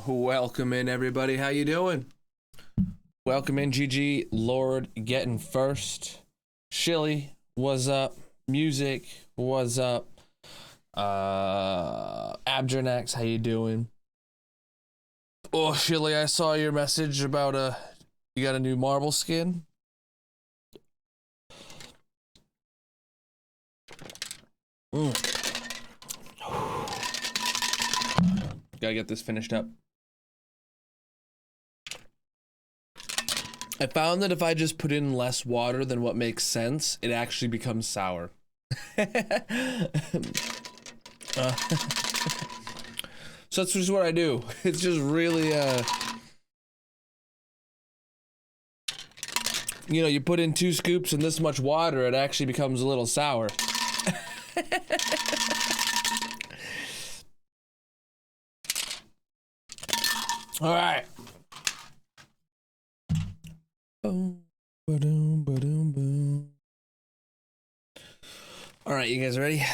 Welcome in, everybody. How you doing? Welcome in, GG Lord getting first. Shilly, what's up? Music, what's up? Abjernax, how you doing? Oh, Shilly, I saw your message about you got a new marble skin. Gotta get this finished up. I found that if I just put in less water than what makes sense, it actually becomes sour. So that's just what I do. It's just really, you know, you put in 2 scoops and this much water, it actually becomes a little sour. All right. Boom, ba-doom, ba-doom, boom. All right, you guys ready?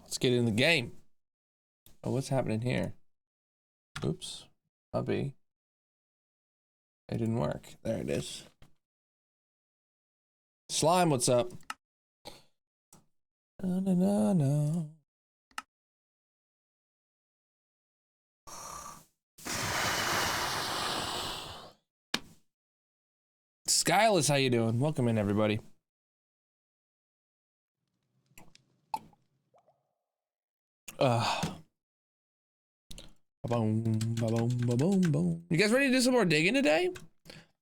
Let's get in the game. Oh, what's happening here? Oops, puppy. It didn't work. There it is. Slime, what's up? No, no, no, no. Skyless, how you doing? Welcome in, everybody. Ba-boom, ba-boom, ba-boom, boom. You guys ready to do some more digging today?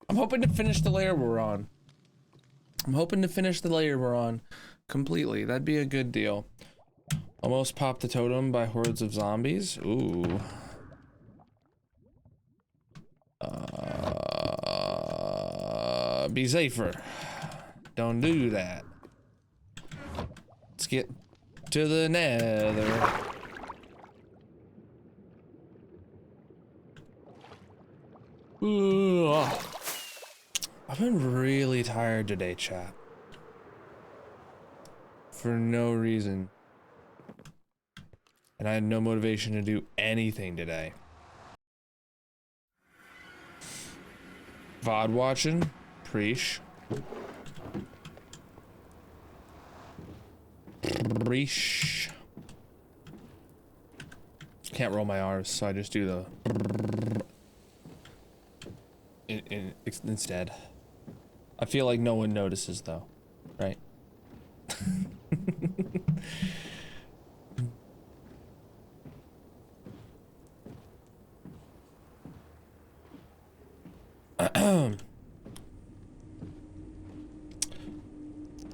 I'm hoping to finish the layer we're on. Completely. That'd be a good deal. Almost popped the totem by hordes of zombies. Ooh. Be safer. Don't do that. Let's get to the nether. Ooh. I've been really tired today, chat. For no reason. And I had no motivation to do anything today. VOD watching? Preach. Preach. Can't roll my R's, so I just do the instead. I feel like no one notices though, right?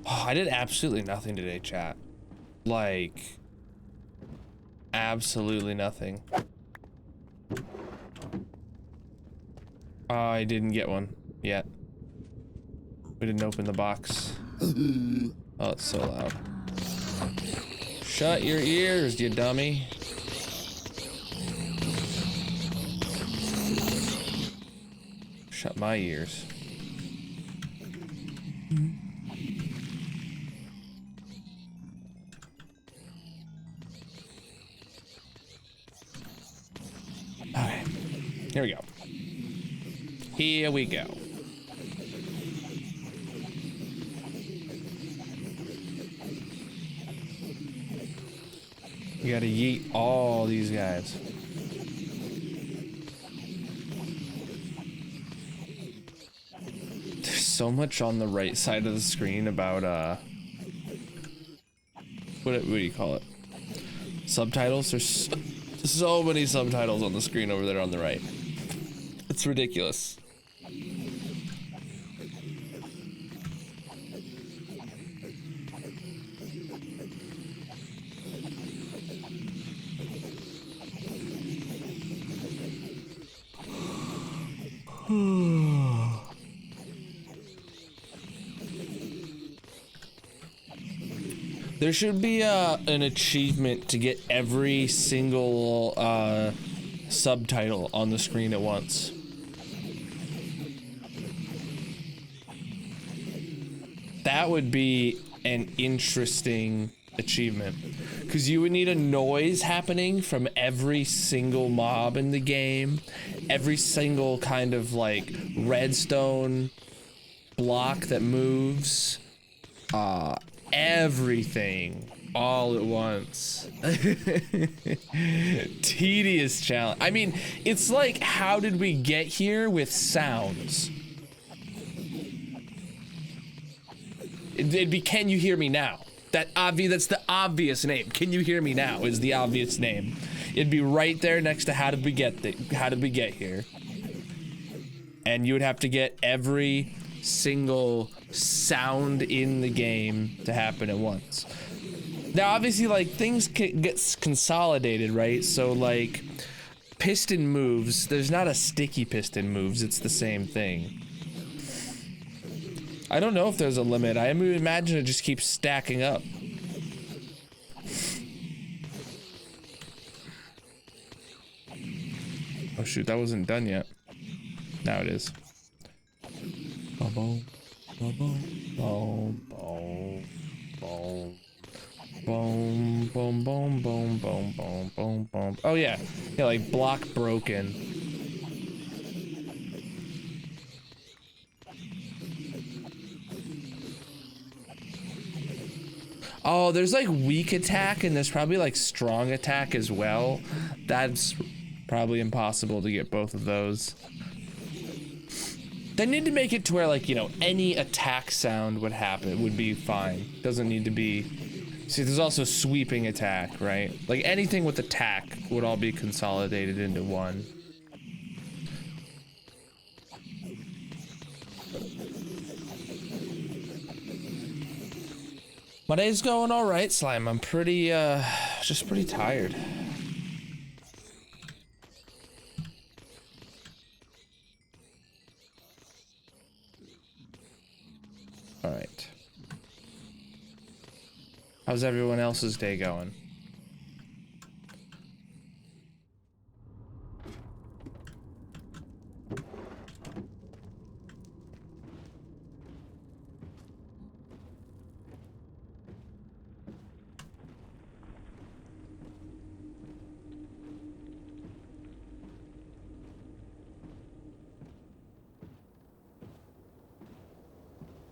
I did absolutely nothing today, chat. Like, absolutely nothing. I didn't get one yet. We didn't open the box. Oh, it's so loud. Shut your ears, you dummy. Shut my ears. Okay, here we go. Here we go. You gotta yeet all these guys. There's so much on the right side of the screen about what do you call it? Subtitles? There's so many subtitles on the screen over there on the right. It's ridiculous. There should be an achievement to get every single subtitle on the screen at once. That would be an interesting achievement. because you would need a noise happening from every single mob in the game, every single kind of like redstone block that moves, everything all at once. Tedious challenge. I mean, it's like, how did we get here with sounds? It'd be, can you hear me now? That's the obvious name. Can you hear me now is the obvious name. It'd be right there next to how did we get here? And you would have to get every single sound in the game to happen at once. Now, obviously, like, things get consolidated, right? So, like, piston moves, there's not a sticky piston moves, it's the same thing. I don't know if there's a limit. I imagine it just keeps stacking up. Oh shoot, that wasn't done yet. Now it is. Boom, boom, boom, boom, boom, boom. Boom, boom, boom, boom, boom, boom, boom, boom. Oh yeah, yeah, like block broken. Oh, there's like weak attack and there's probably like strong attack as well. That's probably impossible to get both of those. They need to make it to where, like, you know, any attack sound would happen, would be fine. Doesn't need to be. See, there's also sweeping attack, right? Like anything with attack would all be consolidated into one. My day's going all right, Slime. I'm pretty, just pretty tired. All right. How's everyone else's day going?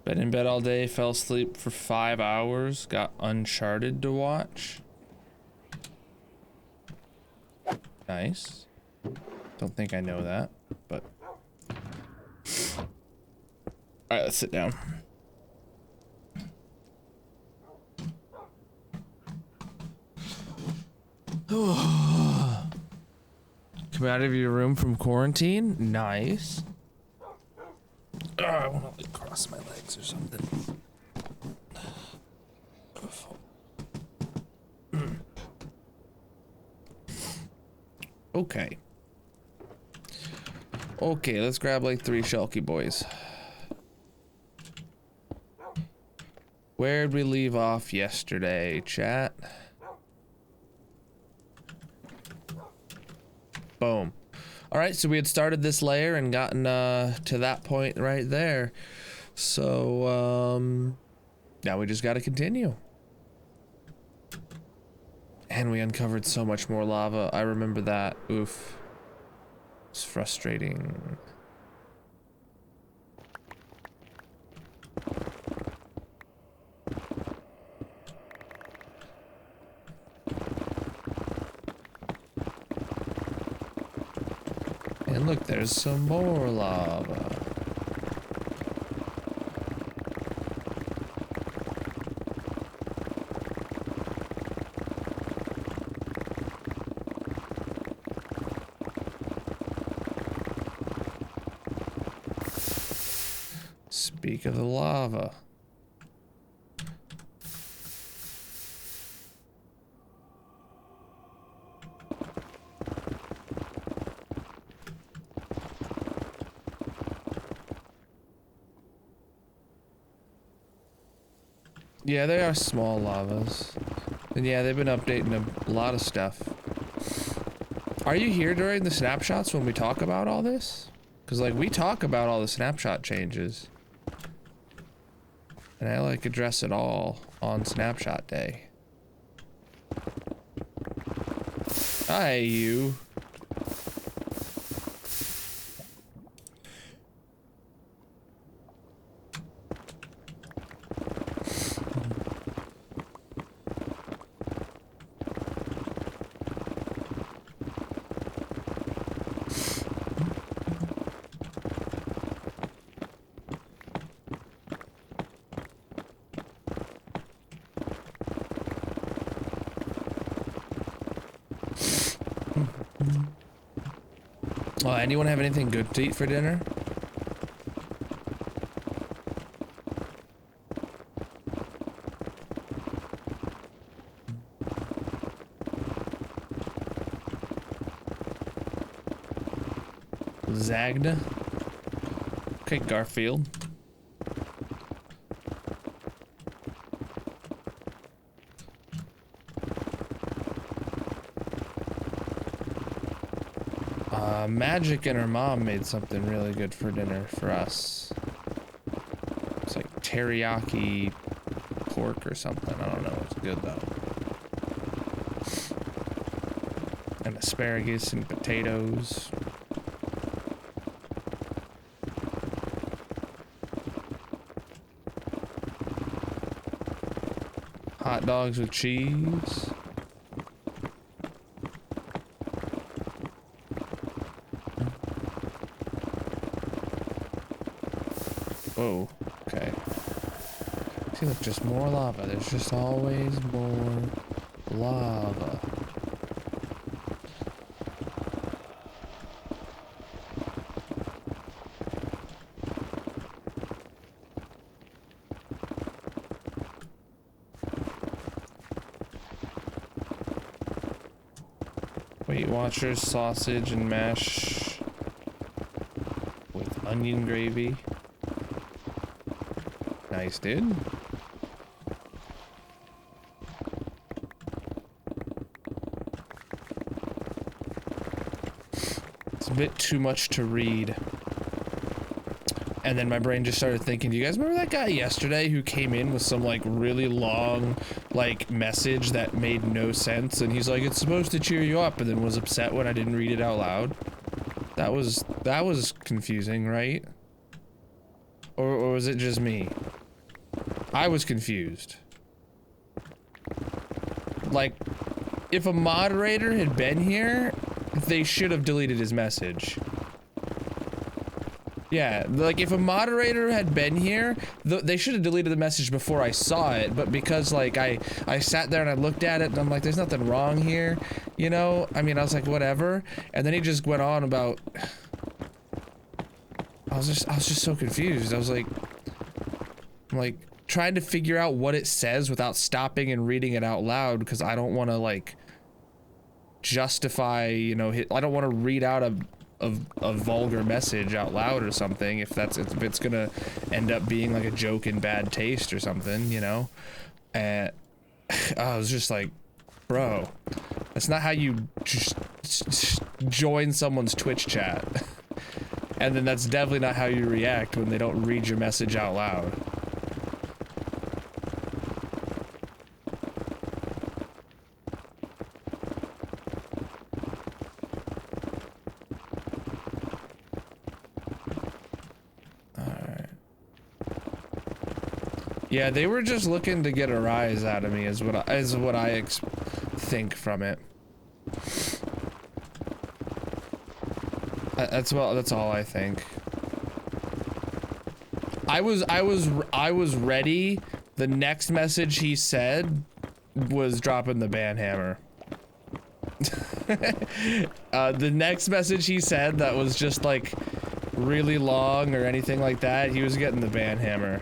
Been in bed all day, fell asleep for 5 hours, got Uncharted to watch. Nice. Don't think I know that, but. Alright, let's sit down. Come out of your room from quarantine? Nice. I want to like cross my legs or something. Okay. Okay, let's grab like 3 Shulky boys. Where'd we leave off yesterday, chat? Boom. All right, so we had started this layer and gotten to that point right there. So now we just got to continue. And we uncovered so much more lava. I remember that. Oof. It's frustrating. And look, there's some more lava. Speak of the lava. Yeah, they are small lavas. And yeah, they've been updating a lot of stuff. Are you here during the snapshots when we talk about all this? Because, like, we talk about all the snapshot changes. And I, like, address it all on snapshot day. Hi, you. Anyone have anything good to eat for dinner? Zagna? Okay, Garfield. Magic and her mom made something really good for dinner for us. It's like teriyaki pork or something. I don't know. It's good though. And asparagus and potatoes. Hot dogs with cheese. Whoa, okay. See, look, just more lava. There's just always more lava. Weight Watchers, sausage and mash with onion gravy. Nice, dude. It's a bit too much to read. And then my brain just started thinking, do you guys remember that guy yesterday who came in with some like really long like message that made no sense, and he's like, it's supposed to cheer you up, and then was upset when I didn't read it out loud? That was confusing, right? Or was it just me? I was confused. Like, if a moderator had been here, they should have deleted his message. Yeah, like if a moderator had been here, they should have deleted the message before I saw it, but because like I sat there and I looked at it and I'm like, there's nothing wrong here, you know? I mean, I was like, whatever. And then he just went on about, I was just so confused. I was like, I'm like trying to figure out what it says without stopping and reading it out loud, because I don't want to like justify, you know, I don't want to read out a vulgar message out loud or something if it's gonna end up being like a joke in bad taste or something, you know. And I was just like, bro, that's not how you just join someone's Twitch chat. And then that's definitely not how you react when they don't read your message out loud. Yeah, they were just looking to get a rise out of me, is what I think from it. That's all I think. I was ready. The next message he said was dropping the ban hammer. The next message he said that was just like really long or anything like that, he was getting the ban hammer.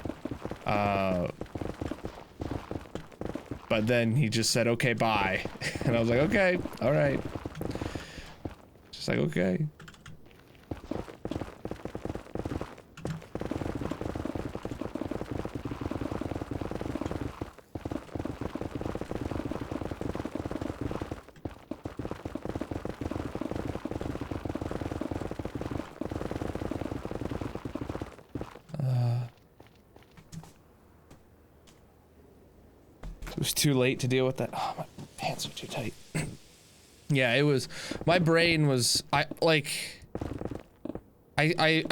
But then he just said, okay, bye. And I was like, okay, all right. Just like, okay. It was too late to deal with that. Oh, my pants are too tight. Yeah, it was, my brain was, I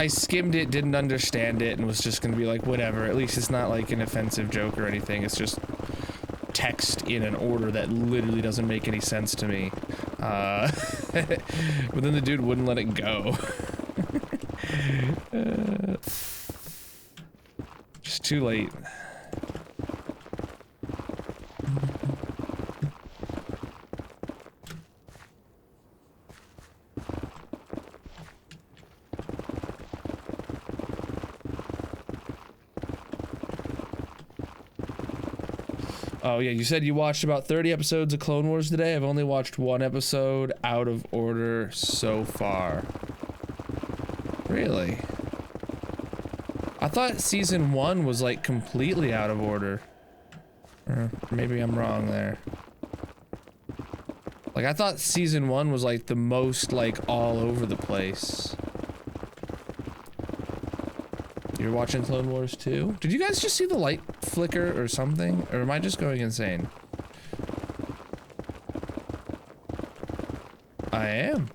skimmed it, didn't understand it, and was just gonna be like, whatever, at least it's not like an offensive joke or anything, it's just text in an order that literally doesn't make any sense to me. But then the dude wouldn't let it go. Just too late. Oh yeah, you said you watched about 30 episodes of Clone Wars today. I've only watched one episode out of order so far. Really? I thought season 1 was like completely out of order. Or maybe I'm wrong there. Like I thought season 1 was like the most like all over the place. You're watching Clone Wars too? Did you guys just see the light flicker or something? Or am I just going insane? I am.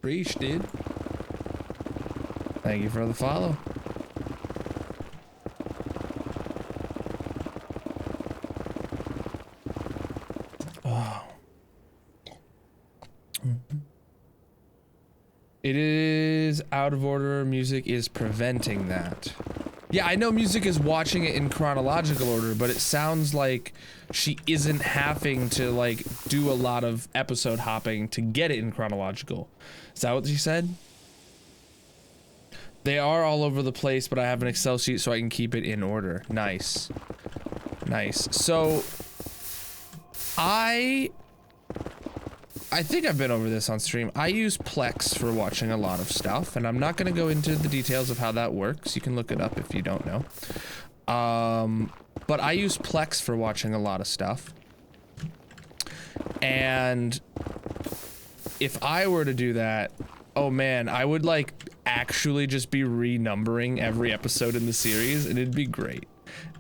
Preach, dude. Thank you for the follow. Oh. It is out of order. Music is preventing that. Yeah, I know music is watching it in chronological order, but it sounds like she isn't having to like do a lot of episode hopping to get it in chronological. Is that what she said? They are all over the place, but I have an Excel sheet so I can keep it in order. Nice. Nice. So I think I've been over this on stream. I use Plex for watching a lot of stuff, and I'm not going to go into the details of how that works. You can look it up if you don't know. But I use Plex for watching a lot of stuff. And if I were to do that, oh man, I would like actually just be renumbering every episode in the series, and it'd be great.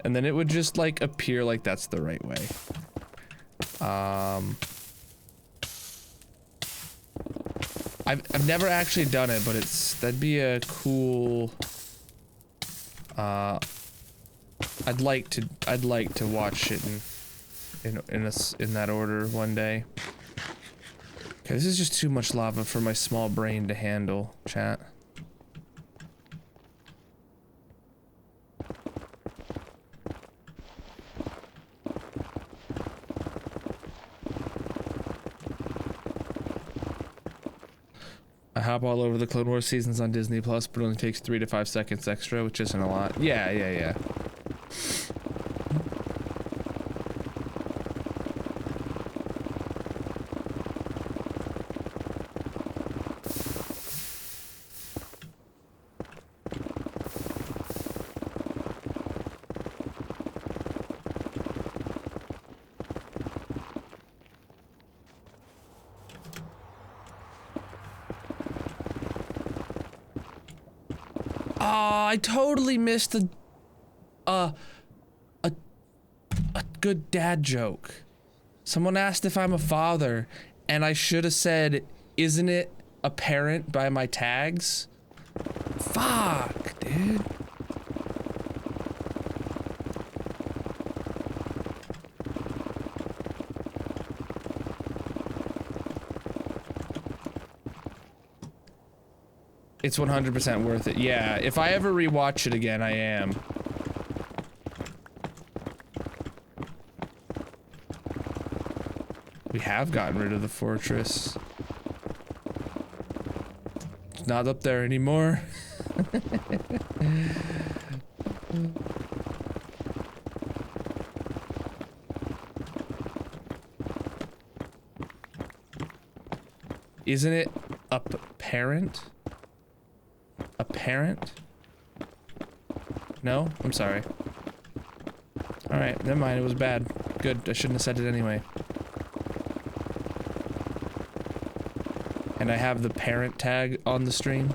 And then it would just like appear like that's the right way. I've never actually done it, but that'd be a cool, I'd like to watch it in that order one day. Okay, this is just too much lava for my small brain to handle, chat. I hop all over the Clone Wars seasons on Disney Plus, but it only takes 3 to 5 seconds extra, which isn't a lot. Yeah. I totally missed a good dad joke. Someone asked if I'm a father, and I should have said, "Isn't it apparent by my tags?" Fuck, dude. It's 100% worth it. Yeah, if I ever rewatch it again, I am. We have gotten rid of the fortress. It's not up there anymore. Isn't it apparent? Apparent? No? I'm sorry. Alright, never mind, it was bad. good. I shouldn't have said it anyway. And I have the parent tag on the stream.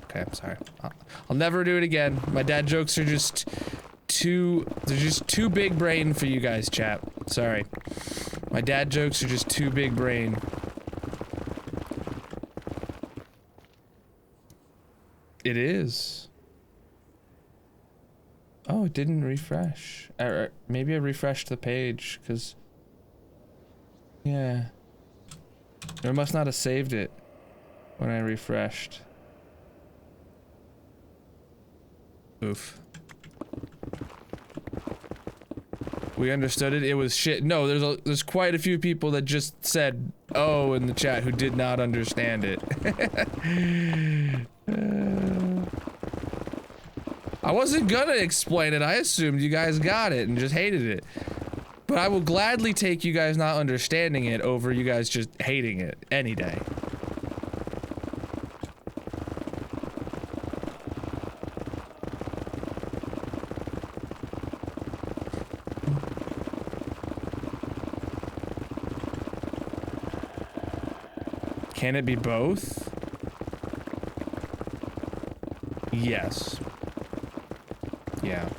Okay, I'm sorry. I'll never do it again. My dad jokes are just they're just too big brain for you guys, chat. Sorry. My dad jokes are just too big brain. It is. Oh, it didn't refresh. Maybe I refreshed the page, because... Yeah. I must not have saved it when I refreshed. Oof. We understood it. It was shit. No, there's quite a few people that just said "oh" in the chat who did not understand it. I wasn't gonna explain it. I assumed you guys got it and just hated it. But I will gladly take you guys not understanding it over you guys just hating it any day. Can it be both? Yes. Yeah.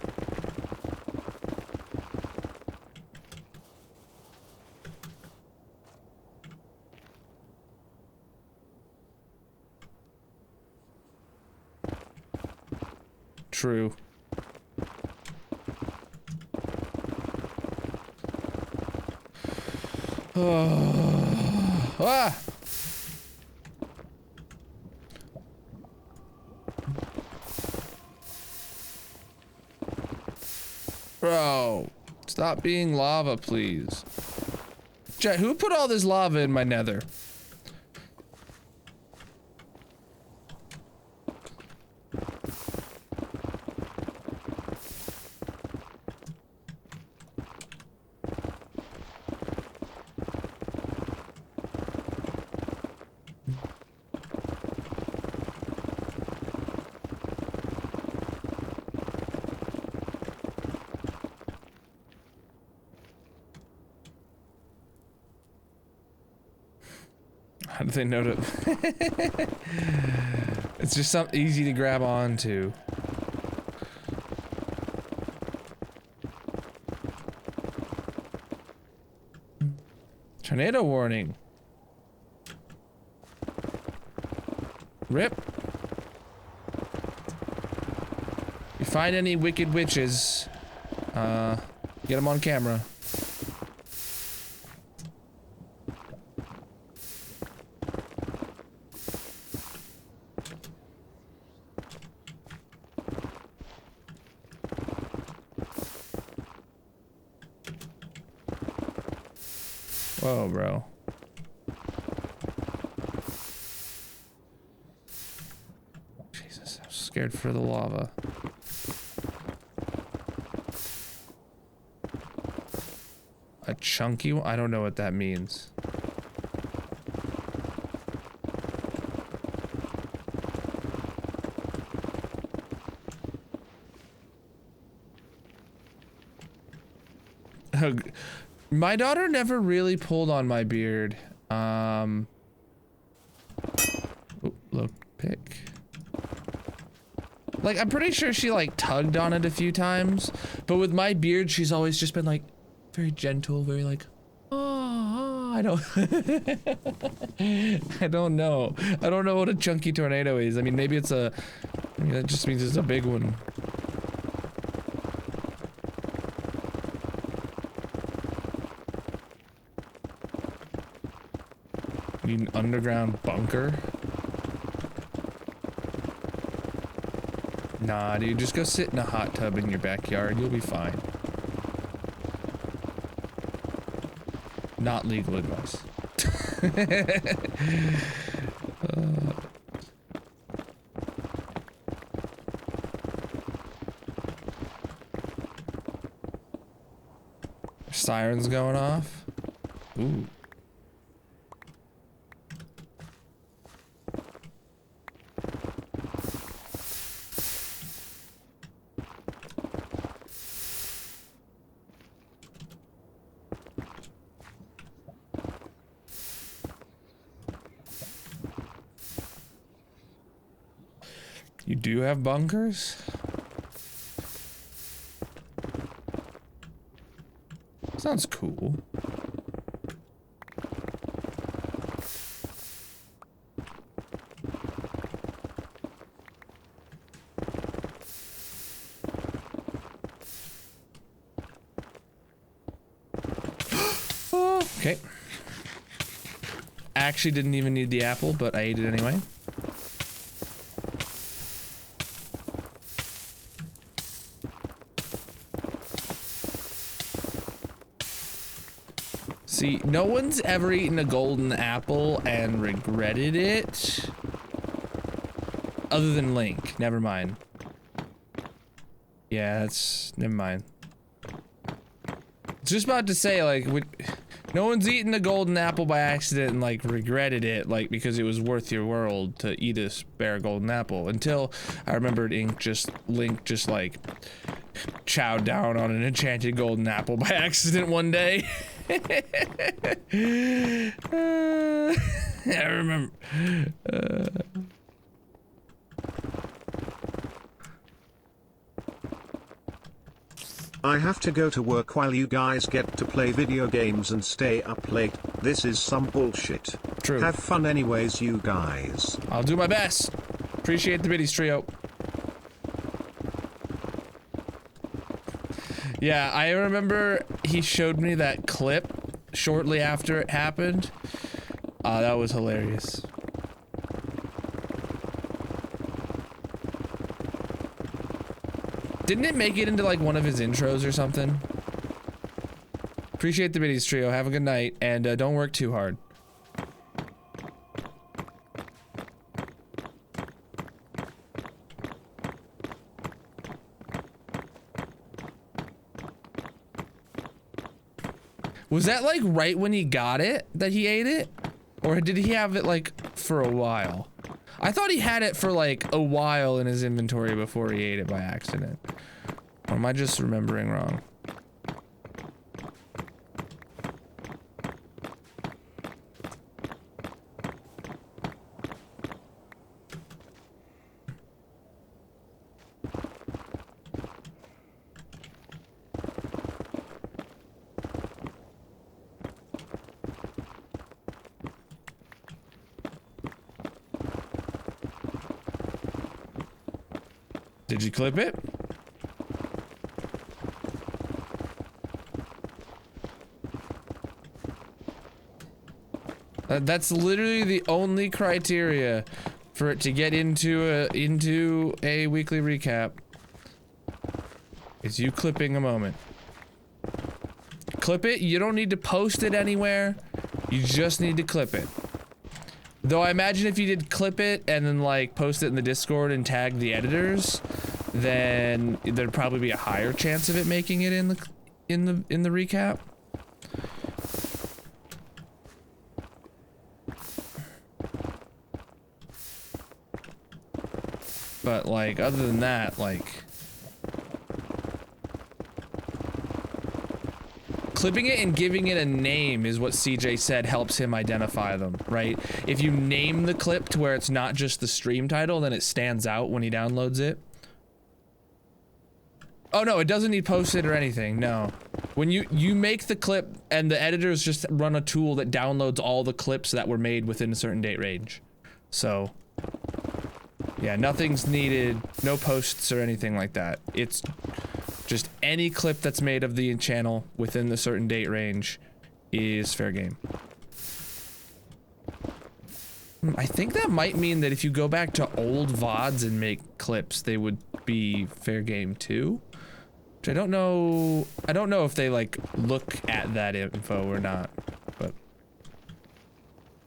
True. Oh. Ah! Bro, stop being lava, please. Chat, who put all this lava in my nether? How do they know to... It's just something easy to grab onto. Tornado warning. Rip. You find any wicked witches, get them on camera. Whoa, bro. Jesus, I'm scared for the lava. A chunky one? I don't know what that means. My daughter never really pulled on my beard. Ooh, look, pick. Like, I'm pretty sure she, like, tugged on it a few times. But with my beard, she's always just been, like, very gentle, very, like, oh, I don't... I don't know. I don't know what a chunky tornado is. I mean, maybe it's a... I mean, that just means it's a big one. An underground bunker? Nah, dude, just go sit in a hot tub in your backyard. You'll be fine. Not legal advice. Sirens going off? Ooh. You do have bunkers? Sounds cool. Okay. Actually didn't even need the apple, but I ate it anyway. See, no one's ever eaten a golden apple and regretted it. Other than Link. Never mind. Yeah, that's... never mind. Just about to say, like, no one's eaten a golden apple by accident and, like, regretted it, like, because it was worth your world to eat a spare golden apple. Until I remembered Link just, like, chowed down on an enchanted golden apple by accident one day. I remember. I have to go to work while you guys get to play video games and stay up late. This is some bullshit. True. Have fun anyways, you guys. I'll do my best. Appreciate the biddies, trio. Yeah, I remember he showed me that clip shortly after it happened. That was hilarious. Didn't it make it into like one of his intros or something? Appreciate the biddies, trio. Have a good night, and don't work too hard. Was that like right when he got it that he ate it? Or did he have it like for a while? I thought he had it for like a while in his inventory before he ate it by accident. Or am I just remembering wrong? Did you clip it? That's literally the only criteria for it to get into a weekly recap. Is you clipping a moment. Clip it. You don't need to post it anywhere. You just need to clip it. Though I imagine if you did clip it and then like post it in the Discord and tag the editors, then there'd probably be a higher chance of it making it in the recap. But like other than that, like clipping it and giving it a name is what CJ said helps him identify them, right? If you name the clip to where it's not just the stream title, then it stands out when he downloads it. Oh no, it doesn't need posted or anything, no. When you make the clip and the editors just run a tool that downloads all the clips that were made within a certain date range. So, yeah, nothing's needed, no posts or anything like that. It's just any clip that's made of the channel within the certain date range is fair game. I think that might mean that if you go back to old VODs and make clips, they would be fair game too. Which I don't know if they like look at that info or not, but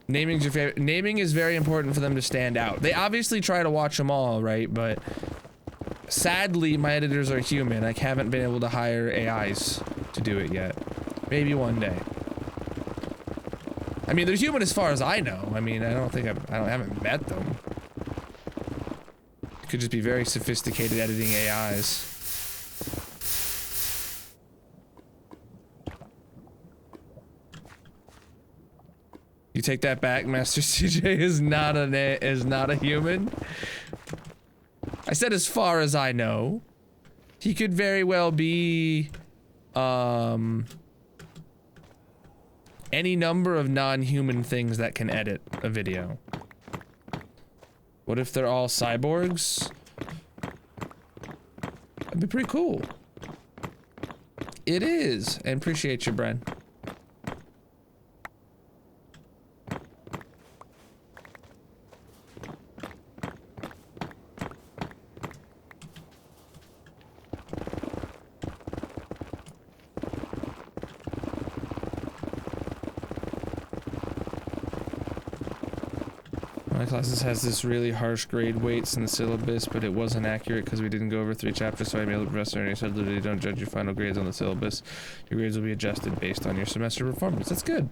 naming's your favorite. Naming is very important for them to stand out. They obviously try to watch them all, right? But sadly, my editors are human. I haven't been able to hire AIs to do it yet. Maybe one day. I mean, they're human as far as I know. I mean, I haven't met them. It could just be very sophisticated editing AIs. You take that back, Master CJ is not a human. I said as far as I know. He could very well be, any number of non-human things that can edit a video. What if they're all cyborgs? That'd be pretty cool. It is, and appreciate you, Bren. My classes has this really harsh grade weights in the syllabus, but it wasn't accurate because we didn't go over 3 chapters, so I mailed the professor and he said literally don't judge your final grades on the syllabus. Your grades will be adjusted based on your semester performance. That's good.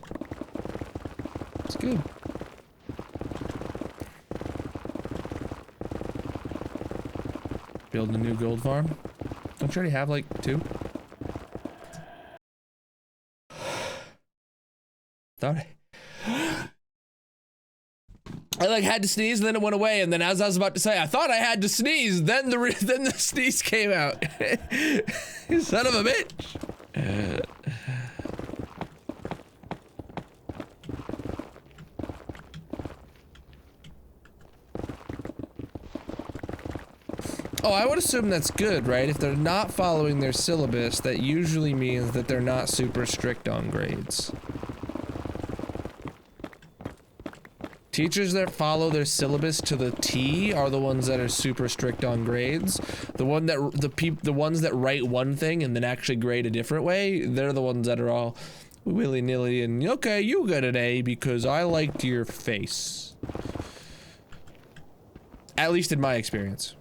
That's good. Building a new gold farm? Don't you already have like 2? Thought I like had to sneeze, and then it went away, and then as I was about to say, I thought I had to sneeze, then the sneeze came out. You son of a bitch. Oh, I would assume that's good, right? If they're not following their syllabus, that usually means that they're not super strict on grades. Teachers that follow their syllabus to the T are the ones that are super strict on grades. The ones that write one thing and then actually grade a different way, they're the ones that are all willy-nilly and, okay, you got an A because I liked your face. At least in my experience.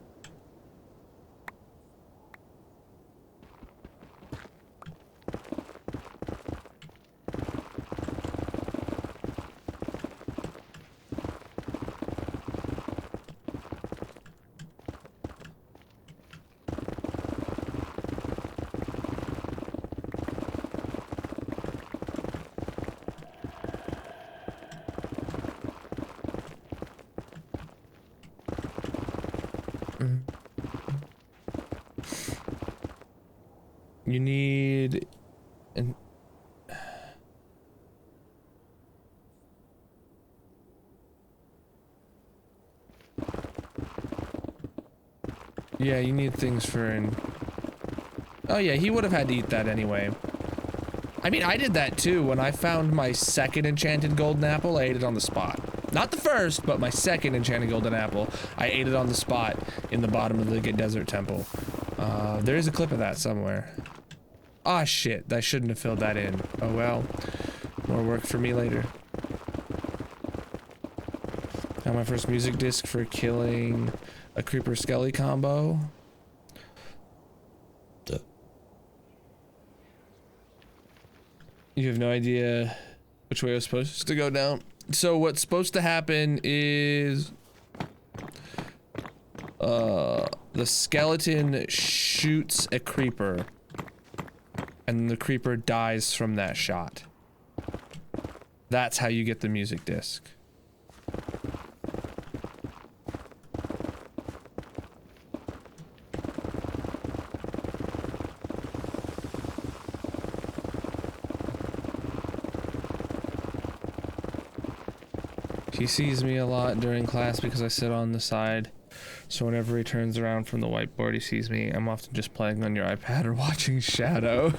You need an yeah, you need things for an oh yeah, he would have had to eat that anyway. I mean, I did that too. When I found my second enchanted golden apple, I ate it on the spot. Not the first, but my second enchanted golden apple. I ate it on the spot in the bottom of the desert temple. There is a clip of that somewhere. Ah, shit. I shouldn't have filled that in. Oh well. More work for me later. Got my first music disc for killing a Creeper Skelly combo. You have no idea which way I was supposed to go down. So what's supposed to happen is the skeleton shoots a creeper and the creeper dies from that shot. That's how you get the music disc. He sees me a lot during class because I sit on the side. So whenever he turns around from the whiteboard, he sees me. I'm often just playing on your iPad or watching Shadow.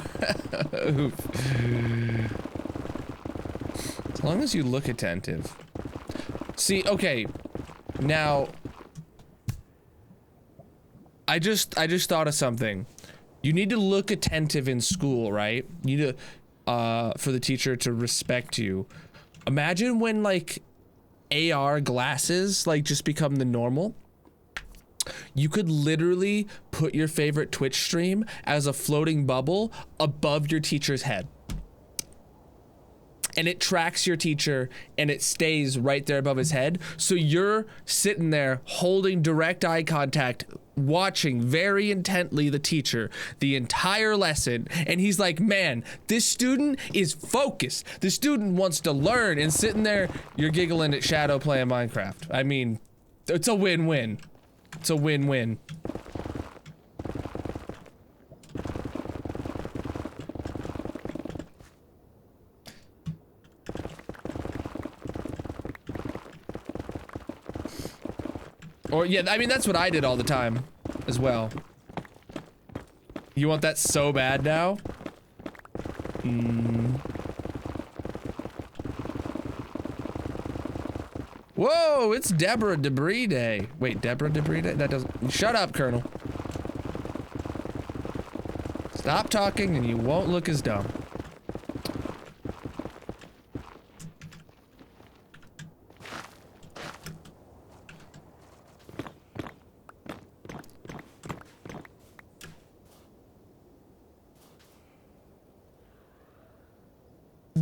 As long as you look attentive. See, okay. Now, I just thought of something. You need to look attentive in school, right? You need to, for the teacher to respect you. Imagine when, like, AR glasses, like, just become the normal. You could literally put your favorite Twitch stream as a floating bubble above your teacher's head. And it tracks your teacher and it stays right there above his head. So you're sitting there holding direct eye contact, watching very intently the teacher the entire lesson. And he's like, man, this student is focused. This student wants to learn, and sitting there, you're giggling at Shadow playing Minecraft. I mean, it's a win-win. It's a win-win. Or, yeah, I mean, that's what I did all the time as well. You want that so bad now? Whoa, it's Deborah Debris Day. Wait, Deborah Debris Day? That doesn't... Shut up, Colonel. Stop talking and you won't look as dumb.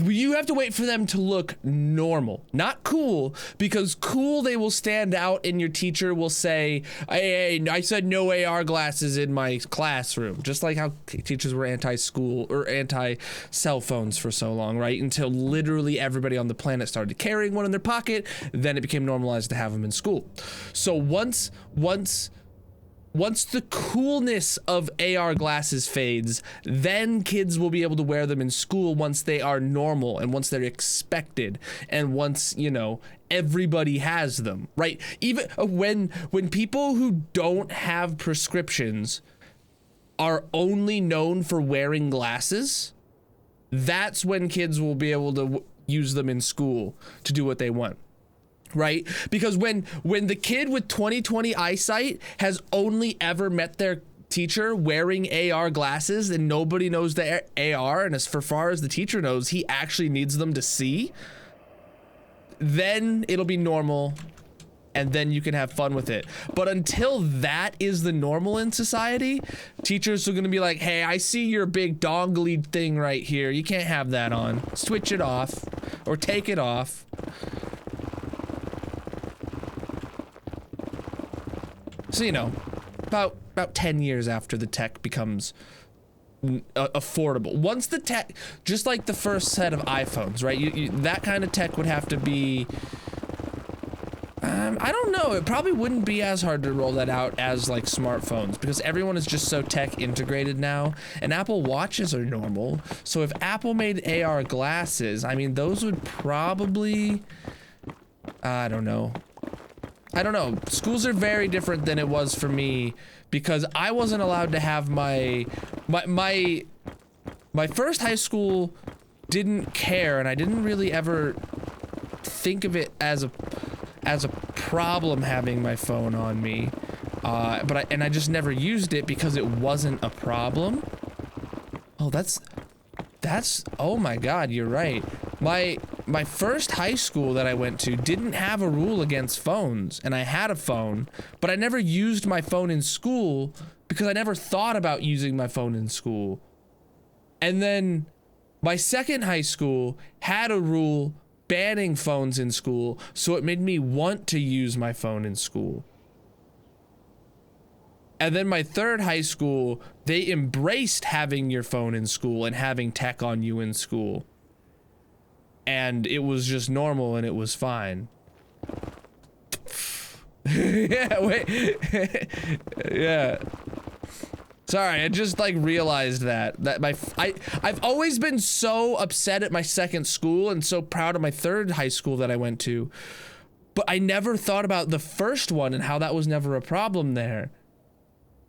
You have to wait for them to look normal, not cool, because cool, they will stand out and your teacher will say, hey, I said no AR glasses in my classroom. Just like how teachers were anti-school or anti-cell phones for so long, right? Until literally everybody on the planet started carrying one in their pocket, then it became normalized to have them in school. So once the coolness of AR glasses fades, then kids will be able to wear them in school once they are normal and once they're expected and once, you know, everybody has them, right? Even when people who don't have prescriptions are only known for wearing glasses, that's when kids will be able to use them in school to do what they want. Right? Because when the kid with 20/20 eyesight has only ever met their teacher wearing AR glasses and nobody knows the AR, and as far as the teacher knows, he actually needs them to see, then it'll be normal and then you can have fun with it. But until that is the normal in society, teachers are gonna be like, hey, I see your big dongly thing right here. You can't have that on. Switch it off or take it off. So, you know, about 10 years after the tech becomes affordable. Once the tech, just like the first set of iPhones, right? That kind of tech would have to be, I don't know. It probably wouldn't be as hard to roll that out as like smartphones because everyone is just so tech integrated now, and Apple Watches are normal. So if Apple made AR glasses, I mean, those would probably, I don't know. Schools are very different than it was for me because I wasn't allowed to have my first high school didn't care, and I didn't really ever think of it as a problem having my phone on me. But I just never used it because it wasn't a problem. Oh, that's oh my God, you're right. My first high school that I went to didn't have a rule against phones, and I had a phone, but I never used my phone in school because I never thought about using my phone in school. And then my second high school had a rule banning phones in school, so it made me want to use my phone in school. And then my third high school, they embraced having your phone in school and having tech on you in school. And it was just normal and it was fine. Yeah, wait. Yeah. Sorry, I just like realized that I've always been so upset at my second school and so proud of my third high school that I went to. But I never thought about the first one and how that was never a problem there.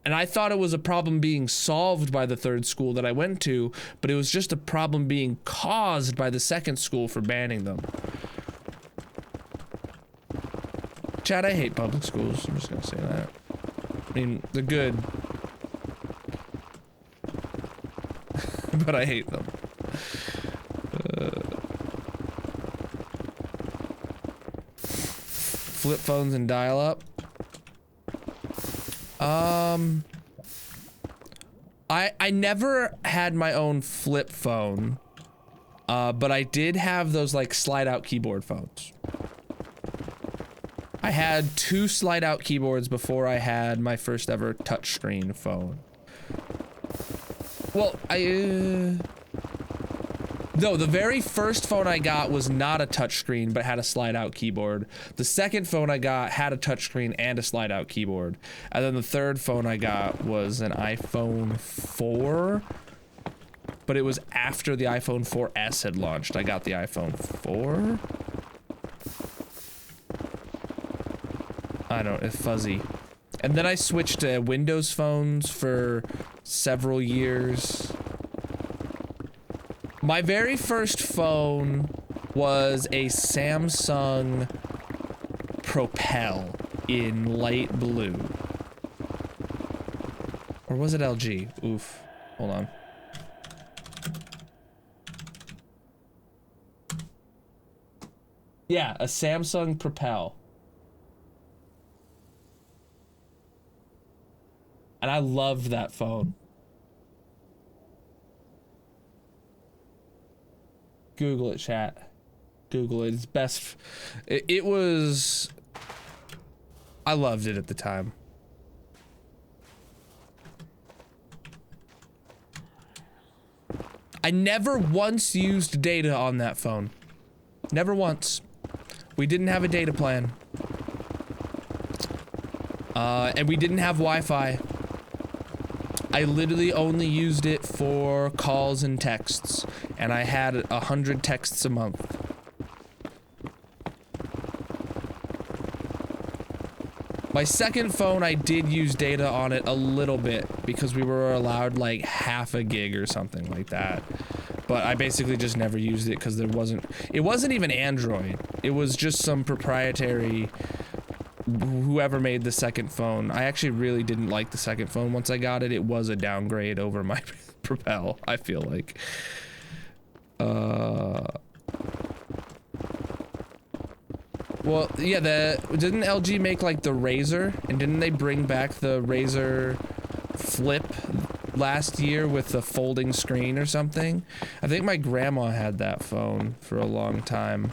And I thought it was a problem being solved by the third school that I went to, but it was just a problem being caused by the second school for banning them. Chad, I hate public schools. I'm just gonna say that. I mean, they're good. But I hate them. Flip phones and dial-up. I never had my own flip phone, but I did have those like slide out keyboard phones. I had 2 slide out keyboards before I had my first ever touchscreen phone. Well, No, the very first phone I got was not a touchscreen, but had a slide-out keyboard. The second phone I got had a touchscreen and a slide-out keyboard. And then the third phone I got was an iPhone 4, but it was after the iPhone 4S had launched. I got the iPhone 4? I don't, it's fuzzy. And then I switched to Windows phones for several years. My very first phone was a Samsung Propel in light blue. Or was it LG? Oof. Hold on. Yeah, a Samsung Propel. And I loved that phone. Google it, chat. Google it. It's best. It was. I loved it at the time. I never once used data on that phone. Never once. We didn't have a data plan. And we didn't have Wi-Fi. I literally only used it for calls and texts, and I had 100 texts a month. My second phone, I did use data on it a little bit because we were allowed like half a gig or something like that. But I basically just never used it because it wasn't even Android. It was just some proprietary, whoever made the second phone. I actually really didn't like the second phone once I got it. It was a downgrade over my Propel, I feel like. Well, yeah, didn't LG make like the Razor? And didn't they bring back the Razor Flip last year with the folding screen or something? I think my grandma had that phone for a long time.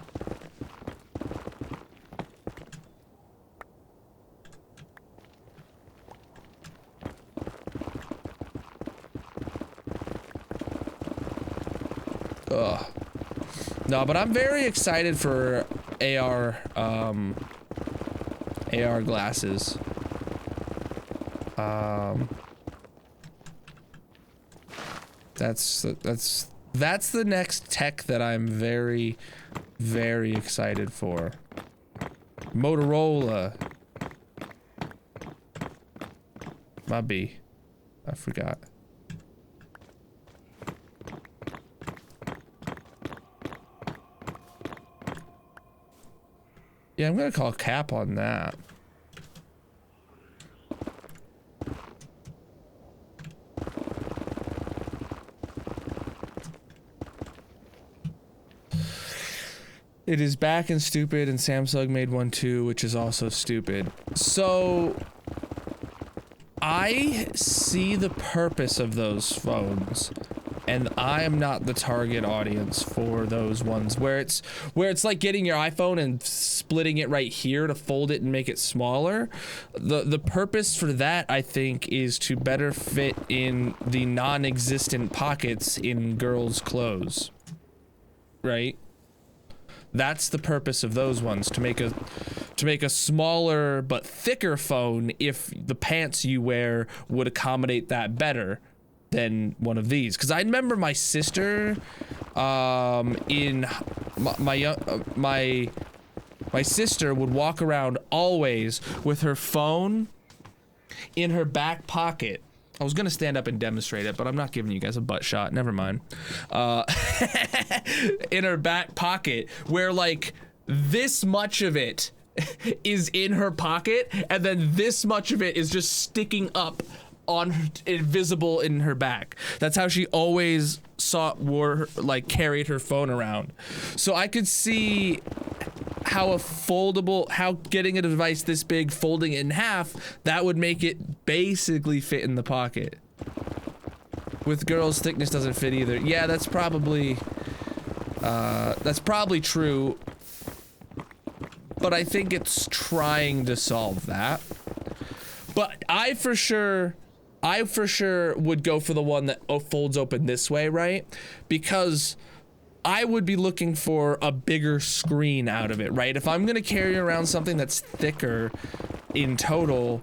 Ugh. No, but I'm very excited for AR glasses. That's the next tech that I'm very, very excited for. Motorola. My B. I forgot. Yeah, I'm gonna call cap on that. It is back and stupid, and Samsung made one too, which is also stupid. So I see the purpose of those phones, and I am not the target audience for those ones where it's like getting your iPhone and splitting it right here to fold it and make it smaller. The purpose for that, I think, is to better fit in the non-existent pockets in girls' clothes. Right? That's the purpose of those ones, to make a smaller but thicker phone if the pants you wear would accommodate that better than one of these. Because I remember my sister, my sister would walk around always with her phone in her back pocket. I was gonna stand up and demonstrate it, but I'm not giving you guys a butt shot. Never mind. In her back pocket, where like this much of it is in her pocket, and then this much of it is just sticking up on invisible in her back. That's how she always carried her phone around. So I could see how getting a device this big, folding it in half, that would make it basically fit in the pocket. With girls, thickness doesn't fit either. Yeah, that's probably true. But I think it's trying to solve that. But I for sure would go for the one that folds open this way, right? Because I would be looking for a bigger screen out of it, right? If I'm gonna carry around something that's thicker in total,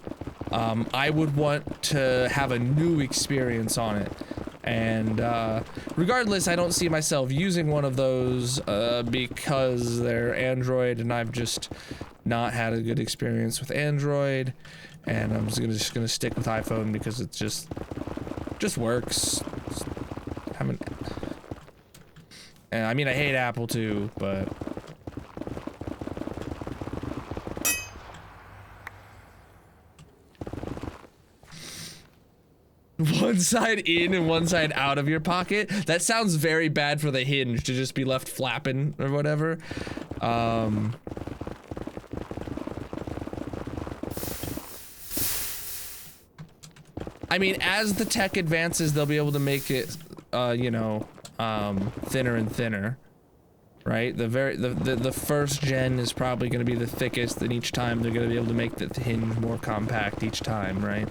I would want to have a new experience on it. And regardless, I don't see myself using one of those because they're Android, and I've just not had a good experience with Android, and I'm just gonna stick with iPhone because it just works. And I mean, I hate Apple too, but one side in and one side out of your pocket. That sounds very bad for the hinge to just be left flapping or whatever. I mean, as the tech advances, they'll be able to make it, you know, thinner and thinner, right? The first gen is probably going to be the thickest, and each time they're going to be able to make the hinge more compact each time, right?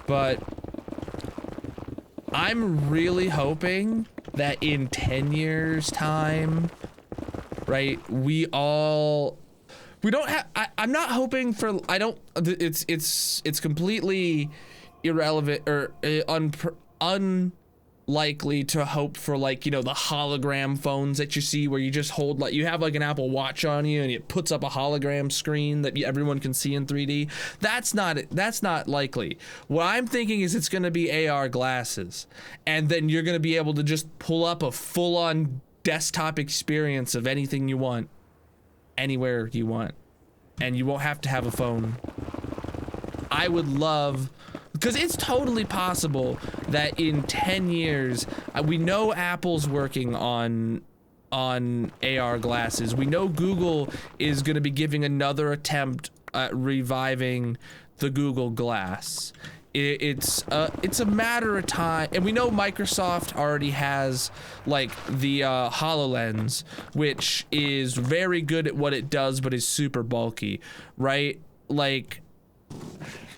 But I'm really hoping that in 10 years time, right, we don't have, I'm not hoping for, it's completely irrelevant or unlikely to hope for, like, you know, the hologram phones that you see where you just hold, like, you have like an Apple Watch on you and it puts up a hologram screen that everyone can see in 3D. That's not likely. What I'm thinking is it's going to be AR glasses, and then you're going to be able to just pull up a full-on desktop experience of anything you want, anywhere you want, and you won't have to have a phone. I would love, because it's totally possible that in 10 years, we know Apple's working on AR glasses. We know Google is going to be giving another attempt at reviving the Google Glass. It's a matter of time, and we know Microsoft already has, like, the HoloLens, which is very good at what it does, but is super bulky, right? Like,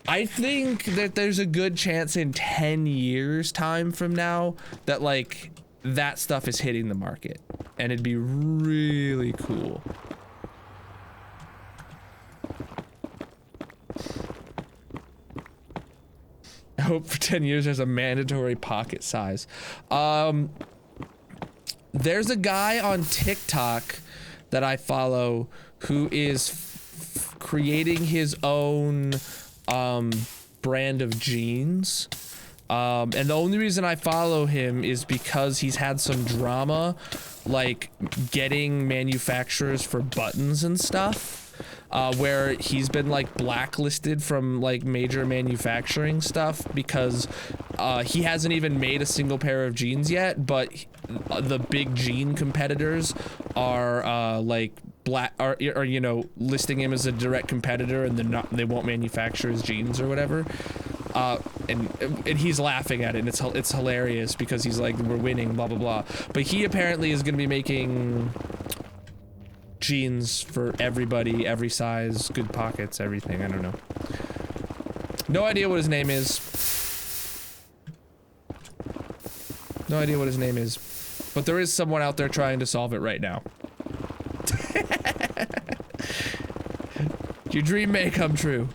I think that there's a good chance in 10 years time from now that, like, that stuff is hitting the market, and it'd be really cool. I hope for 10 years there's a mandatory pocket size. There's a guy on TikTok that I follow who is creating his own brand of jeans. And the only reason I follow him is because he's had some drama, like getting manufacturers for buttons and stuff. Where he's been, like, blacklisted from, like, major manufacturing stuff because he hasn't even made a single pair of jeans yet, but the big jean competitors are like you know, listing him as a direct competitor, and they won't manufacture his jeans or whatever. And he's laughing at it, and it's hilarious because he's like, we're winning, blah blah blah. But he apparently is going to be making jeans for everybody, every size, good pockets, everything. I don't know. No idea what his name is. No idea what his name is. But there is someone out there trying to solve it right now. Your dream may come true.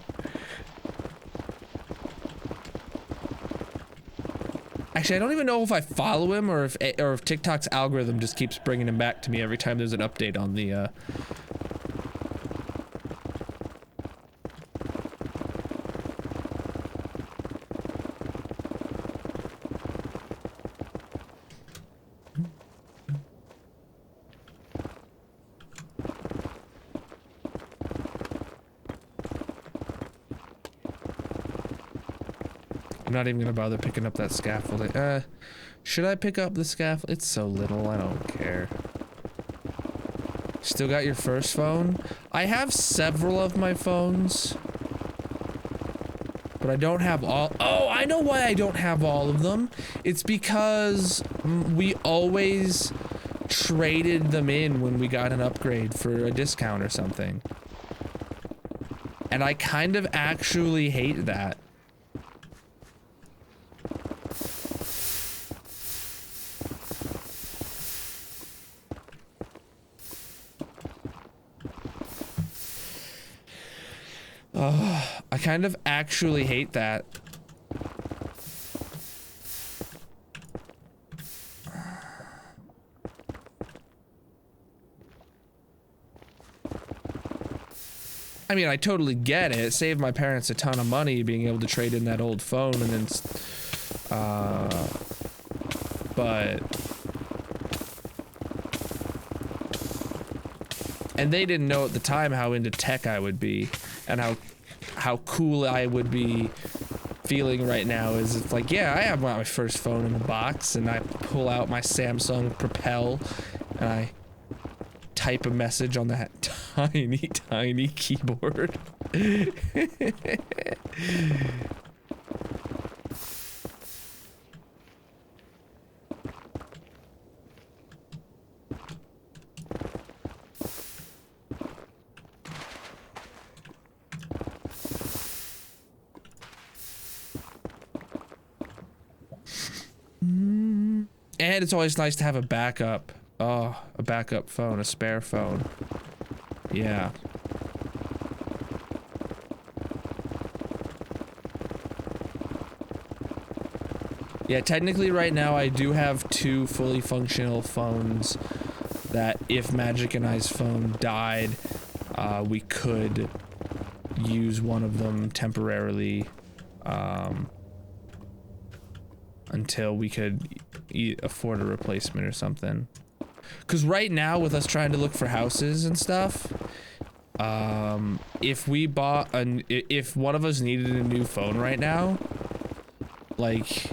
Actually, I don't even know if I follow him or if TikTok's algorithm just keeps bringing him back to me every time there's an update on the I'm not even gonna bother picking up that scaffolding. Should I pick up the scaffold? It's so little, I don't care. Still got your first phone? I have several of my phones, but I don't have all. Oh, I know why I don't have all of them. It's because we always traded them in when we got an upgrade for a discount or something. And I kind of actually hate that. I kind of actually hate that. I mean, I totally get it. It saved my parents a ton of money being able to trade in that old phone and then, but, and they didn't know at the time how into tech I would be and how cool I would be feeling right now is it's like, yeah, I have my first phone in the box and I pull out my Samsung Propel and I type a message on that tiny keyboard. And it's always nice to have a backup. Oh, a backup phone, a spare phone. Yeah. Yeah, technically right now I do have 2 fully functional phones that if Magic and I's phone died, we could use one of them temporarily, until we could afford a replacement or something. Because right now, with us trying to look for houses and stuff, if we bought if one of us needed a new phone right now, like,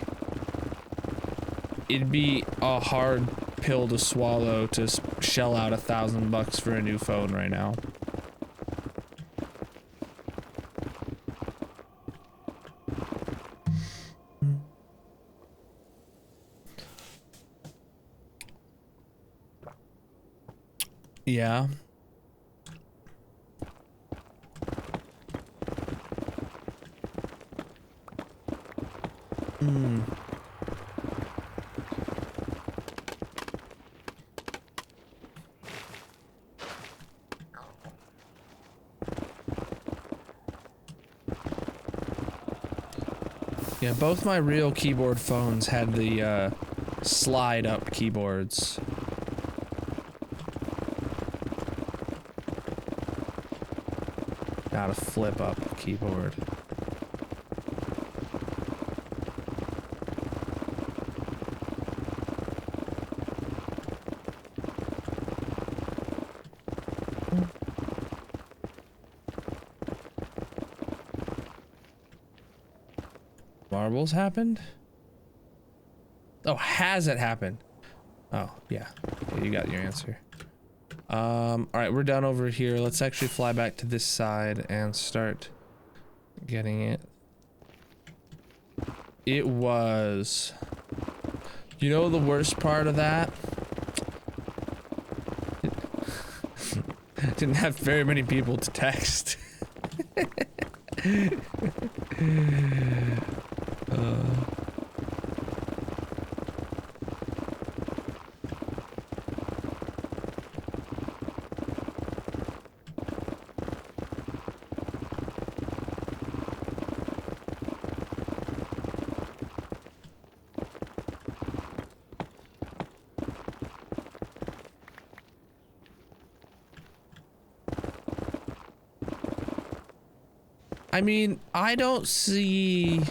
it'd be a hard pill to swallow to shell out $1,000 for a new phone right now. Yeah. Yeah, both my real keyboard phones had the slide up keyboards. Not a flip up keyboard. Marbles happened? Oh, has it happened? Oh, yeah. Okay, you got your answer. Alright, we're done over here. Let's actually fly back to this side and start getting it. It was... You know the worst part of that? Didn't have very many people to text. I mean, I don't see...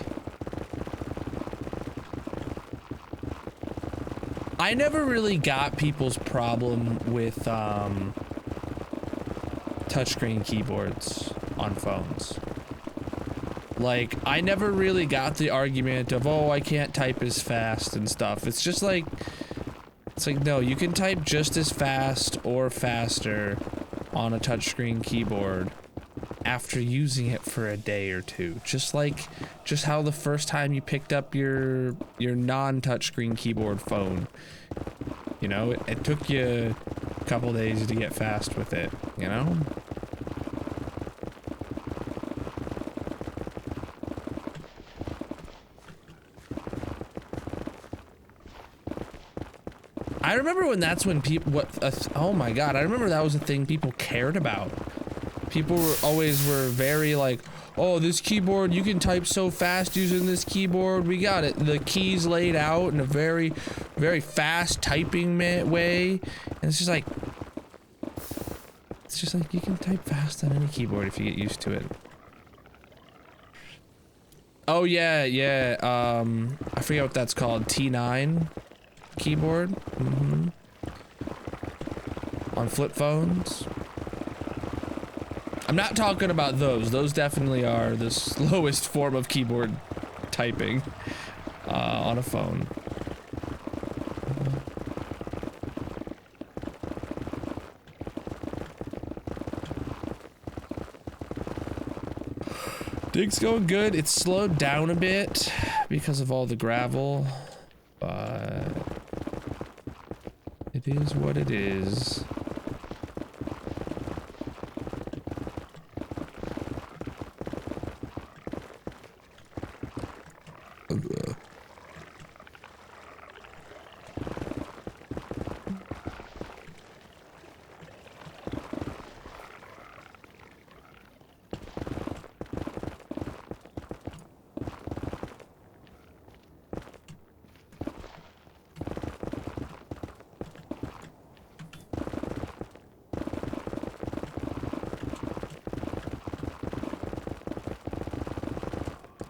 I never really got people's problem with, touchscreen keyboards on phones. Like, I never really got the argument of, oh, I can't type as fast and stuff. It's just like... It's like, no, you can type just as fast or faster on a touchscreen keyboard after using it for a day or two. Just how the first time you picked up your non-touchscreen keyboard phone. You know, it took you a couple days to get fast with it, you know? I remember when that's when people, oh my god, I remember that was a thing people cared about. People were very like, oh, this keyboard, you can type so fast using this keyboard. We got it. The keys laid out in a very, very fast typing way. And it's just like you can type fast on any keyboard if you get used to it. Oh yeah, yeah. I forget what that's called. T9 keyboard. On flip phones. I'm not talking about those. Those definitely are the slowest form of keyboard typing on a phone. Dig's going good. It's slowed down a bit because of all the gravel, but it is what it is.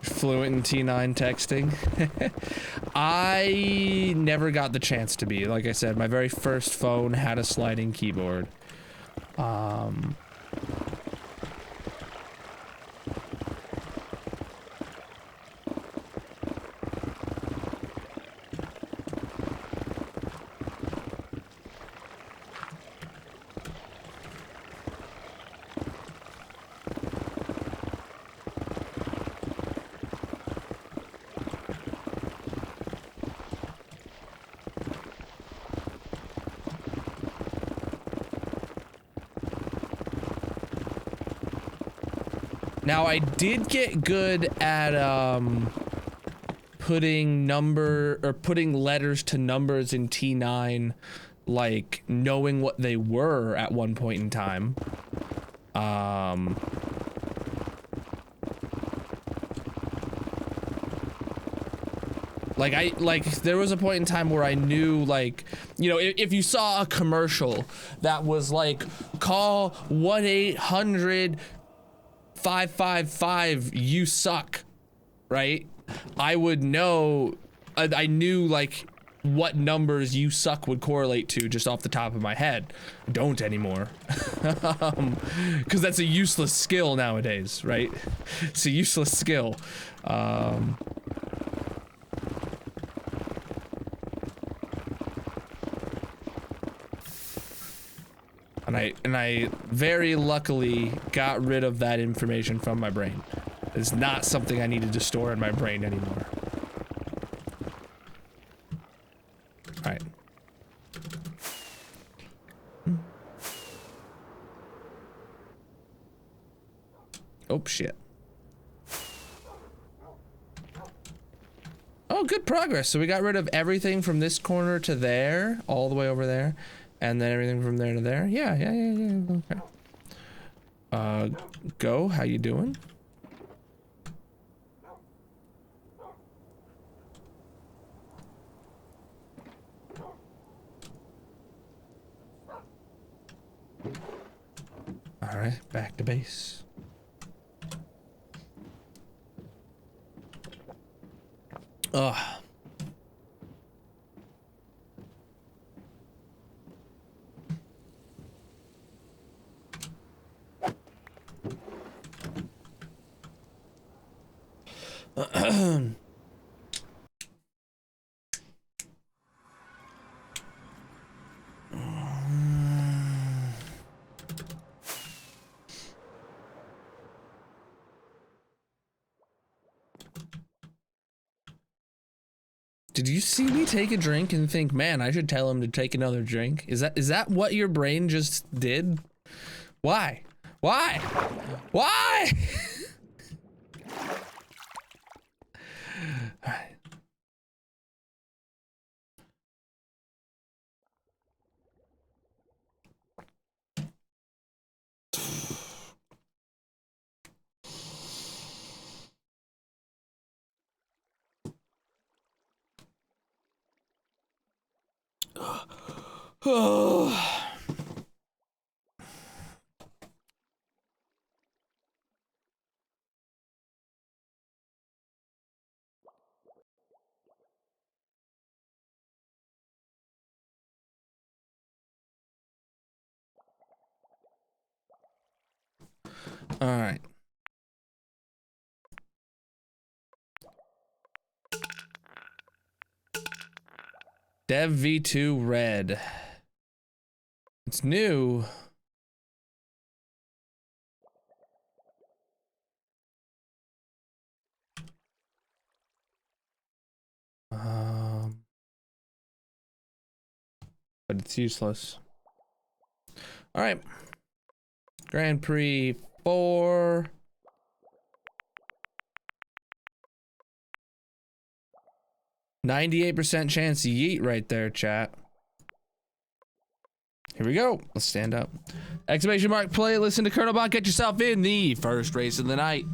Fluent in T9 texting. I never got the chance to be. Like I said, my very first phone had a sliding keyboard. Now, I did get good at, putting letters to numbers in T9, like, knowing what they were at one point in time. Like, there was a point in time where I knew, like, you know, if you saw a commercial that was like, call 1-800-555, you suck, right? I would know, I knew, like, what numbers you suck would correlate to just off the top of my head. Don't anymore. Because that's a useless skill nowadays, right? It's a useless skill. And I very luckily got rid of that information from my brain. It's not something I needed to store in my brain anymore. All right. Oh, shit. Oh, good progress. So we got rid of everything from this corner to there, all the way over there. And then everything from there to there. Yeah. Okay. Go, how you doing? All right, back to base. Ugh. Did you see me take a drink and think, man, I should tell him to take another drink? Is that what your brain just did? Why? Why? Why? All right. All right. Dev V2 Red. It's new. But it's useless. All right. Grand Prix 4. %98 chance to yeet right there, chat. Here we go. Let's stand up. Exclamation mark play. Listen to Colonel Bot. Get yourself in the first race of the night.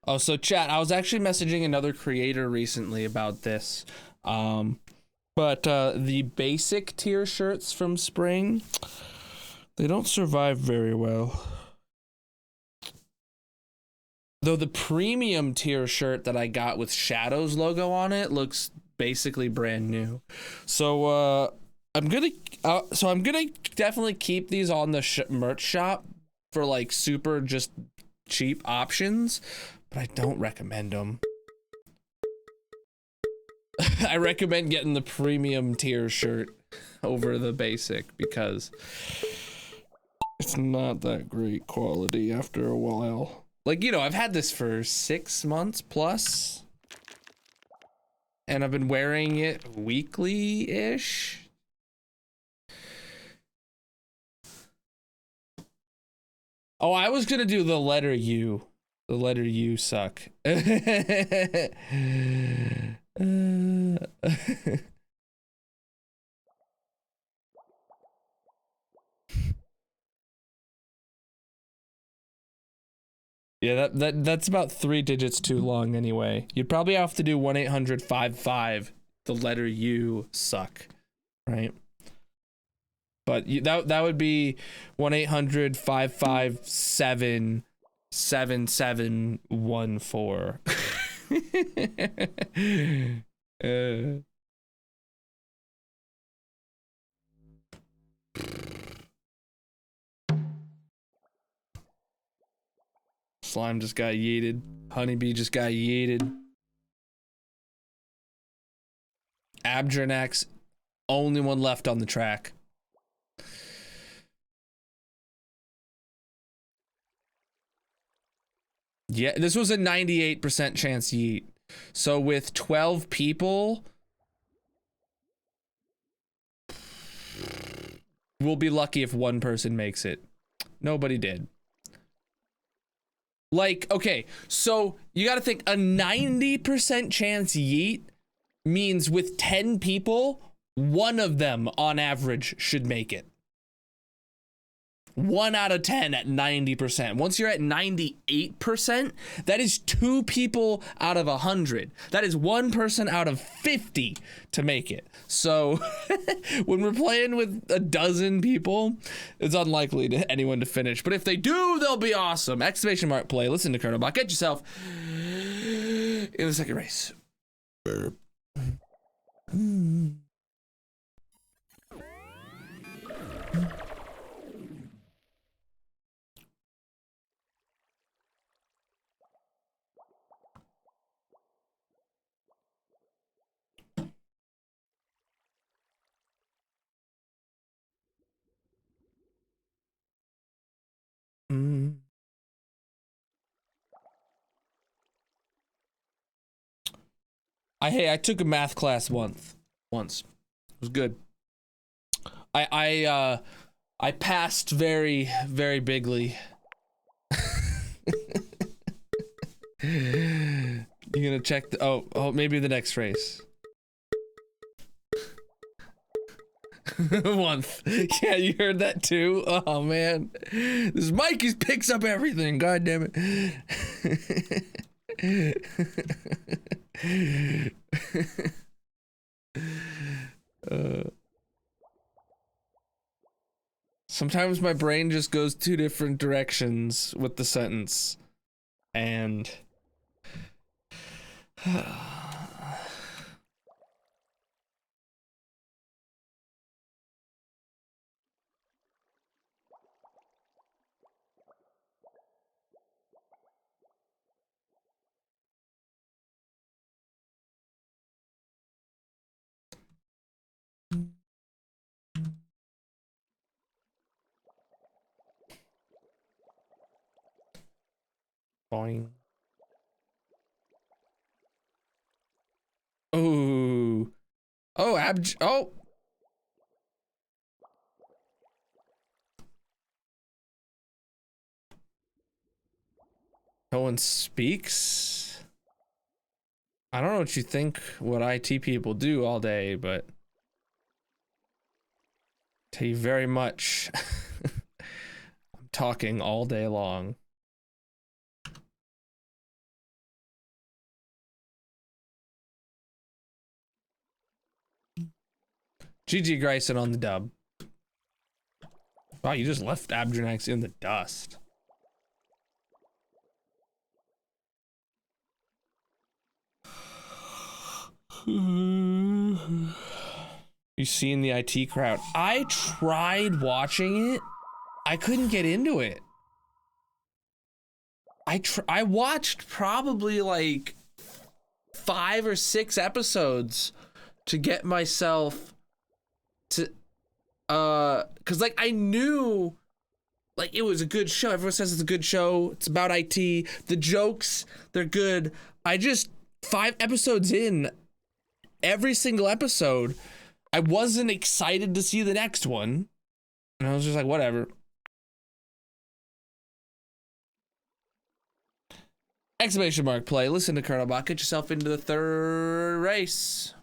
Oh, so chat, I was actually messaging another creator recently about this. But the basic tier shirts from spring, they don't survive very well. Though the premium tier shirt that I got with Shadow's logo on it looks basically brand new. So I'm gonna definitely keep these on the merch shop for like super just cheap options, but I don't recommend them. I recommend getting the premium tier shirt over the basic because it's not that great quality after a while. Like, you know, I've had this for 6 months plus, and I've been wearing it weekly-ish. Oh, I was gonna do the letter U. The letter U suck. Yeah, that's about 3 digits too long anyway. You'd probably have to do 1-800-55. The letter U suck, right? But that would be 1-800-557-7714. Slime just got yeeted. Honeybee just got yeeted. Abdranax, only one left on the track. Yeah, this was a 98% chance yeet. So with 12 people, we'll be lucky if one person makes it. Nobody did. Like, okay, so you gotta think a 90% chance yeet means with 10 people, one of them on average should make it. 1 out of 10 at 90%. Once you're at 98%, that is 2 people out of 100. That is 1 person out of 50 to make it. So when we're playing with a dozen people, it's unlikely to anyone to finish. But if they do, they'll be awesome. Exclamation mark play. Listen to Colonel Bot. Get yourself in the second race. I took a math class once. It was good. I passed very, very bigly. You gonna check the maybe the next race. Month. Yeah, you heard that too? Oh man. This mic picks up everything. God damn it. Sometimes my brain just goes two different directions with the sentence. And boing. Oh. Oh, oh. No one speaks? I don't know what you think what IT people do all day, but tell you very much. I'm talking all day long. GG Grayson on the dub. Wow, you just left Abjanax in the dust. You seen the IT crowd? I tried watching it. I couldn't get into it. I watched probably like 5 or 6 episodes to get myself to cuz like I knew like it was a good show. Everyone says it's a good show. It's about IT. The jokes, they're good. I just 5 episodes in, every single episode, I wasn't excited to see the next one. And I was just like, whatever. Exclamation mark play. Listen to Colonel Bot. Get yourself into the 3rd race.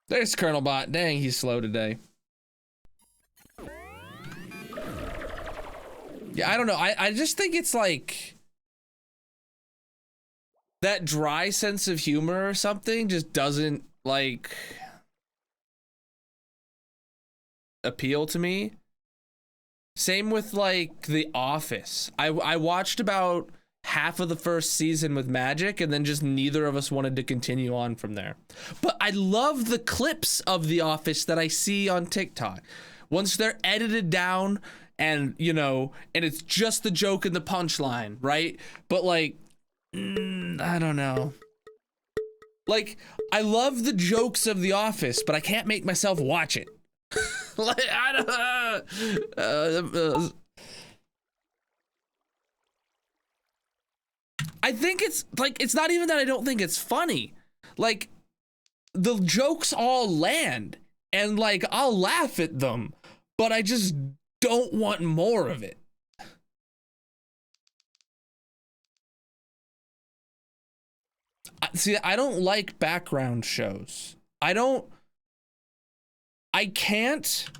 There's Colonel Bot. Dang, he's slow today. Yeah, I don't know. I just think it's like that dry sense of humor or something just doesn't like appeal to me. Same with like The Office. I watched about half of the first season with Magic, and then just neither of us wanted to continue on from there. But I love the clips of The Office that I see on TikTok. Once they're edited down and, you know, and it's just the joke and the punchline, right? But like, I don't know. Like, I love the jokes of The Office, but I can't make myself watch it. Like, I don't I think it's like, it's not even that I don't think it's funny. Like, the jokes all land and like I'll laugh at them, but I just don't want more of it. See, I don't like background shows. I can't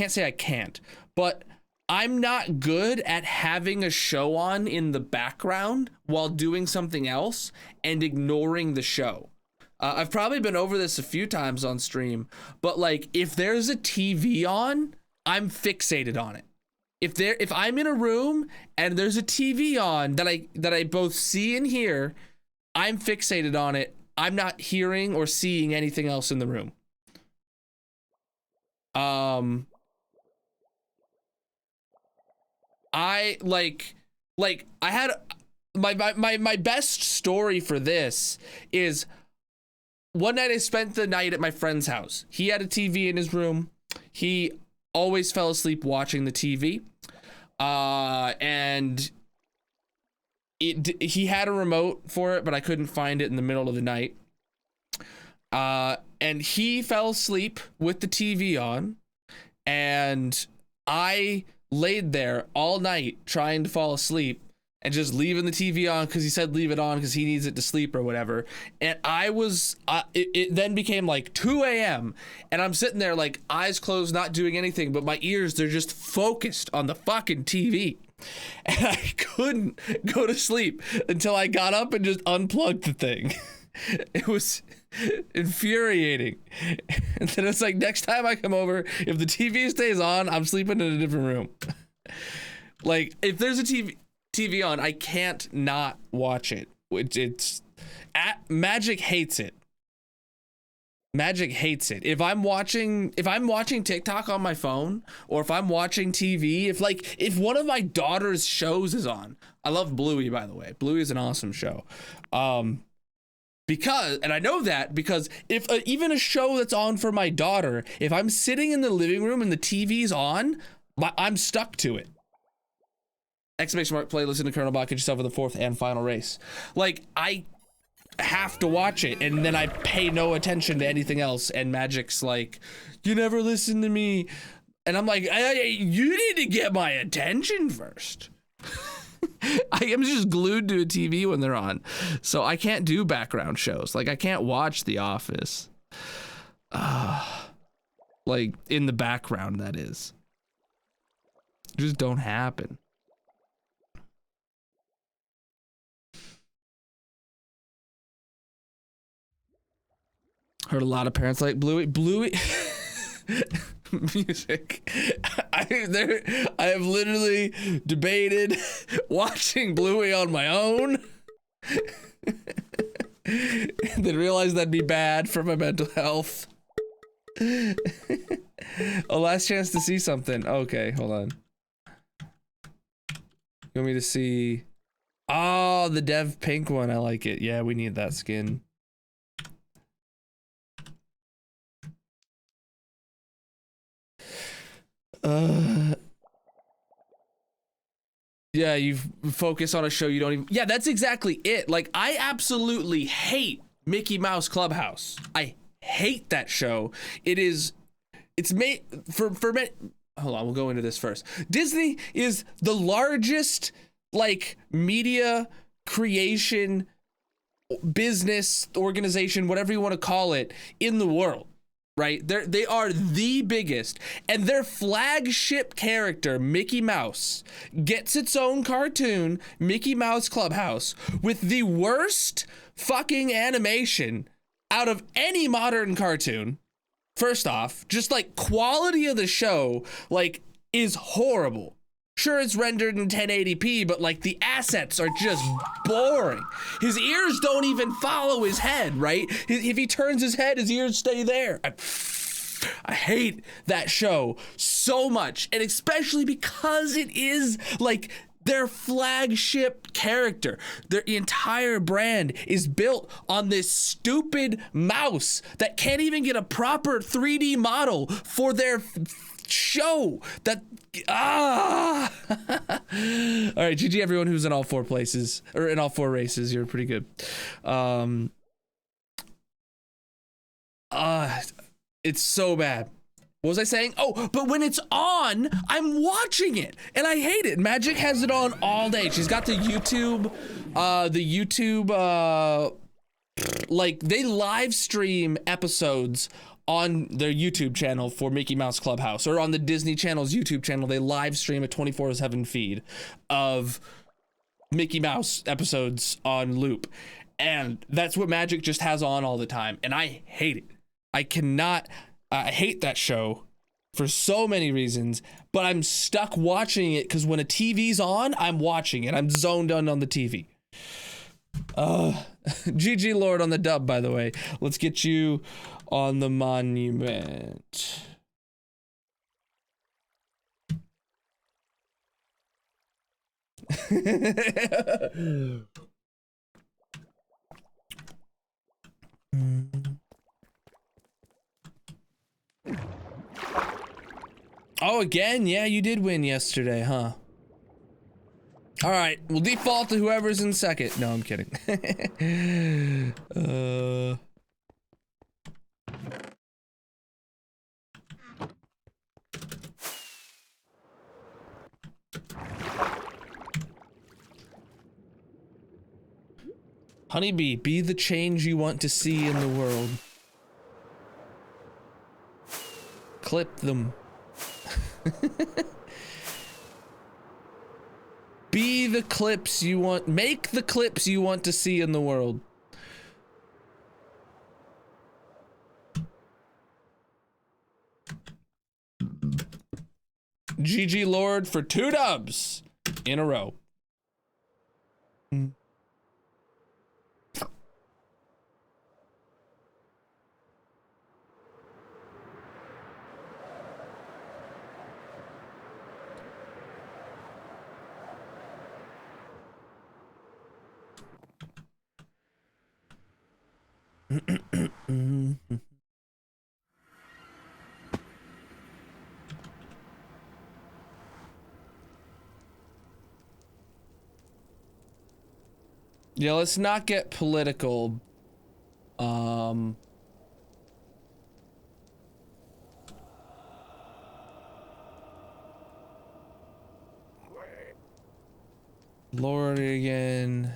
say I can't, but I'm not good at having a show on in the background while doing something else and ignoring the show. I've probably been over this a few times on stream, but like if there's a TV on, I'm fixated on it. If I'm in a room and there's a TV on that I both see and hear, I'm fixated on it. I'm not hearing or seeing anything else in the room. I had my best story for this is one night I spent the night at my friend's house. He had a TV in his room. He always fell asleep watching the TV. And he had a remote for it, but I couldn't find it in the middle of the night. And he fell asleep with the TV on, and I laid there all night trying to fall asleep, and just leaving the TV on because he said leave it on because he needs it to sleep or whatever. And I was, it then became like 2 a.m. and I'm sitting there like eyes closed, not doing anything, but my ears, they're just focused on the fucking TV. And I couldn't go to sleep until I got up and just unplugged the thing. It was infuriating. And then it's like, next time I come over, if the TV stays on, I'm sleeping in a different room. Like, if there's a TV on, I can't not watch it. Magic hates it. Magic hates it. If I'm watching TikTok on my phone, or if I'm watching TV, if one of my daughter's shows is on, I love Bluey, by the way. Bluey is an awesome show. And I know that because if even a show that's on for my daughter, if I'm sitting in the living room and the TV's on, I'm stuck to it. Exclamation mark, play, listen to Colonel Bach, get yourself for the fourth and final race. Like, I have to watch it, and then I pay no attention to anything else, and Magic's like, you never listen to me. And I'm like, you need to get my attention first. I am just glued to a TV when they're on, so I can't do background shows. Like, I can't watch The Office. Like, in the background, that is. Just don't happen. Heard a lot of parents like Bluey music. I have literally debated watching Bluey on my own, and then realized that'd be bad for my mental health. A last chance to see something. Okay, hold on. You want me to see? Oh, the Dev Pink one. I like it. Yeah, we need that skin. Yeah, you focus on a show you don't even. Yeah, that's exactly it. Like, I absolutely hate Mickey Mouse Clubhouse. I hate that show. It's made for me. Hold on, we'll go into this first. Disney is the largest, like, media creation business organization, whatever you want to call it, in the world. Right? They are the biggest, and their flagship character, Mickey Mouse, gets its own cartoon, Mickey Mouse Clubhouse, with the worst fucking animation out of any modern cartoon. First off, just like quality of the show, like, is horrible. Sure, it's rendered in 1080p, but like the assets are just boring. His ears don't even follow his head, right? If he turns his head, his ears stay there. I hate that show so much, and especially because it is like their flagship character. Their entire brand is built on this stupid mouse that can't even get a proper 3D model for their show. All right, GG everyone who's in all four places, or in all four races. You're pretty good. It's so bad. What was I saying? Oh, but when it's on, I'm watching it, and I hate it. Magic has it on all day. She's got the YouTube, like, they live stream episodes on their YouTube channel for Mickey Mouse Clubhouse, or on the Disney Channel's YouTube channel. They live stream a 24/7 feed of Mickey Mouse episodes on loop. And that's what Magic just has on all the time. And I hate it. I hate that show for so many reasons, but I'm stuck watching it because when a TV's on, I'm watching it. I'm zoned in on the TV. GG Lord on the dub, by the way. Let's get you on the monument. Oh, again? Yeah, you did win yesterday, huh? All right, we'll default to whoever's in second. No, I'm kidding. Honeybee, be the change you want to see in the world. Clip them. Be the clips you want. Make the clips you want to see in the world. GG Lord for 2 dubs in a row. Yeah, let's not get political. Lord again.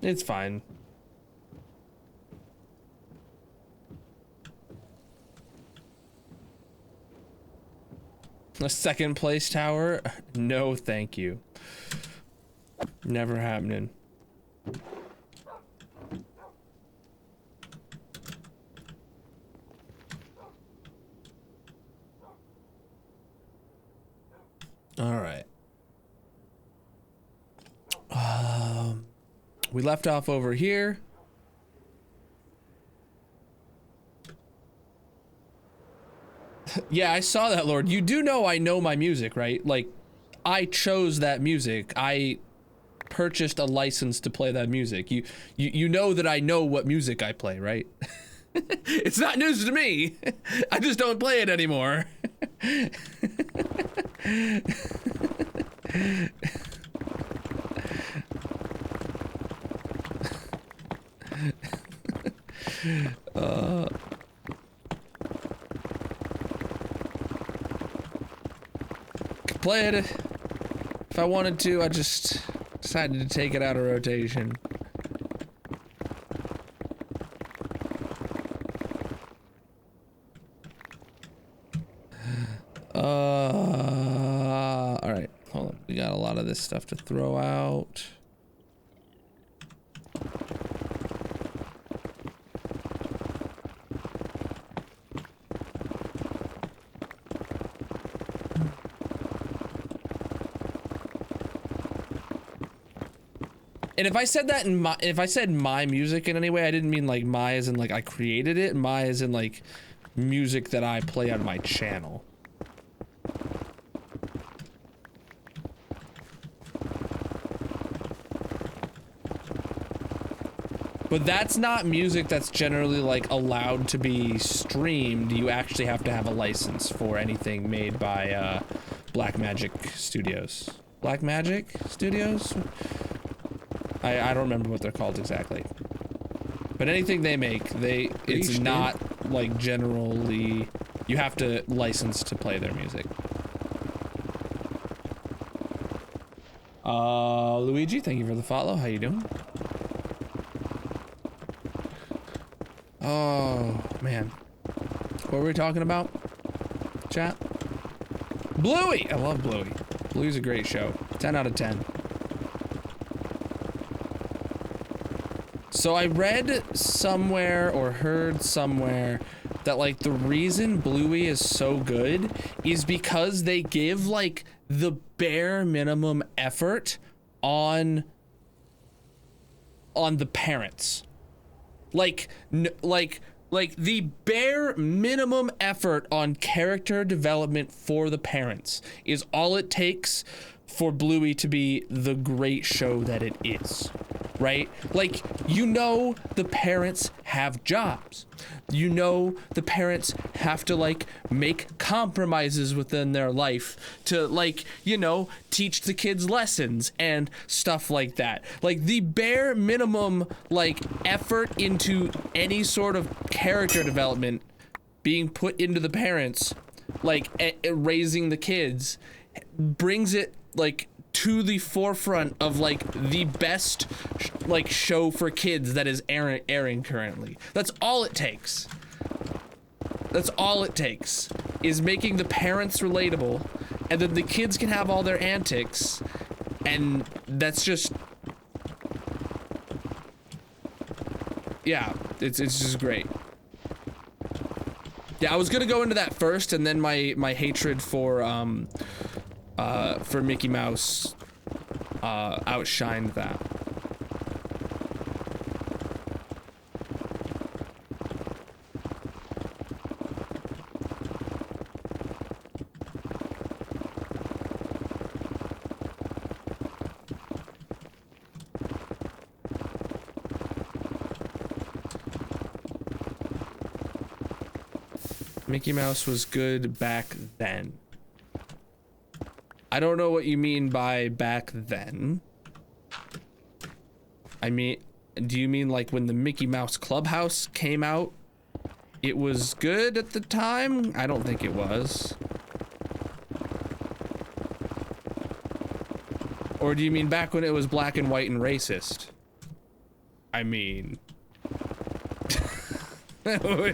It's fine. A second place tower? No, thank you. Never happening. All right. We left off over here. Yeah, I saw that, Lord. You do know I know my music, right? Like, I chose that music. I purchased a license to play that music. You know that I know what music I play, right? It's not news to me. I just don't play it anymore. Could play it if I wanted to. I just decided to take it out of rotation. All right, hold on. We got a lot of this stuff to throw out. And if I said that in my, if I said my music in any way, I didn't mean like my as in like I created it, my as in like music that I play on my channel. But that's not music that's generally like allowed to be streamed. You actually have to have a license for anything made by Blackmagic Studios. Blackmagic Studios? I don't remember what they're called exactly. But anything they make, it's not like generally, you have to license to play their music. Luigi, thank you for the follow. How you doing? Oh, man. What were we talking about? Chat? Bluey! I love Bluey. Bluey's a great show. 10 out of 10. So I read somewhere or heard somewhere that like the reason Bluey is so good is because they give like the bare minimum effort on the parents. Like the bare minimum effort on character development for the parents is all it takes for Bluey to be the great show that it is. Right? Like, you know the parents have jobs. You know the parents have to, like, make compromises within their life to, like, you know, teach the kids lessons and stuff like that. Like, the bare minimum, like, effort into any sort of character development being put into the parents, like raising the kids, brings it like to the forefront of like the best like show for kids that is airing currently. That's all it takes. That's all it takes, is making the parents relatable, and then the kids can have all their antics, and that's just, yeah, it's just great. Yeah, I was gonna go into that first, and then my hatred for Mickey Mouse outshined that. Mickey Mouse was good back then. I don't know what you mean by back then. I mean, do you mean like when the Mickey Mouse Clubhouse came out? It was good at the time? I don't think it was. Or do you mean back when it was black and white and racist? I mean... Oh,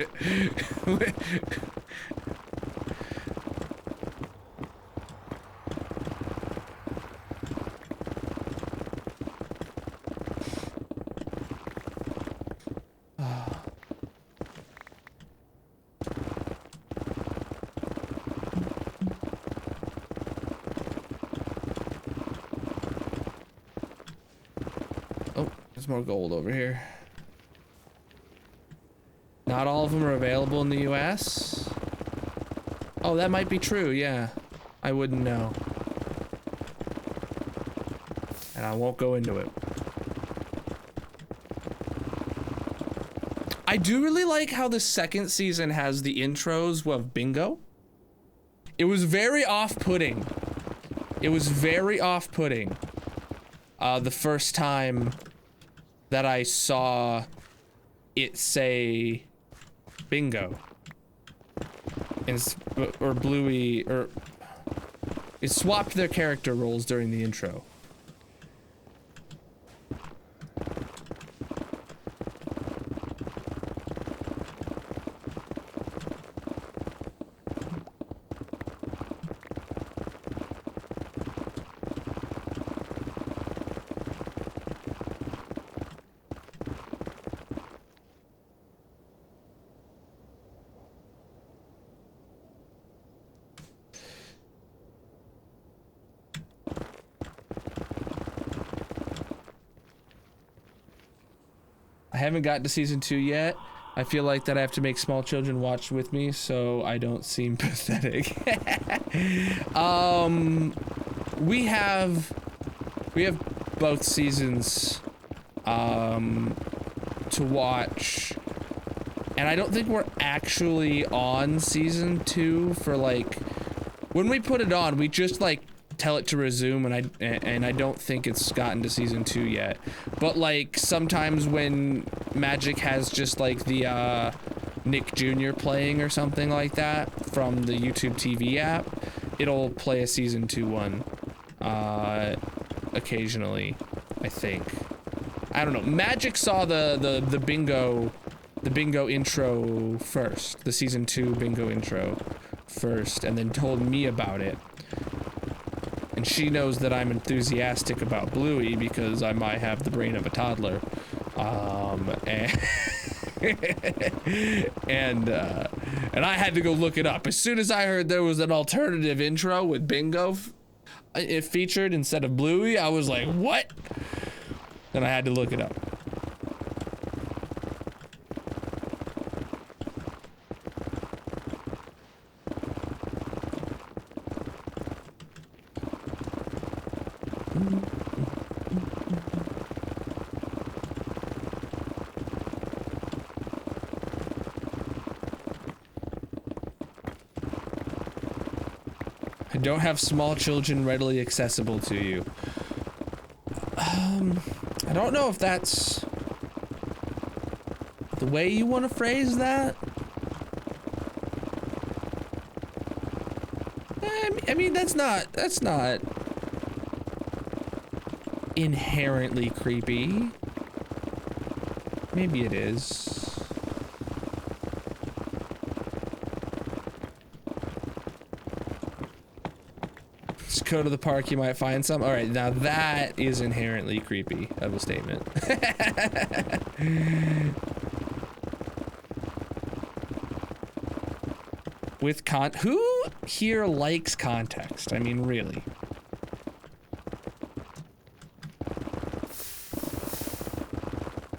there's more gold over here. Not all of them are available in the US. Oh, that might be true, yeah. I wouldn't know. And I won't go into it. I do really like how the second season has the intros of bingo. It was very off-putting. It was very off-putting. The first time that I saw it say bingo. Or Bluey, or it swapped their character roles during the intro. I haven't gotten to season 2 yet. I feel like that I have to make small children watch with me so I don't seem pathetic. We have both seasons to watch, and I don't think we're actually on season 2 for like, when we put it on, we just like tell it to resume, and I don't think it's gotten to season 2 yet. But like sometimes when Magic has just like the Nick Jr. playing or something like that from the YouTube TV app, it'll play a season 2 one occasionally, I think. I don't know. Magic saw the bingo intro first, the season 2 bingo intro first, and then told me about it. And she knows that I'm enthusiastic about Bluey because I might have the brain of a toddler. And I had to go look it up. As soon as I heard there was an alternative intro with bingo it featured instead of Bluey, I was like, what? Then I had to look it up. I don't have small children readily accessible to you. I don't know if that's the way you want to phrase that. mean, that's not inherently creepy. Maybe it is. Just go to the park, you might find some. All right, now that is inherently creepy of a statement. With who here likes context? I mean, really.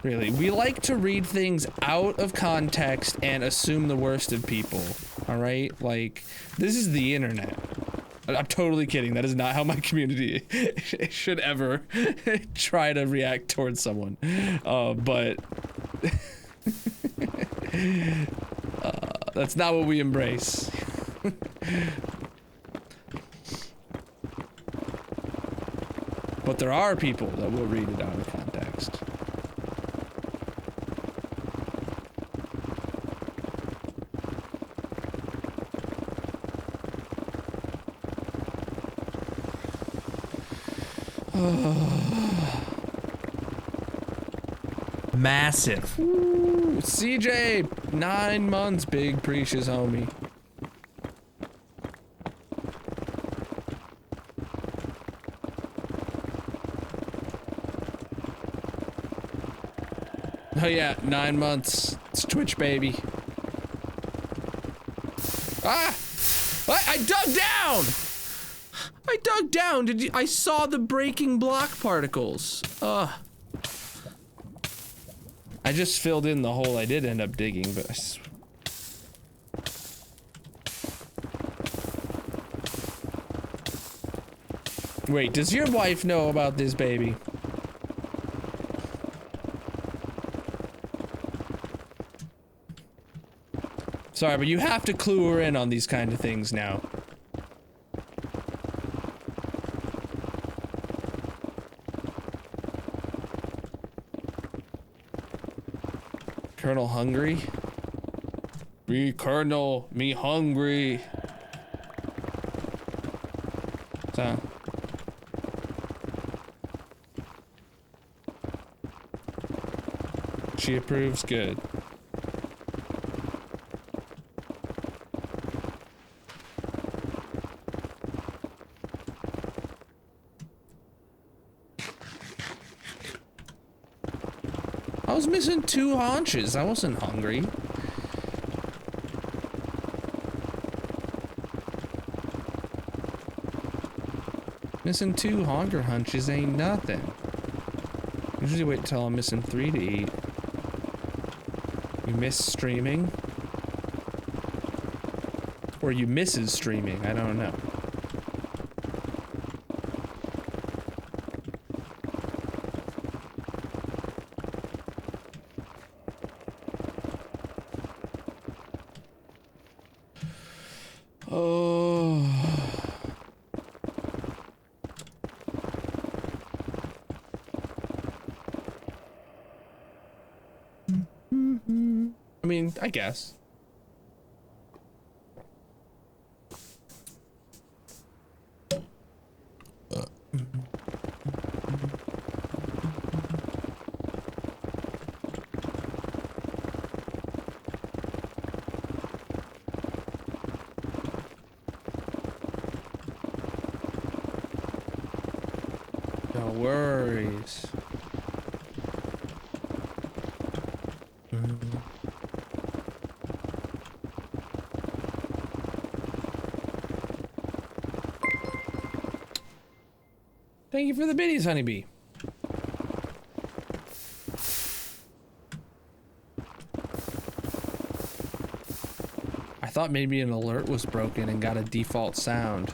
Really, we like to read things out of context and assume the worst of people, all right? Like, this is the internet. I'm totally kidding. That is not how my community should ever try to react towards someone. But that's not what we embrace. But there are people that will read it out of context. Massive. Ooh, CJ, 9 months, big precious homie. Oh yeah, 9 months. It's Twitch, baby. Ah! I dug down! I dug down. Did you? I saw the breaking block particles. Ugh. I just filled in the hole I did end up digging, but Wait, does your wife know about this baby? Sorry, but you have to clue her in on these kind of things now. Colonel hungry? Me Colonel, me hungry. So. She approves, good. I was missing 2 haunches. I wasn't hungry. Missing 2 hunger hunches ain't nothing. Usually wait till I'm missing 3 to eat. You miss streaming? Or you misses streaming, I don't know. Oh. I mean, I guess. No worries. Thank you for the biddies, honeybee. I thought maybe an alert was broken and got a default sound.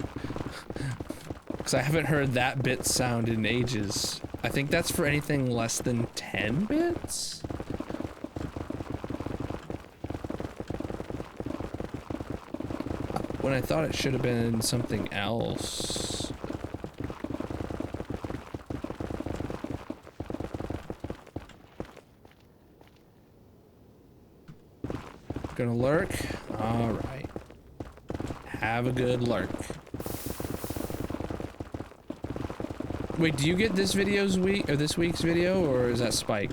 Because I haven't heard that bit sound in ages. I think that's for anything less than 10 bits? When I thought it should have been something else. Gonna lurk? Alright. Have a good lurk. Wait, do you get this video's week or this week's video, or is that Spike?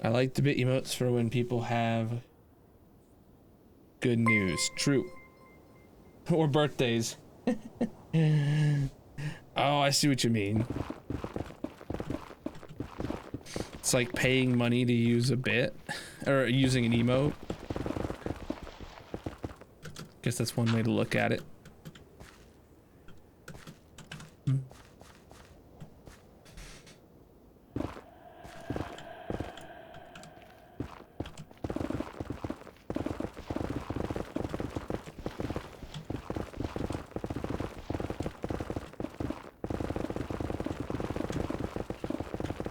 I like the bit emotes for when people have good news. True. Or birthdays. Oh, I see what you mean. It's like paying money to use a bit, or using an emote. Guess that's one way to look at it.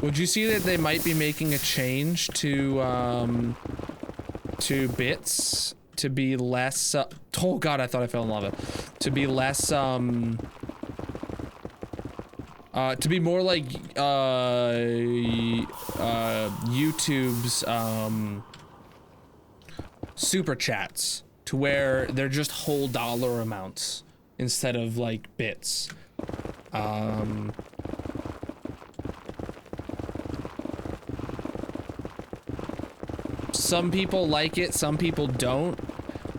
Would you see that they might be making a change to bits to be less, oh god, I thought I fell in lava. To be less, to be more like, YouTube's, super chats, to where they're just whole dollar amounts instead of like bits. Some people like it, some people don't,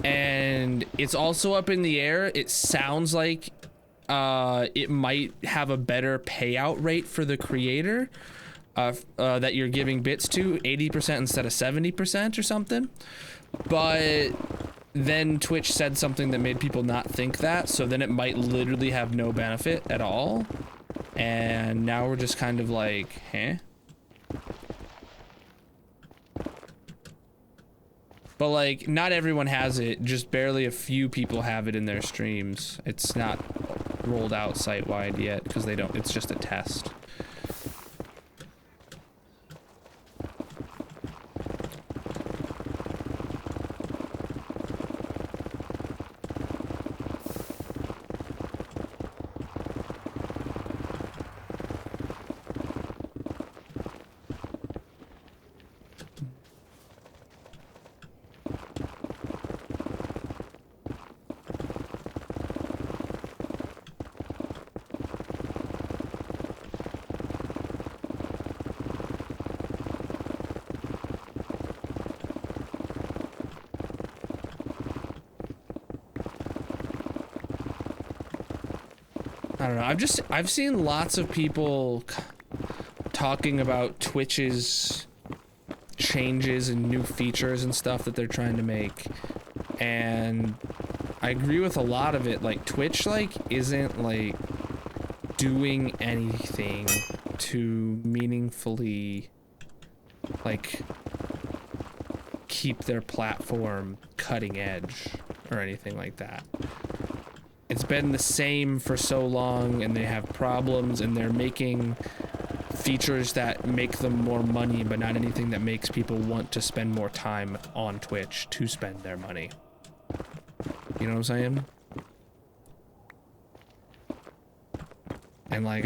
and it's also up in the air. It sounds like it might have a better payout rate for the creator that you're giving bits to, 80% instead of 70% or something. But then Twitch said something that made people not think that, so then it might literally have no benefit at all. And now we're just kind of like, huh? But like, not everyone has it, just barely a few people have it in their streams. It's not rolled out site-wide yet, because they don't, it's just a test. I don't know. I've seen lots of people talking about Twitch's changes and new features and stuff that they're trying to make. And I agree with a lot of it. Like, Twitch, like, isn't, like, doing anything to meaningfully, like, keep their platform cutting edge or anything like that. It's been the same for so long, and they have problems, and they're making features that make them more money, but not anything that makes people want to spend more time on Twitch to spend their money. You know what I'm saying? And like,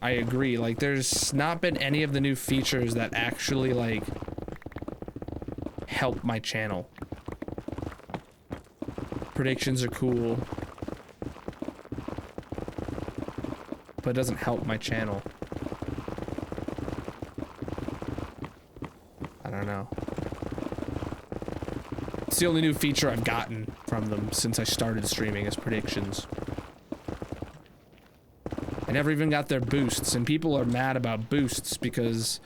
I agree. Like, there's not been any of the new features that actually, like, help my channel. Predictions are cool, but it doesn't help my channel. I don't know. It's the only new feature I've gotten from them since I started streaming is predictions. I never even got their boosts, and people are mad about boosts because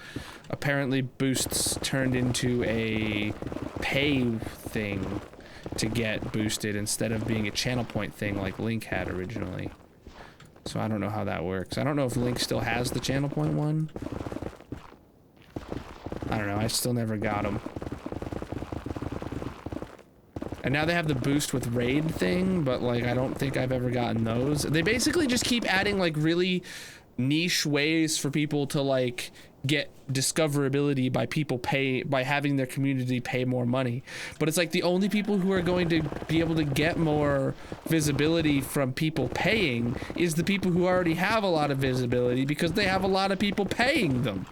apparently boosts turned into a pay thing to get boosted instead of being a channel point thing like Link had originally. So I don't know how that works. I don't know if Link still has the channel point one. I don't know. I still never got them. And now they have the boost with raid thing, but like I don't think I've ever gotten those. They basically just keep adding like really niche ways for people to like get discoverability by having their community pay more money. But it's like the only people who are going to be able to get more visibility from people paying is the people who already have a lot of visibility because they have a lot of people paying them.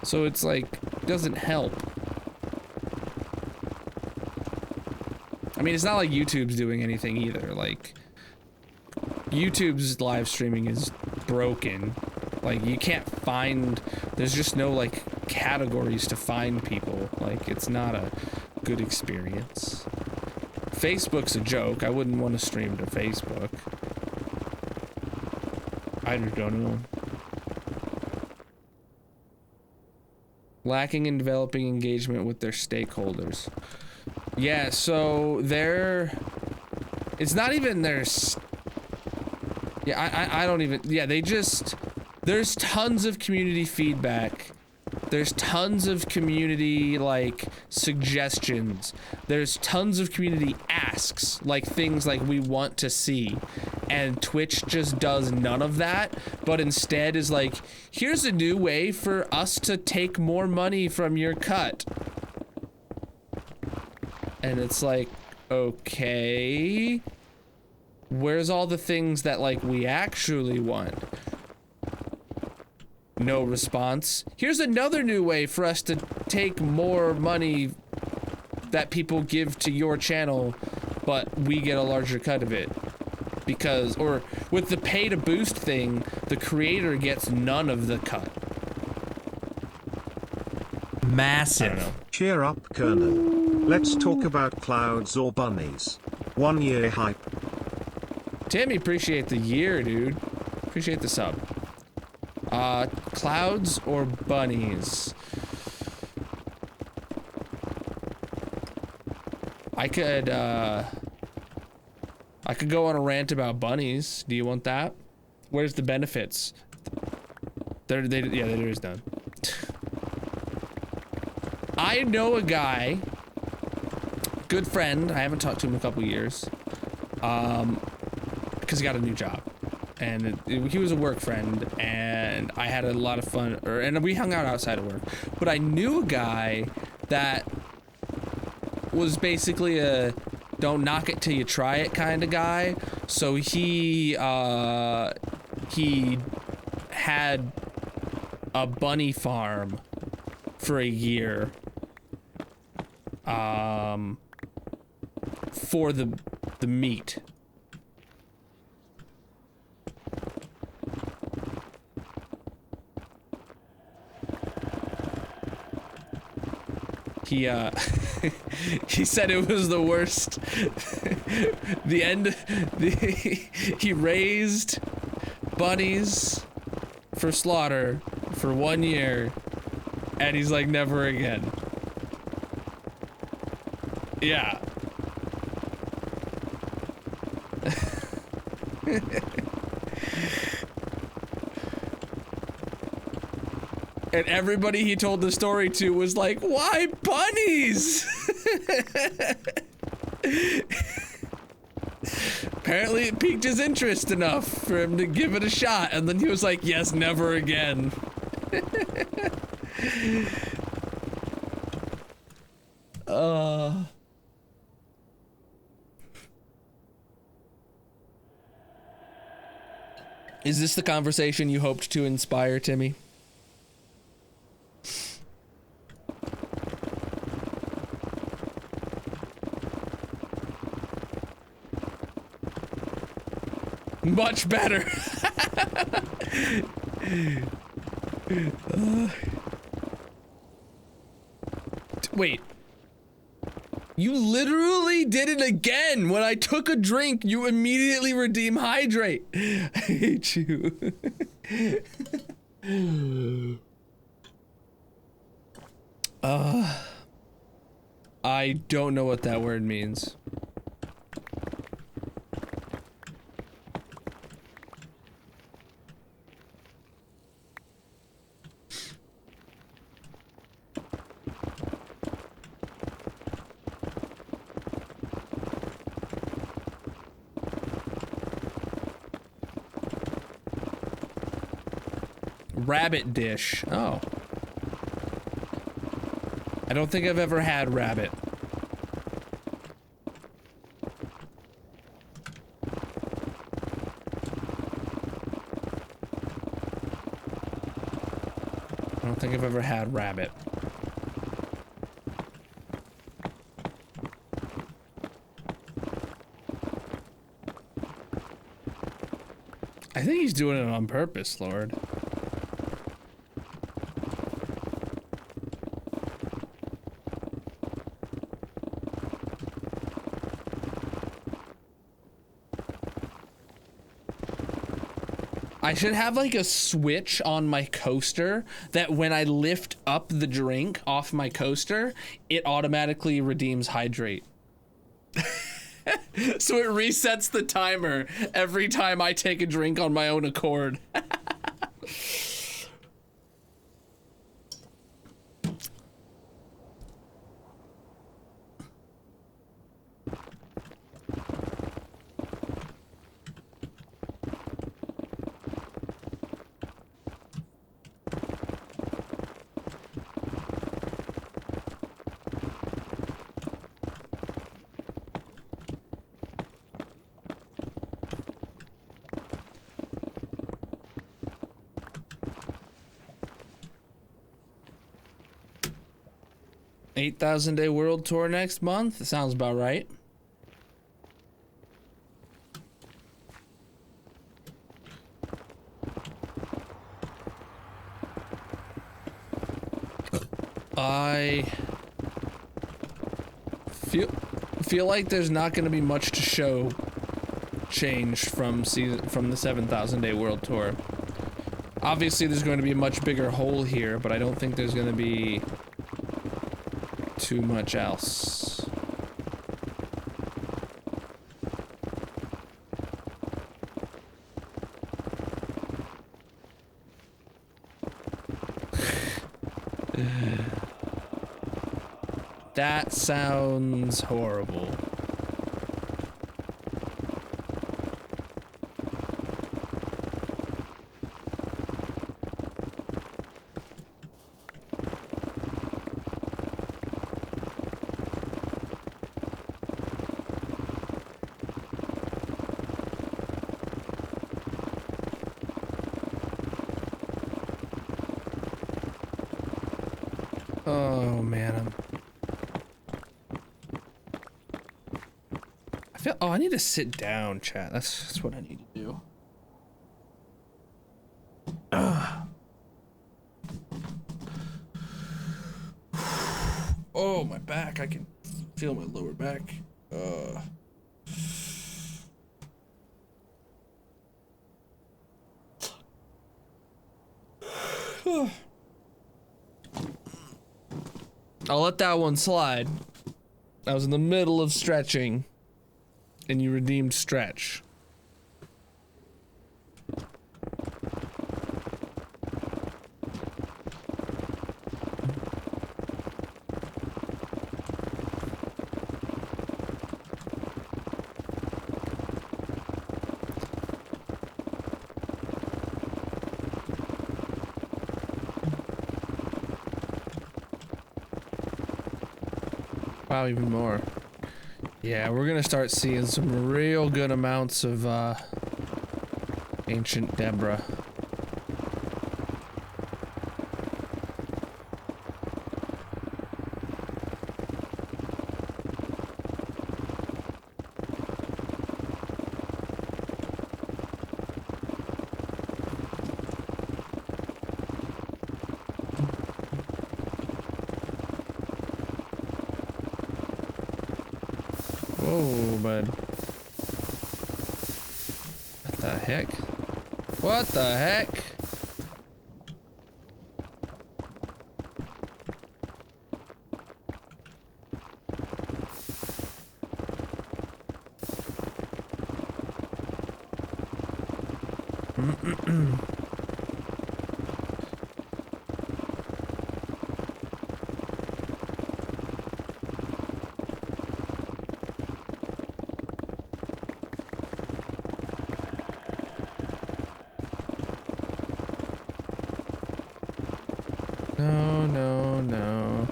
So it's like, it doesn't help. mean, it's not like YouTube's doing anything either. Like, YouTube's live streaming is broken. Like, you can't find, there's just no, like, categories to find people. Like, it's not a good experience. Facebook's a joke. I wouldn't want to stream to Facebook. I just don't know. Lacking in developing engagement with their stakeholders. Yeah, so it's not even their, yeah, I don't even, yeah, they just, there's tons of community feedback. There's tons of community, like, suggestions. There's tons of community asks, like, things like we want to see. And Twitch just does none of that, but instead is like, here's a new way for us to take more money from your cut. And it's like, okay, where's all the things that, like, we actually want? No response. Here's another new way for us to take more money that people give to your channel, but we get a larger cut of it. Because, or with the pay to boost thing, the creator gets none of the cut. Massive. Cheer up, Colonel. Let's talk about clouds or bunnies. 1 year hype. Timmy, appreciate the year, dude. Appreciate the sub. Clouds or bunnies? I could go on a rant about bunnies. Do you want that? Where's the benefits? Yeah, there is none. I know a guy, good friend. I haven't talked to him in a couple years, because he got a new job, and he was a work friend, and I had a lot of fun, and we hung out outside of work. But I knew a guy that was basically a don't knock it till you try it kind of guy. So he had a bunny farm for a year, for the meat. He he said it was the worst. He raised bunnies for slaughter for 1 year, and he's like, never again. Yeah. And everybody he told the story to was like, why bunnies? Apparently it piqued his interest enough for him to give it a shot, and then he was like, yes, never again. Is this the conversation you hoped to inspire, Timmy? Much better. Wait. You literally did it again. When I took a drink, you immediately redeem hydrate. I hate you. I don't know what that word means. Rabbit dish. Oh. I don't think I've ever had rabbit. I don't think I've ever had rabbit. I think he's doing it on purpose, Lord. I should have like a switch on my coaster that when I lift up the drink off my coaster, it automatically redeems hydrate. So it resets the timer every time I take a drink on my own accord. 8,000 day world tour next month? That sounds about right. I feel like there's not going to be much to show change from the 7,000 day world tour. Obviously there's going to be a much bigger hole here, but I don't think there's going to be too much else. That sounds horrible. Oh man, oh, I need to sit down, chat. That's what I need to do. Oh, my back. I can feel my lower back. I'll let that one slide. I was in the middle of stretching, and you redeemed stretch. Wow, even more. Yeah, we're gonna start seeing some real good amounts of ancient Deborah. Whoa, bud. What the heck? What the heck? No, no, no.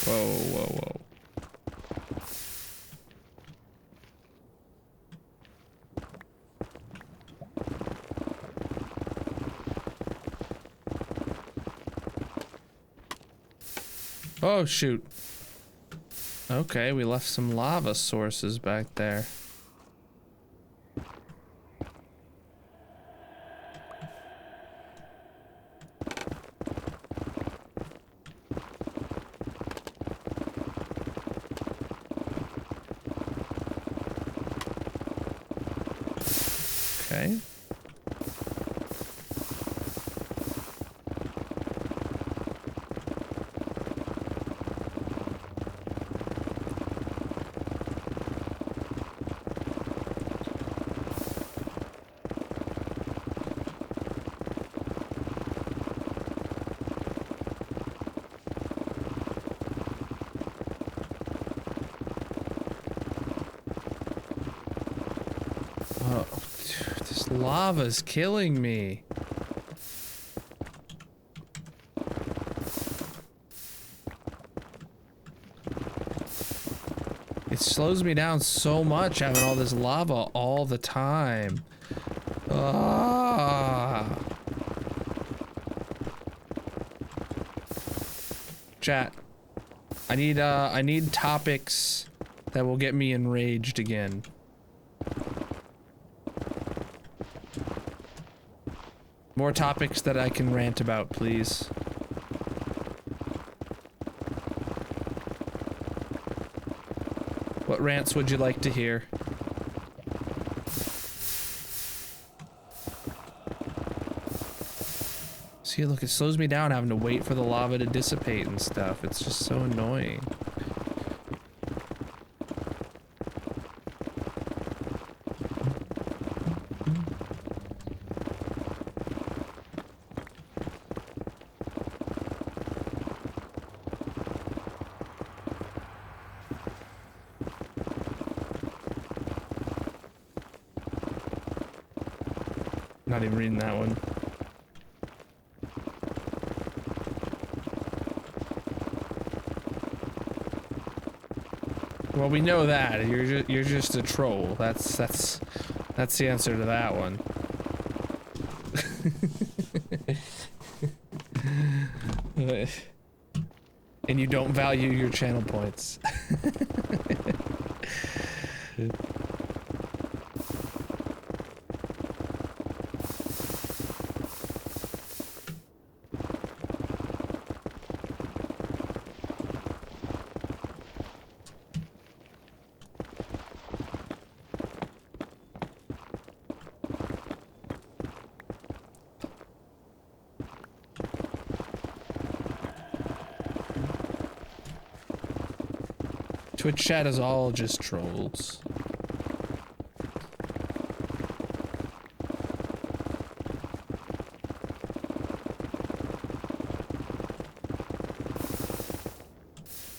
Whoa, whoa, whoa. Oh, shoot. Okay, we left some lava sources back there. Okay. Oh, dude, this lava's killing me. It slows me down so much having all this lava all the time. Ah. Chat. I need topics that will get me enraged again. More topics that I can rant about, please. What rants would you like to hear? See, look, it slows me down having to wait for the lava to dissipate and stuff. It's just so annoying. Not even reading that one. Well, we know that you're just a troll. That's the answer to that one. And you don't value your channel points. Twitch chat is all just trolls.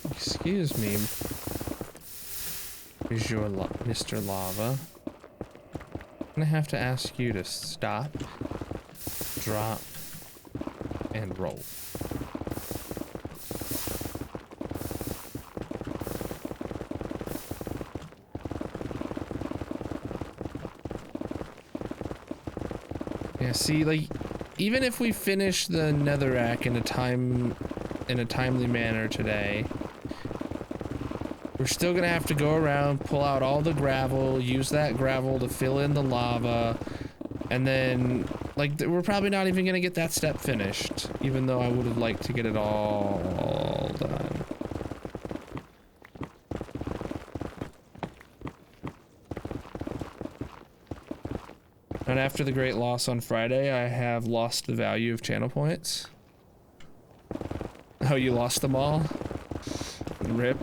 Excuse me, Mr. Lava. I'm gonna have to ask you to stop, drop, and roll. Yeah, see, like, even if we finish the netherrack in a timely manner today, we're still gonna have to go around, pull out all the gravel, use that gravel to fill in the lava, and then, like, we're probably not even gonna get that step finished, even though I would have liked to get it all done. And after the great loss on Friday, I have lost the value of channel points. Oh, you lost them all? Rip.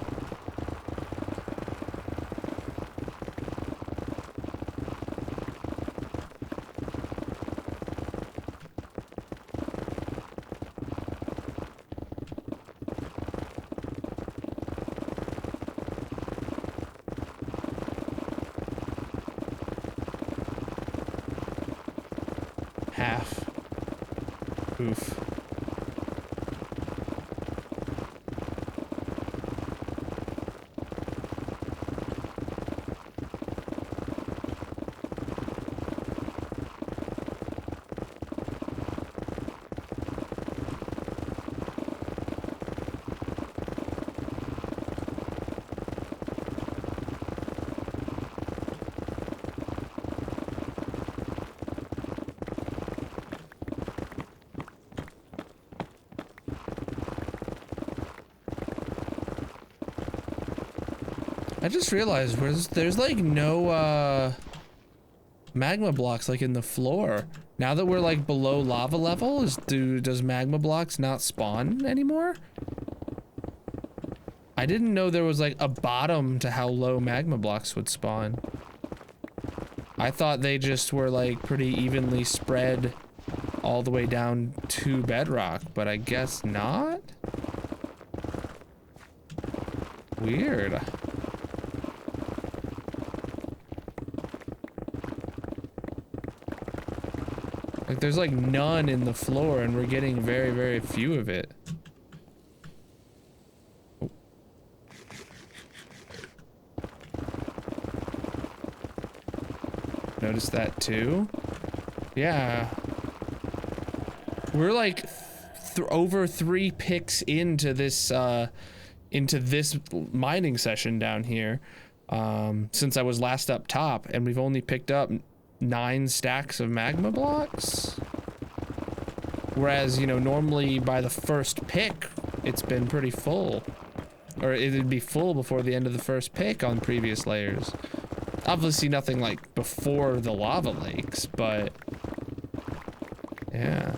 Half. Oof. I just realized there's like no magma blocks like in the floor. Now that we're like below lava level, does magma blocks not spawn anymore? I didn't know there was like a bottom to how low magma blocks would spawn. I thought they just were like pretty evenly spread all the way down to bedrock, but I guess not? Weird. Like there's like none in the floor and we're getting very, very few of it. Oh. Notice that too? Yeah. We're like over 3 picks into this mining session down here since I was last up top, and we've only picked up 9 stacks of magma blocks. Whereas, you know, normally by the first pick, it's been pretty full. Or it'd be full before the end of the first pick on previous layers. Obviously nothing like before the lava lakes, but yeah.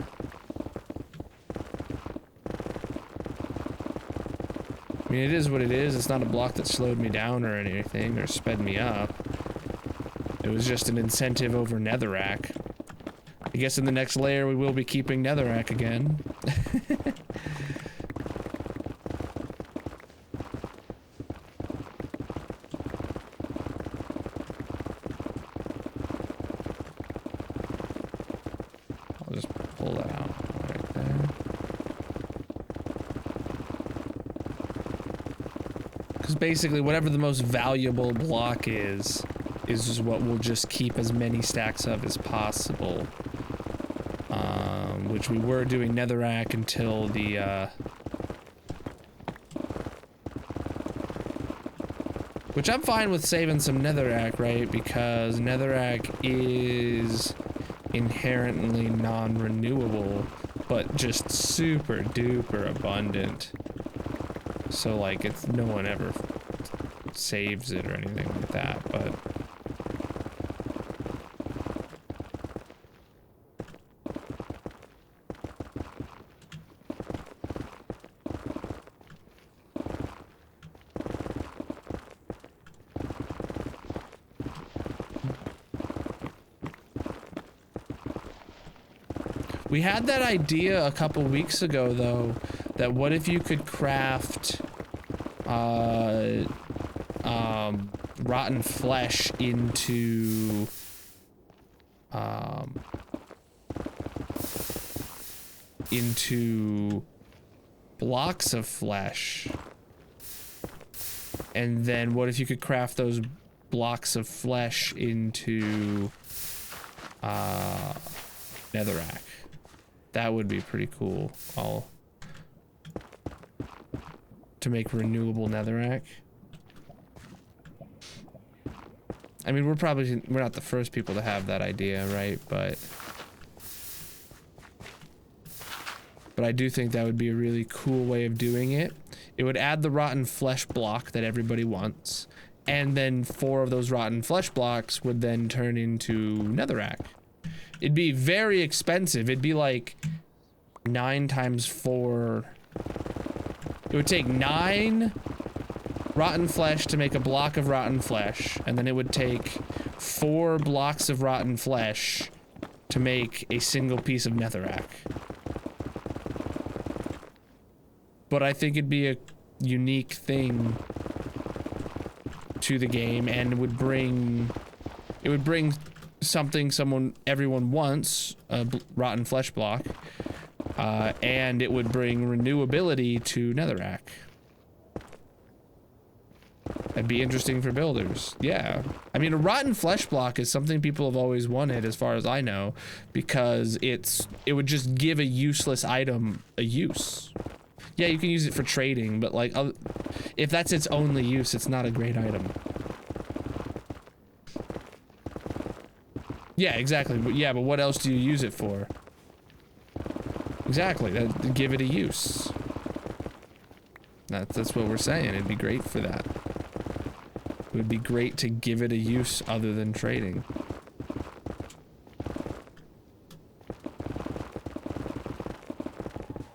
I mean, it is what it is. It's not a block that slowed me down or anything, or sped me up. It was just an incentive over netherrack. I guess in the next layer we will be keeping netherrack again. I'll just pull that out right there. Because basically whatever the most valuable block is what we'll just keep as many stacks of as possible. Which we were doing netherrack until the, which I'm fine with saving some netherrack, right? Because netherrack is inherently non-renewable, but just super duper abundant. So like no one ever saves it or anything like that, but we had that idea a couple weeks ago, though, that what if you could craft rotten flesh into blocks of flesh, and then what if you could craft those blocks of flesh into netherrack? That would be pretty cool. To make renewable netherrack. I mean, we're not the first people to have that idea, right? But I do think that would be a really cool way of doing it. It would add the rotten flesh block that everybody wants, and then 4 of those rotten flesh blocks would then turn into netherrack. It'd be very expensive. It'd be like 9 times 4. It would take 9 rotten flesh to make a block of rotten flesh, and then it would take 4 blocks of rotten flesh to make a single piece of netherrack. But I think it'd be a unique thing to the game, and it would bring something everyone wants, a rotten flesh block, and it would bring renewability to netherrack. That'd be interesting for builders. Yeah. I mean, a rotten flesh block is something people have always wanted, as far as I know, because it would just give a useless item a use. Yeah, you can use it for trading, but like, if that's its only use, it's not a great item. Yeah, exactly. But yeah, but what else do you use it for? Exactly. Give it a use. That's what we're saying. It'd be great for that. It would be great to give it a use other than trading.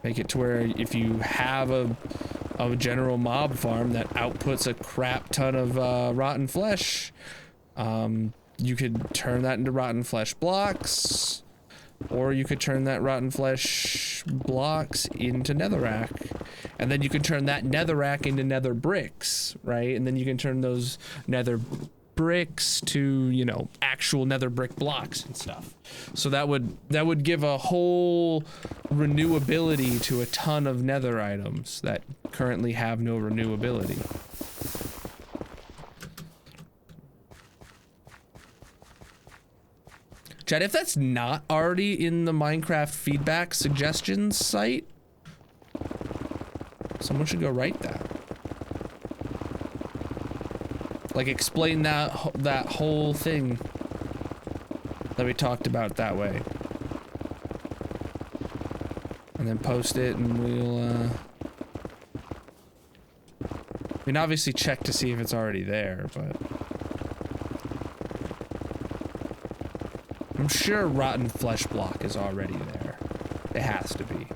Make it to where if you have a general mob farm that outputs a crap ton of rotten flesh, you could turn that into rotten flesh blocks, or you could turn that rotten flesh blocks into netherrack, and then you can turn that netherrack into nether bricks, right? And then you can turn those nether bricks to, you know, actual nether brick blocks and stuff. So that would give a whole renewability to a ton of nether items that currently have no renewability. Chad, if that's not already in the Minecraft feedback suggestions site, someone should go write that. Like, explain that whole thing that we talked about that way. And then post it, and we'll, I mean, obviously check to see if it's already there, but... I'm sure rotten flesh block is already there. It has to be.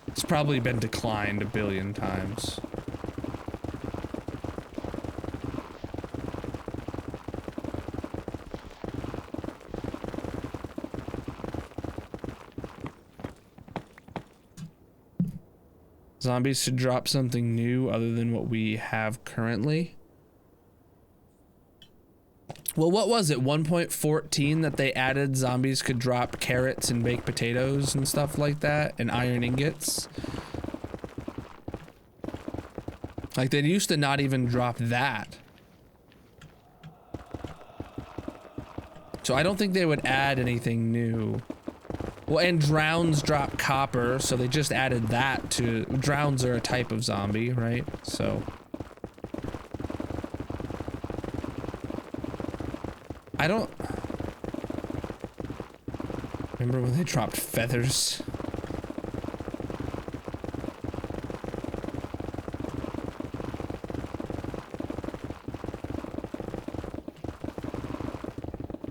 It's probably been declined a billion times. Zombies should drop something new other than what we have currently. Well, what was it, 1.14 that they added zombies could drop carrots and baked potatoes and stuff like that, and iron ingots? Like, they used to not even drop that. So I don't think they would add anything new. Well, and drowns drop copper, so they just added that to... Drowns are a type of zombie, right? So... I don't... Remember when they dropped feathers?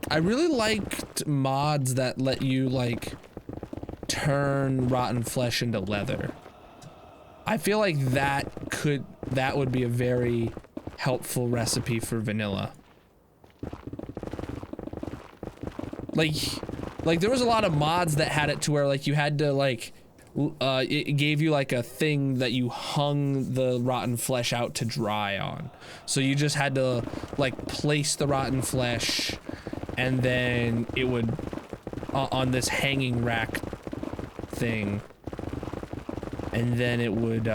I really liked mods that let you, like, turn rotten flesh into leather. I feel like that would be a very helpful recipe for vanilla. Like there was a lot of mods that had it to where, like, you had to, like, it gave you, like, a thing that you hung the rotten flesh out to dry on. So you just had to, like, place the rotten flesh, and then it would, on this hanging rack thing, and then it would,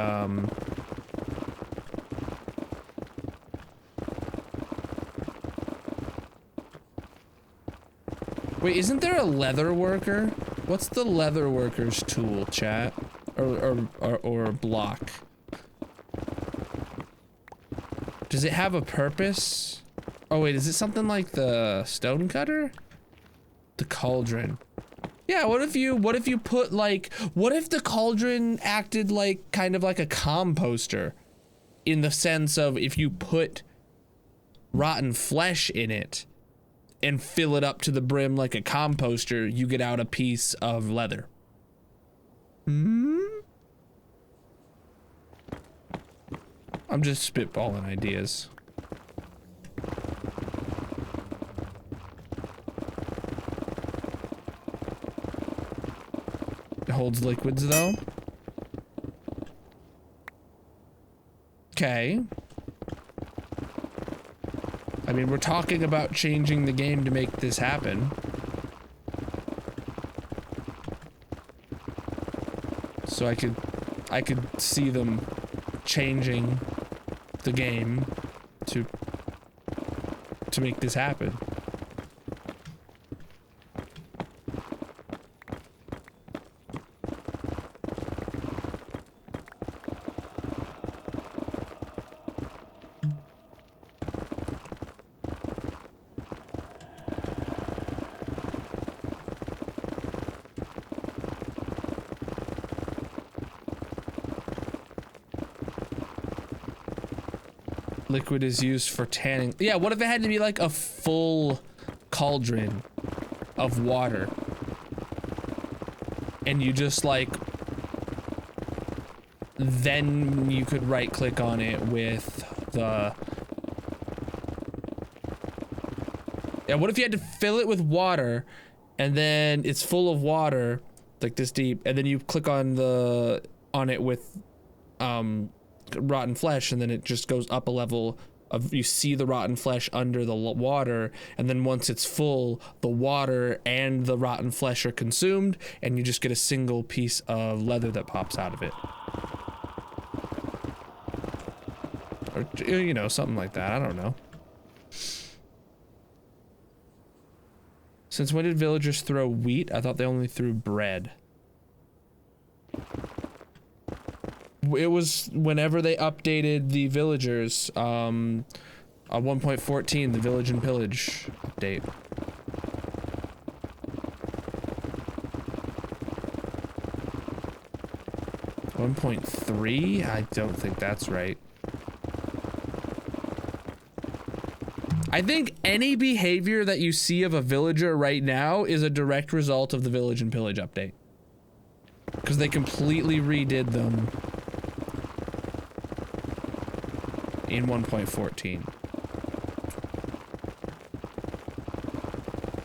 wait, isn't there a leather worker? What's the leather worker's tool, chat? Or block? Does it have a purpose? Oh wait, is it something like the stone cutter? The cauldron. Yeah, what if you put, like, what if the cauldron acted like, kind of like a composter? In the sense of, if you put rotten flesh in it, and fill it up to the brim like a composter, you get out a piece of leather. Hmm? I'm just spitballing ideas. It holds liquids though. Okay. I mean, we're talking about changing the game to make this happen. So I could see them changing the game to make this happen. Liquid is used for tanning. Yeah, what if it had to be like a full cauldron of water? And you just like, then you could right click on it with the, yeah, what if you had to fill it with water and then it's full of water like this deep, and then you click on it with rotten flesh, and then it just goes up a level of, you see the rotten flesh under the water, and then once it's full, the water and the rotten flesh are consumed, and you just get a single piece of leather that pops out of it. Or, you know, something like that. I don't know. Since when did villagers throw wheat? I thought they only threw bread. It was whenever they updated the villagers, on 1.14, the village and pillage update. One 1.3? I don't think that's right. I think any behavior that you see of a villager right now is a direct result of the village and pillage update. Because they completely redid them in 1.14.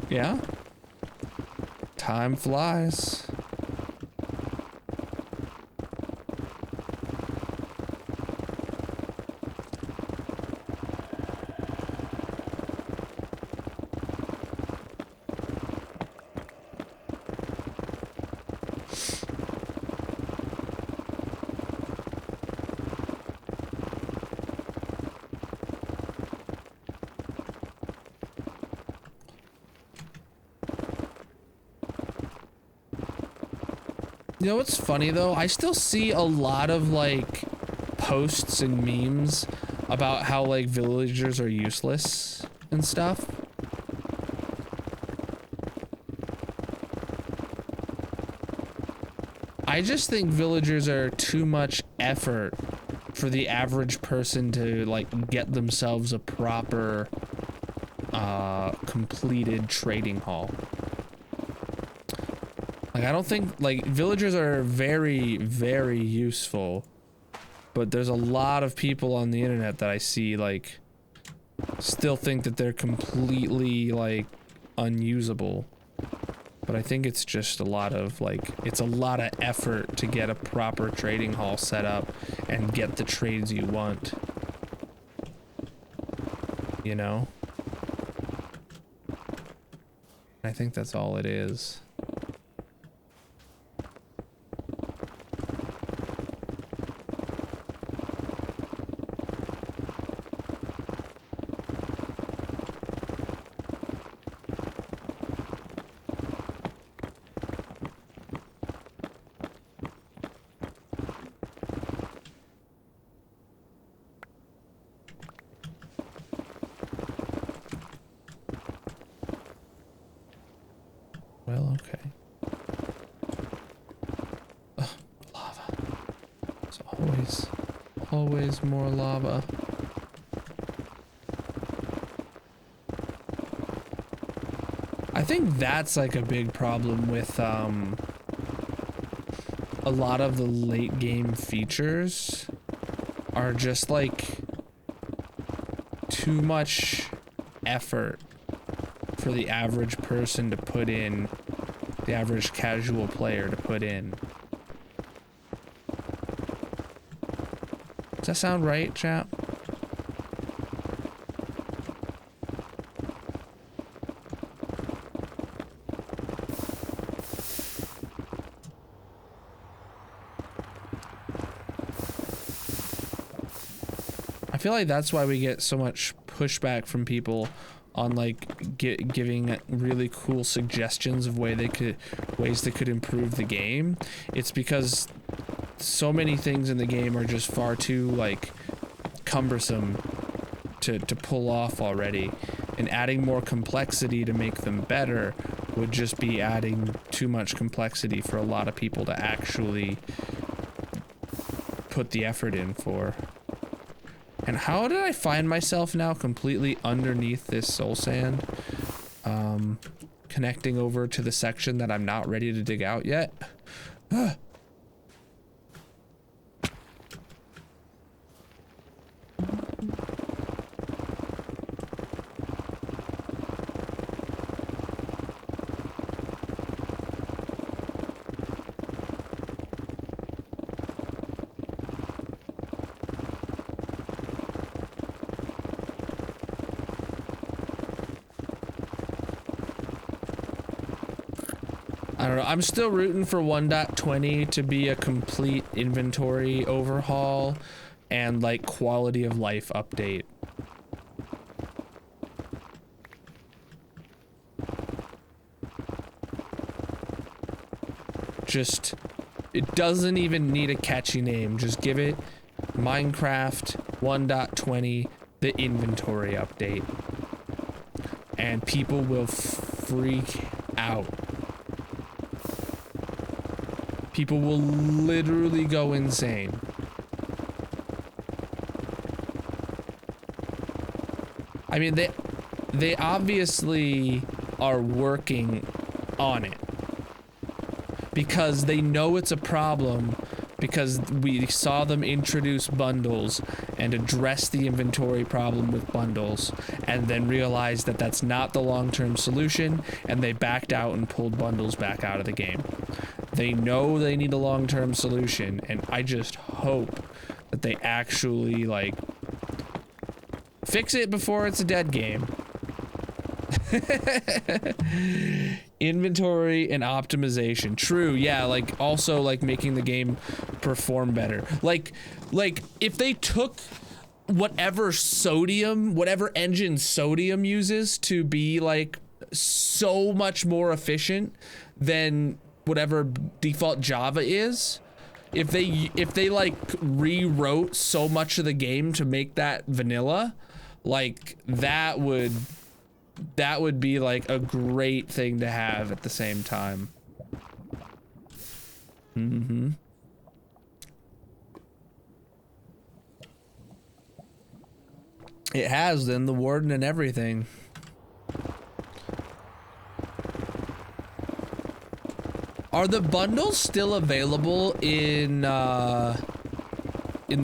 Yeah? Time flies. You know what's funny though? I still see a lot of like posts and memes about how like villagers are useless and stuff. I just think villagers are too much effort for the average person to like get themselves a proper completed trading hall. Like, I don't think, like, villagers are very, very useful, but there's a lot of people on the internet that I see, like, still think that they're completely, like, unusable. But I think it's just a lot of, like, it's a lot of effort to get a proper trading hall set up and get the trades you want. You know? I think that's all it is. Well, okay. Ugh, lava. There's always more lava. I think that's like a big problem with a lot of the late game features are just like too much effort for the average person to put in, the average casual player to put in. Does that sound right, chap? I feel like that's why we get so much pushback from people on like giving really cool suggestions of ways they could improve the game. It's because so many things in the game are just far too like cumbersome to pull off already, and adding more complexity to make them better would just be adding too much complexity for a lot of people to actually put the effort in for. And how did I find myself now completely underneath this soul sand? Connecting over to the section that I'm not ready to dig out yet. I don't know. I'm still rooting for 1.20 to be a complete inventory overhaul and like quality of life update. Just, it doesn't even need a catchy name. Just give it Minecraft 1.20, the inventory update. And people will freak out. People will literally go insane. I mean, they obviously are working on it because they know it's a problem, because we saw them introduce bundles and address the inventory problem with bundles, and then realized that that's not the long-term solution, and they backed out and pulled bundles back out of the game. They know they need a long-term solution, and I just hope that they actually, like, fix it before it's a dead game. Inventory and optimization. True, yeah, like, also, like, making the game perform better. Like, if they took whatever engine Sodium uses to be, like, so much more efficient than whatever default Java is, if they like rewrote so much of the game to make that vanilla, like that would be like a great thing to have at the same time. It has then the warden and everything. Are the bundles still available in the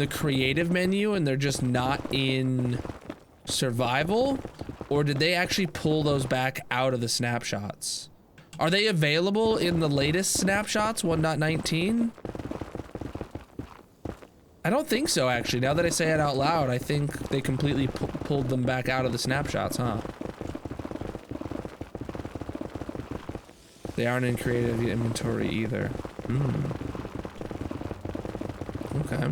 creative menu and they're just not in survival? Or did they actually pull those back out of the snapshots? Are they available in the latest snapshots, 1.19? I don't think so, actually. Now that I say it out loud, I think they completely pulled them back out of the snapshots, huh? They aren't in creative inventory either. Okay.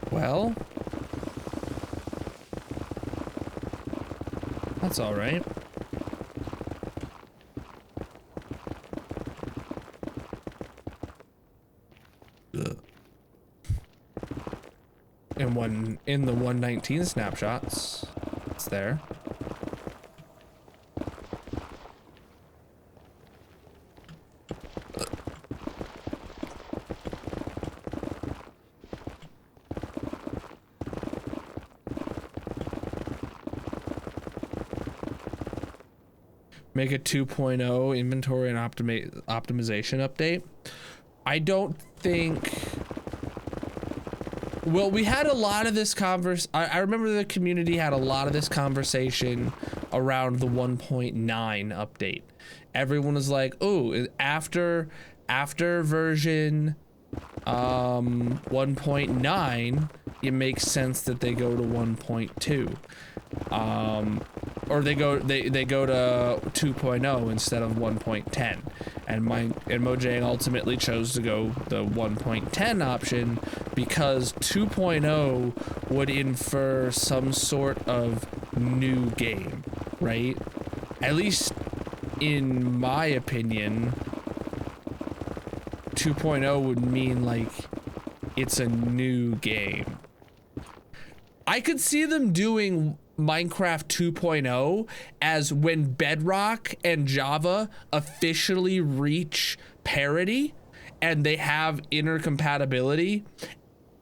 Well, that's all right. In the 1.19 snapshots, it's there. Make a 2.0 inventory and optimization update. I don't think. Well, we had a lot of this I remember the community had a lot of this conversation around the 1.9 update. Everyone was like, "Oh, after version 1.9, it makes sense that they go to 1.2." Or they go to 2.0 instead of 1.10, and Mojang ultimately chose to go the 1.10 option because 2.0 would infer some sort of new game, right? At least in my opinion, 2.0 would mean like it's a new game. I could see them doing Minecraft 2.0 as when Bedrock and Java officially reach parity and they have intercompatibility.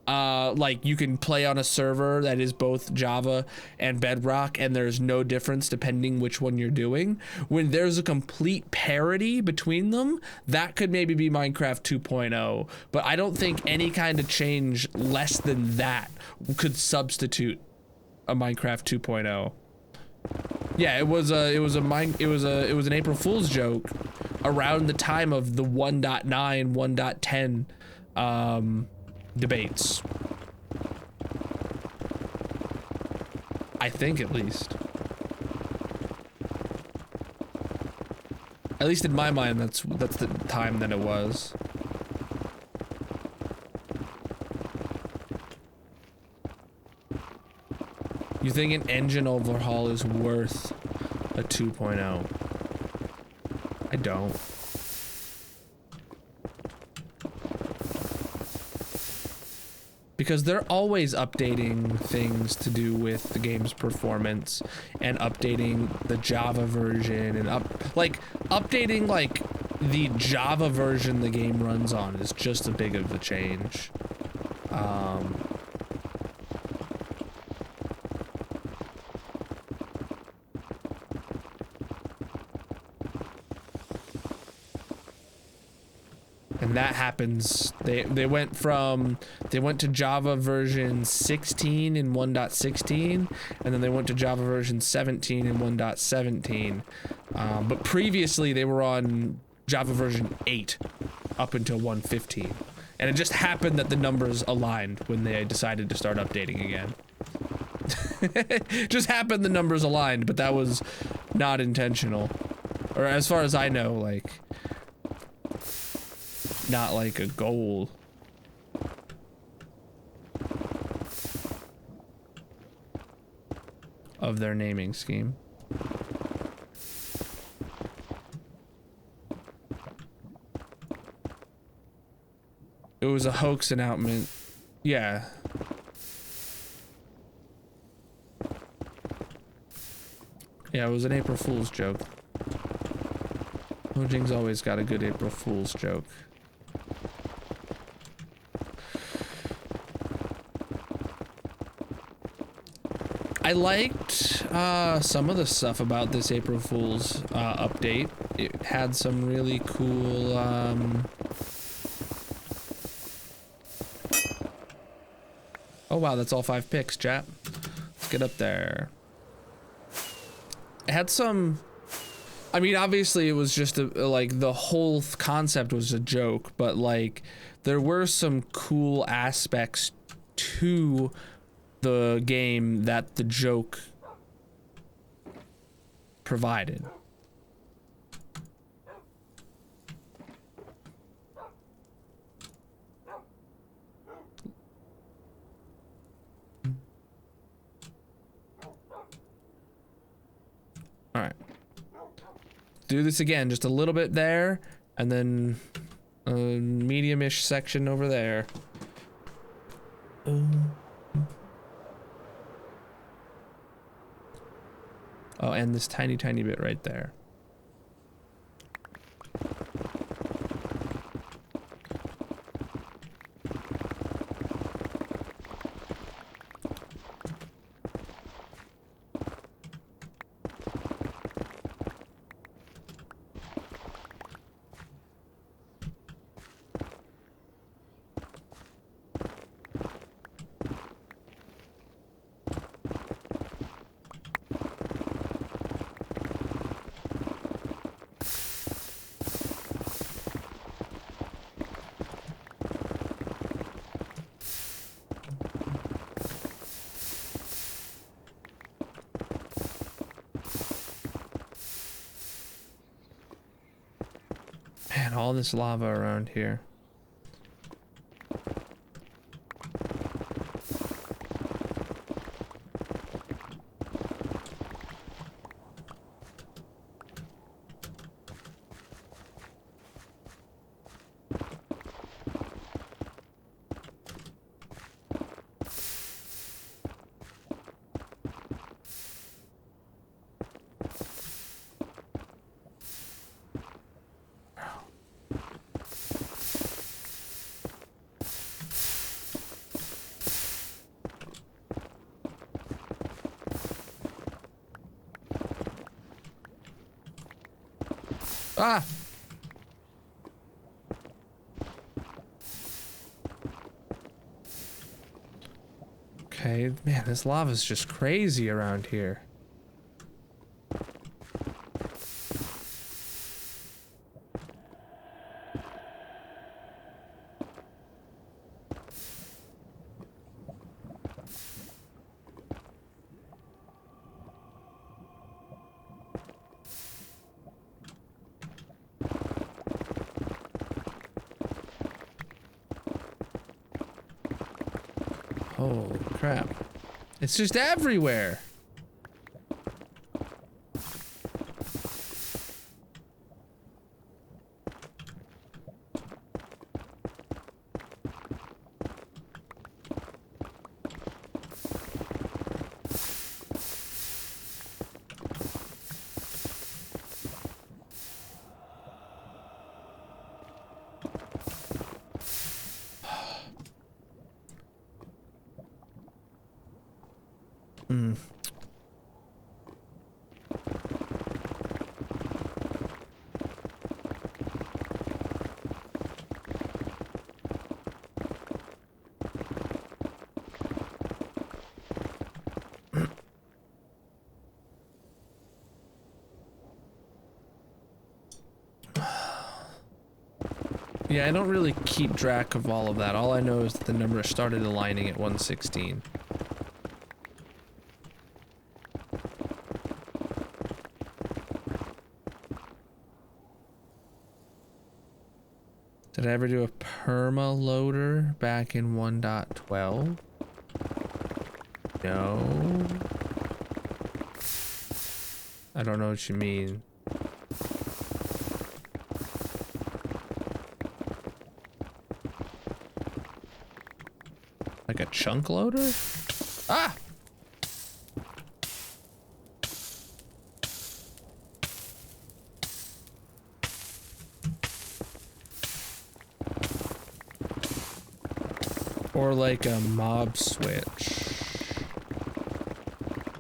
Like you can play on a server that is both Java and Bedrock and there's no difference depending which one you're doing. When there's a complete parity between them, that could maybe be Minecraft 2.0, but I don't think any kind of change less than that could substitute a Minecraft 2.0. Yeah, it was an April Fool's joke around the time of the 1.9, 1.10 debates. I think at least. At least in my mind, that's the time that it was. You think an engine overhaul is worth a 2.0? I don't. Because they're always updating things to do with the game's performance and updating the Java version and updating like the Java version the game runs on is just a big of a change. And that happens. They went to Java version 16 in 1.16, and then they went to Java version 17 in 1.17. But previously they were on Java version 8 up until 1.15. And it just happened that the numbers aligned when they decided to start updating again. Just happened the numbers aligned, but that was not intentional. Or as far as I know, like, not like a goal. Of their naming scheme. It was a hoax announcement. Yeah. Yeah, it was an April Fool's joke. Mojang's always got a good April Fool's joke. I liked some of the stuff about this April Fool's update. It had some really cool oh wow, that's all 5 picks, chat. Let's get up there. It had some, I mean, obviously it was just like the whole concept was a joke, but like there were some cool aspects to the game that the joke provided. All right. Do this again, just a little bit there, and then a medium-ish section over there. Oh, and this tiny, tiny bit right there. Man, all this lava around here. Ah! Okay, man, this lava's just crazy around here. Holy crap. It's just everywhere. Yeah, I don't really keep track of all of that. All I know is that the number started aligning at 116. Did I ever do a perma loader back in 1.12? No. I don't know what you mean. Like a chunk loader? Ah! Or like a mob switch.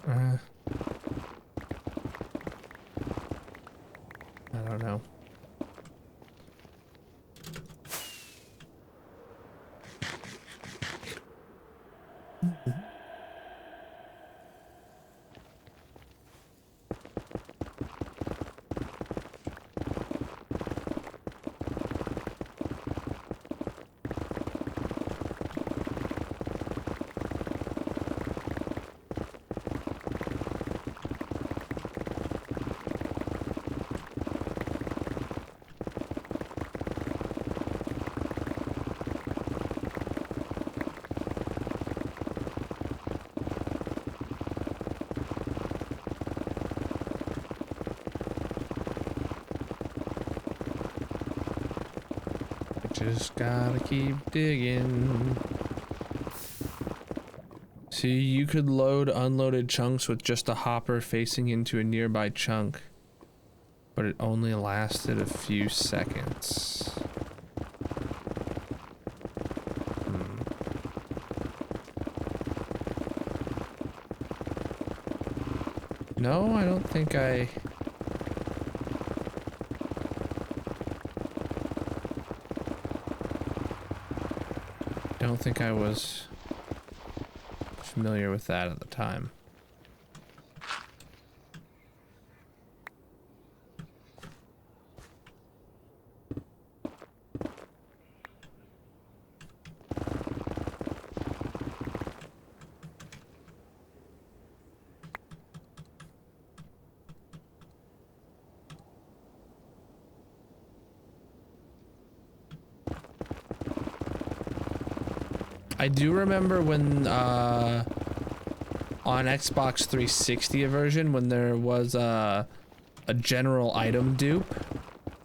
I don't know. Just gotta keep digging. See, you could load unloaded chunks with just a hopper facing into a nearby chunk, but it only lasted a few seconds. No, I don't think I... don't think I was familiar with that at the time. I do remember when on Xbox 360 version when there was a general item dupe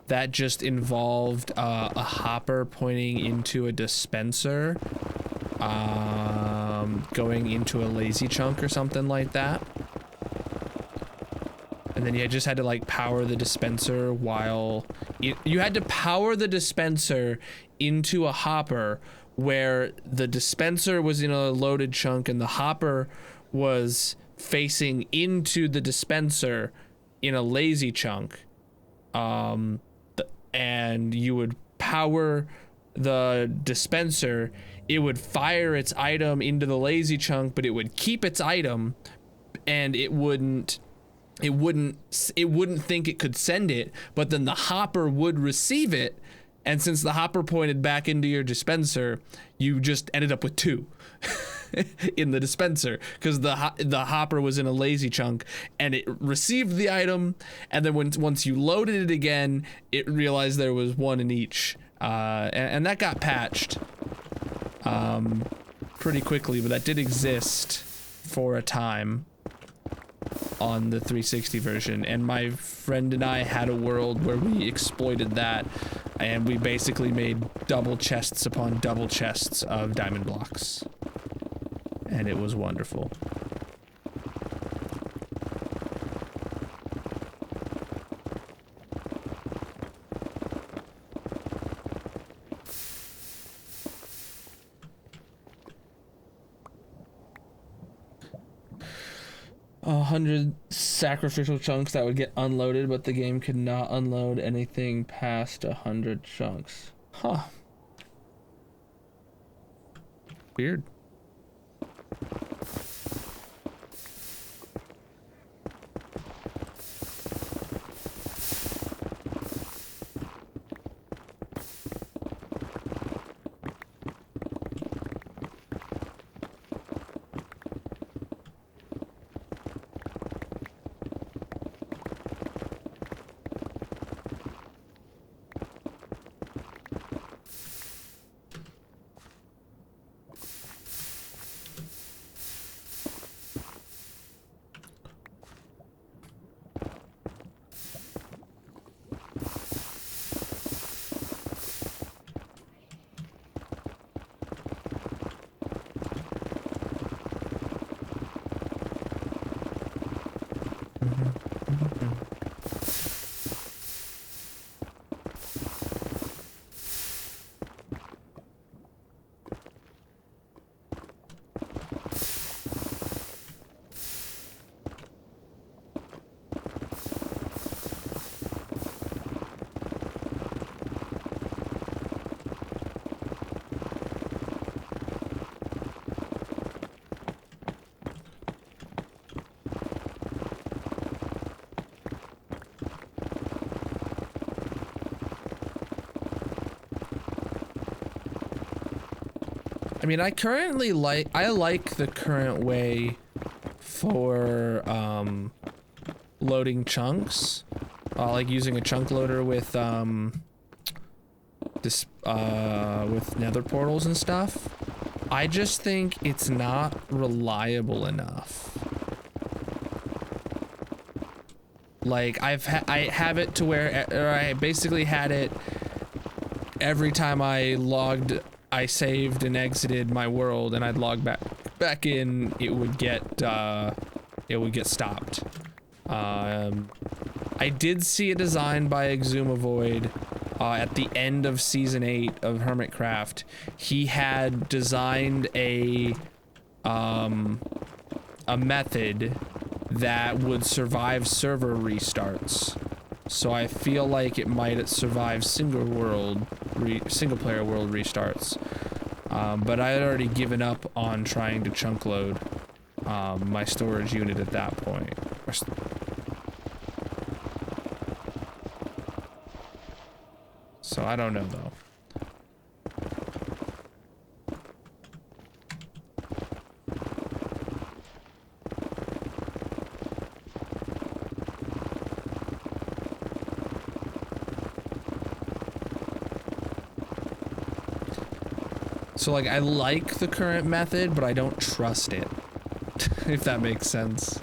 that just involved a hopper pointing into a dispenser, going into a lazy chunk or something like that. And then you just had to like power the dispenser while you had to power the dispenser into a hopper where the dispenser was in a loaded chunk and the hopper was facing into the dispenser in a lazy chunk. and you would power the dispenser, it would fire its item into the lazy chunk, but it would keep its item, and it wouldn't think it could send it, but then the hopper would receive it, and since the hopper pointed back into your dispenser, you just ended up with 2 in the dispenser, because the hopper was in a lazy chunk, and it received the item, and then once you loaded it again, it realized there was 1 in each, and that got patched pretty quickly, but that did exist for a time on the 360 version, and my friend and I had a world where we exploited that, and we basically made double chests upon double chests of diamond blocks, and it was wonderful. 100 sacrificial chunks that would get unloaded, but the game could not unload anything past 100 chunks. Huh. Weird. I mean, I like the current way for loading chunks, like using a chunk loader with nether portals and stuff. I just think it's not reliable enough. Like I have it to where, or I basically had it every time I saved and exited my world, and I'd log back in, it would get stopped. I did see a design by Exumavoid at the end of season 8 of Hermitcraft. He had designed a method that would survive server restarts. So I feel like it might survive single player world restarts. But I had already given up on trying to chunk load my storage unit at that point. So I don't know though. So like, I like the current method, but I don't trust it, if that makes sense.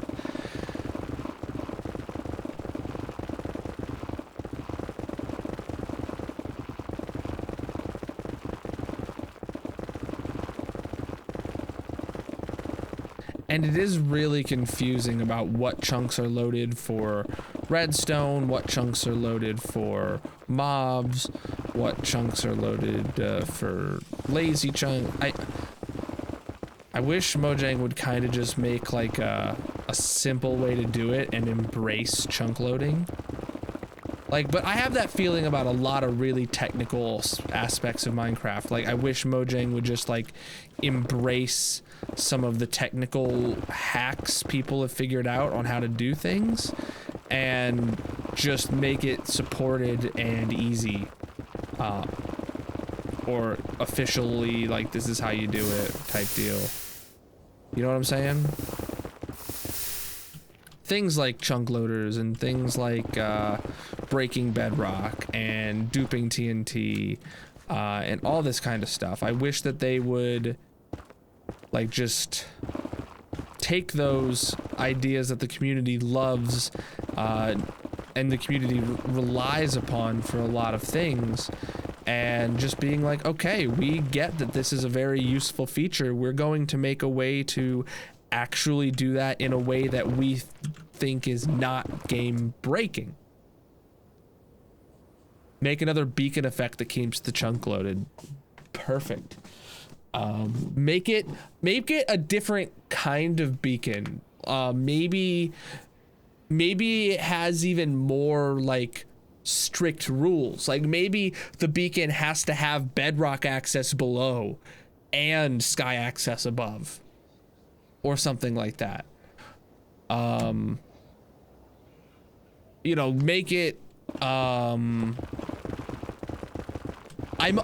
And it is really confusing about what chunks are loaded for redstone, what chunks are loaded for mobs, what chunks are loaded for lazy chunk. I wish Mojang would kind of just make like a simple way to do it and embrace chunk loading. Like, but I have that feeling about a lot of really technical aspects of Minecraft. Like, I wish Mojang would just, like, embrace some of the technical hacks people have figured out on how to do things and just make it supported and easy. Or officially, like, this is how you do it type deal. You know what I'm saying? Things like chunk loaders and things like breaking bedrock and duping TNT and all this kind of stuff. I wish that they would like just take those ideas that the community loves and the community relies upon for a lot of things and just being like, okay, we get that this is a very useful feature. We're going to make a way to actually do that in a way that we think is not game breaking. Make another beacon effect that keeps the chunk loaded. Perfect. Make it a different kind of beacon. Maybe it has even more like strict rules. Like maybe the beacon has to have bedrock access below and sky access above. Or something like that. You know, make it, I'm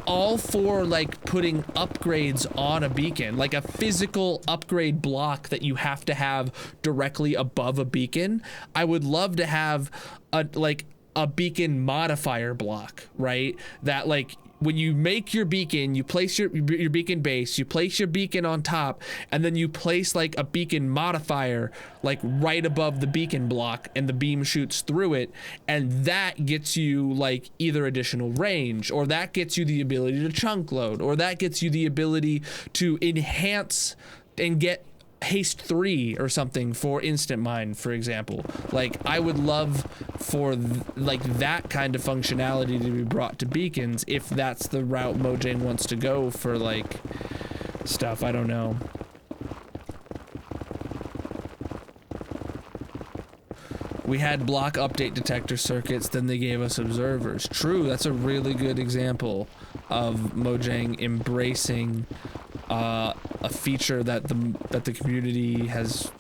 all for like putting upgrades on a beacon, like a physical upgrade block that you have to have directly above a beacon. I would love to have a beacon modifier block, right? That like when you make your beacon, you place your beacon base, you place your beacon on top, and then you place like a beacon modifier like right above the beacon block and the beam shoots through it, and that gets you like either additional range, or that gets you the ability to chunk load, or that gets you the ability to enhance and get haste 3 or something for instant mine, for example. Like I would love for like that kind of functionality to be brought to beacons if that's the route Mojang wants to go for like stuff. I don't know. We had block update detector circuits, then they gave us observers. True, that's a really good example of Mojang embracing a feature that the community has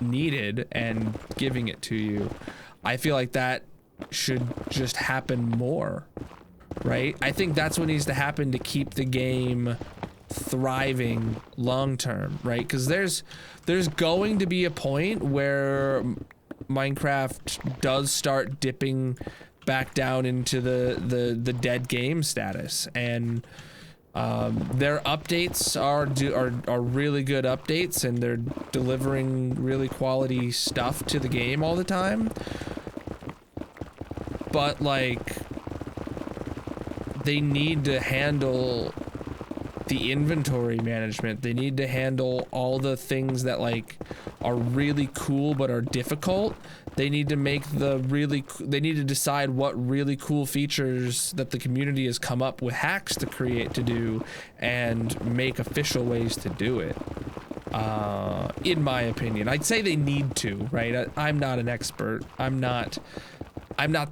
needed and giving it to you. I feel like that should just happen more, right? I think that's what needs to happen to keep the game thriving long term, right? Because there's going to be a point where Minecraft does start dipping back down into the dead game status, and their updates are really good updates, and they're delivering really quality stuff to the game all the time. But like, they need to handle the inventory management. They need to handle all the things that like are really cool but are difficult. They need to make they need to decide what really cool features that the community has come up with hacks to create to do and make official ways to do it. In my opinion, I'd say they need to, right? I'm not an expert. I'm not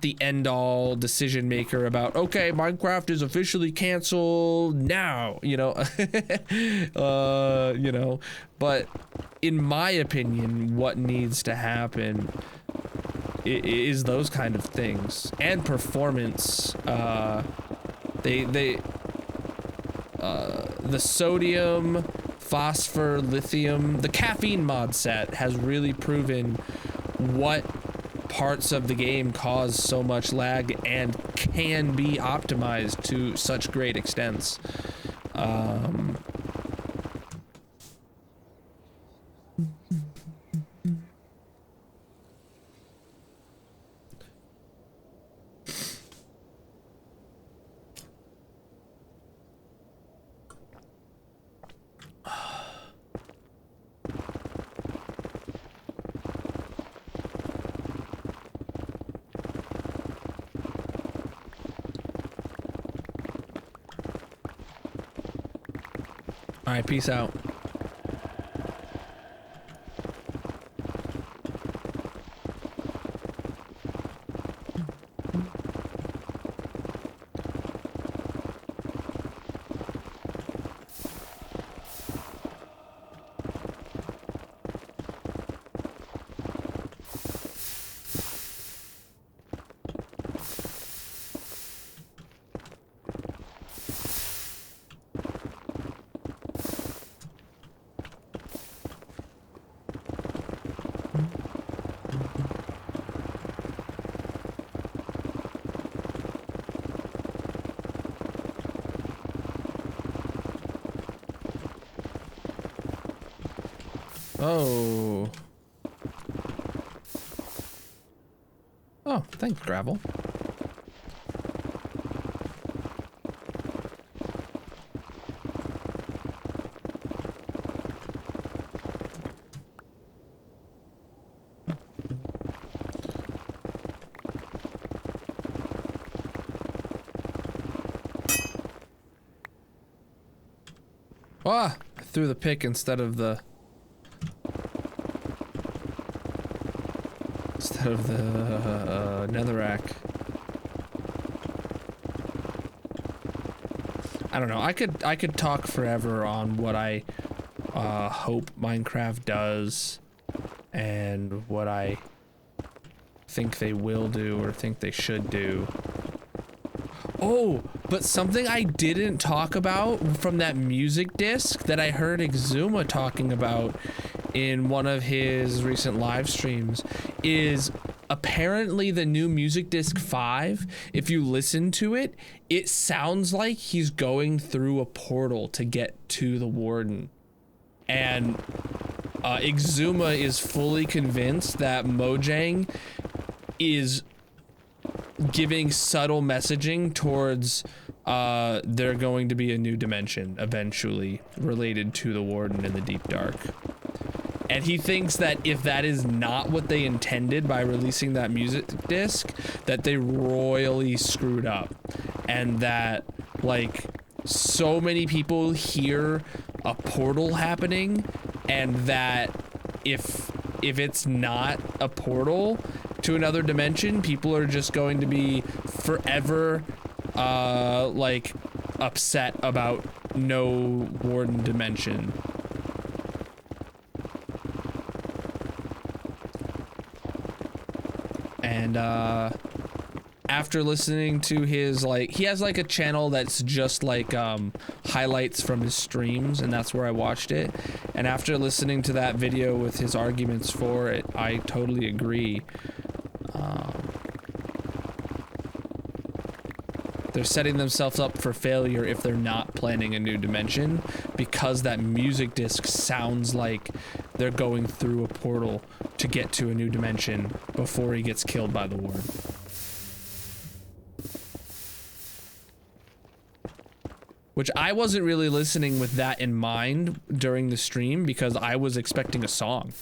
the end-all decision maker about, okay, Minecraft is officially canceled now, you know. You know, but in my opinion, what needs to happen is those kind of things, and performance. The sodium, phosphor, lithium, the caffeine mod set has really proven what parts of the game cause so much lag and can be optimized to such great extents. All right, peace out. Oh. Oh, thanks, gravel. Ah, I threw the pick instead of the netherrack. I don't know. I could talk forever on what I hope Minecraft does and what I think they will do or think they should do. Oh, but something I didn't talk about from that music disc that I heard Exuma talking about in one of his recent live streams is apparently the new music disc 5, if you listen to it, it sounds like he's going through a portal to get to the warden. And Exuma is fully convinced that Mojang is giving subtle messaging towards there going to be a new dimension eventually related to the warden in the deep dark. And he thinks that if that is not what they intended by releasing that music disc, that they royally screwed up. And that, like, so many people hear a portal happening, and that if it's not a portal to another dimension, people are just going to be forever, like, upset about no warden dimension. And after listening to his, like, he has like a channel that's just like highlights from his streams, and that's where I watched it. And after listening to that video with his arguments for it, I totally agree. They're setting themselves up for failure if they're not planning a new dimension, because that music disc sounds like they're going through a portal to get to a new dimension before he gets killed by the warden. Which I wasn't really listening with that in mind during the stream, because I was expecting a song.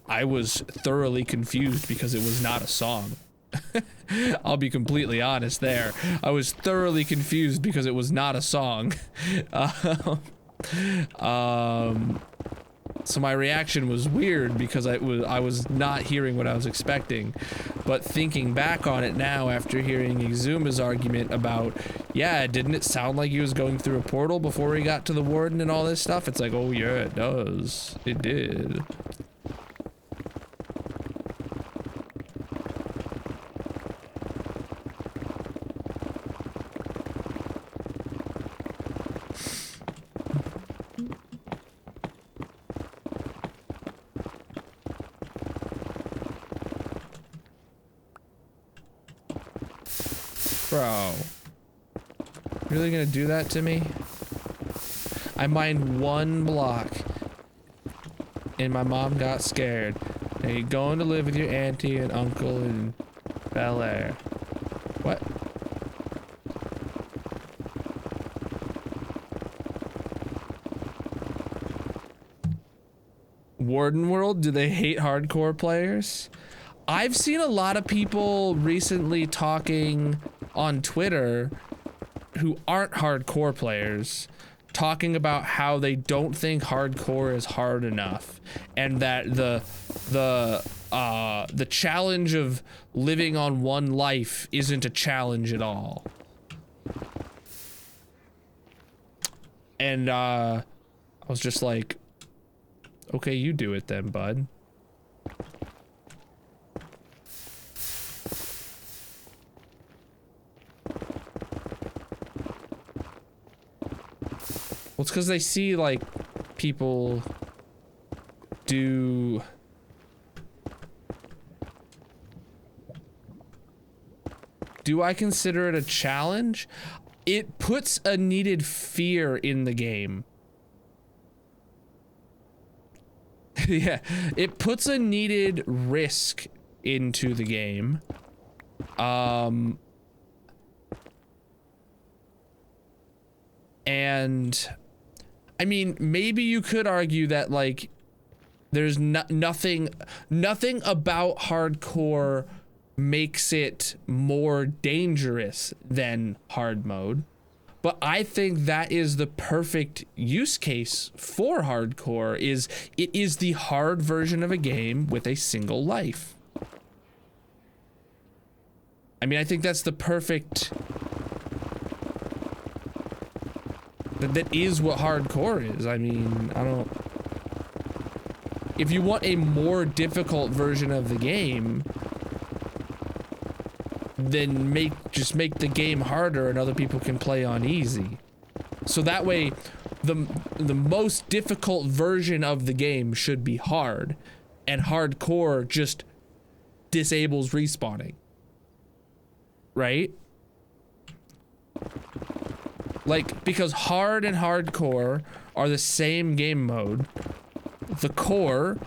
I was thoroughly confused because it was not a song. I'll be completely honest there. I was thoroughly confused because it was not a song. So my reaction was weird because I was not hearing what I was expecting. But thinking back on it now after hearing Exuma's argument about, yeah, didn't it sound like he was going through a portal before he got to the warden and all this stuff? It's like, oh yeah, it does. It did. Bro. Really gonna do that to me? I mined one block and my mom got scared. Now you're going to live with your auntie and uncle in Bel Air. What? Warden World, do they hate hardcore players? I've seen a lot of people recently talking on Twitter who aren't hardcore players talking about how they don't think hardcore is hard enough, and that the challenge of living on one life isn't a challenge at all. And I was just like, okay, you do it then, bud. Well, it's because they see, like, people do... Do I consider it a challenge? It puts a needed fear in the game. Yeah, it puts a needed risk into the game. And I mean, maybe you could argue that like there's nothing about hardcore makes it more dangerous than hard mode. But I think that is the perfect use case for hardcore. It is the hard version of a game with a single life. I mean, I think that's the perfect... That is what hardcore is. I mean, I don't... If you want a more difficult version of the game, then just make the game harder and other people can play on easy. So that way, the most difficult version of the game should be hard, and hardcore just disables respawning. Right? Like, because hard and hardcore are the same game mode. The core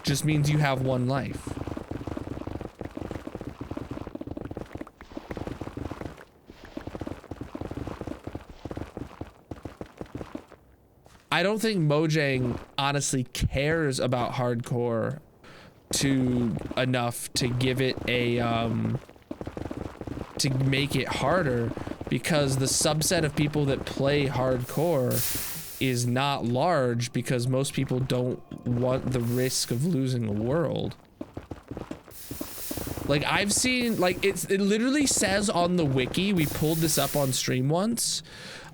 just means you have one life. I don't think Mojang honestly cares about hardcore enough to give it a to make it harder, because the subset of people that play hardcore is not large, because most people don't want the risk of losing a world. Like, I've seen, like, it literally says on the wiki, we pulled this up on stream once,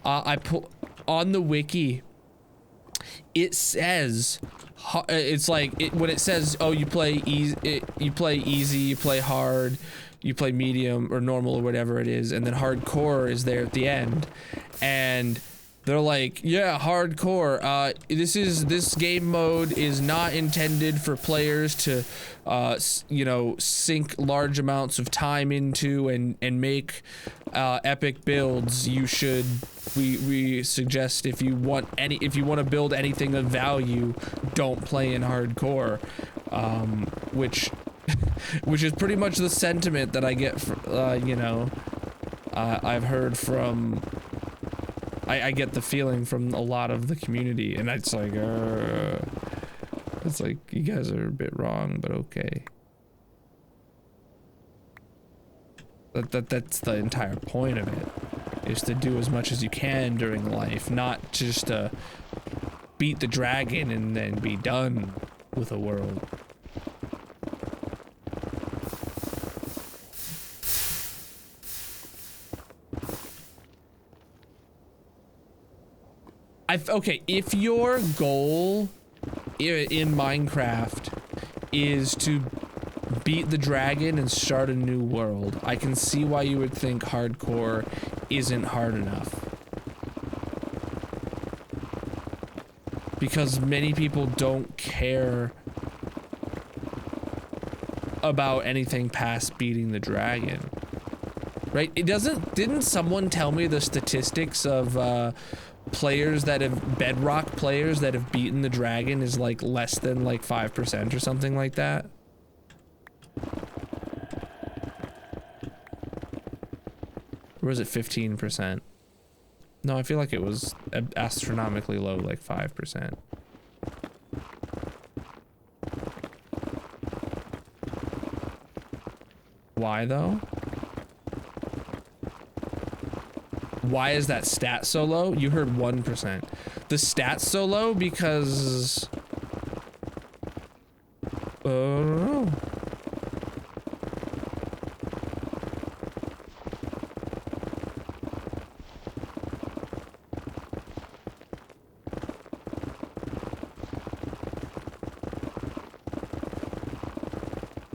on the wiki, it says, it's like, when it says, oh, you play easy, you play hard, you play medium or normal or whatever it is, and then hardcore is there at the end, and they're like, yeah, hardcore, this game mode is not intended for players to, you know, sink large amounts of time into and make, epic builds. You should, we suggest if you want to build anything of value, don't play in hardcore, which is pretty much the sentiment that I get, you know, I've heard from, I get the feeling from a lot of the community, and it's like you guys are a bit wrong, but okay. That's the entire point of it, is to do as much as you can during life, not just to beat the dragon and then be done with a world. Okay, if your goal in Minecraft is to beat the dragon and start a new world, I can see why you would think hardcore isn't hard enough. Because many people don't care about anything past beating the dragon. Right? Didn't someone tell me the statistics of, players that have bedrock players that have beaten the dragon is like less than like 5% or something like that? Or was it 15%? No, I feel like it was astronomically low, like 5%. Why though? Why is that stat so low? You heard 1%. The stat's so low because... I don't know.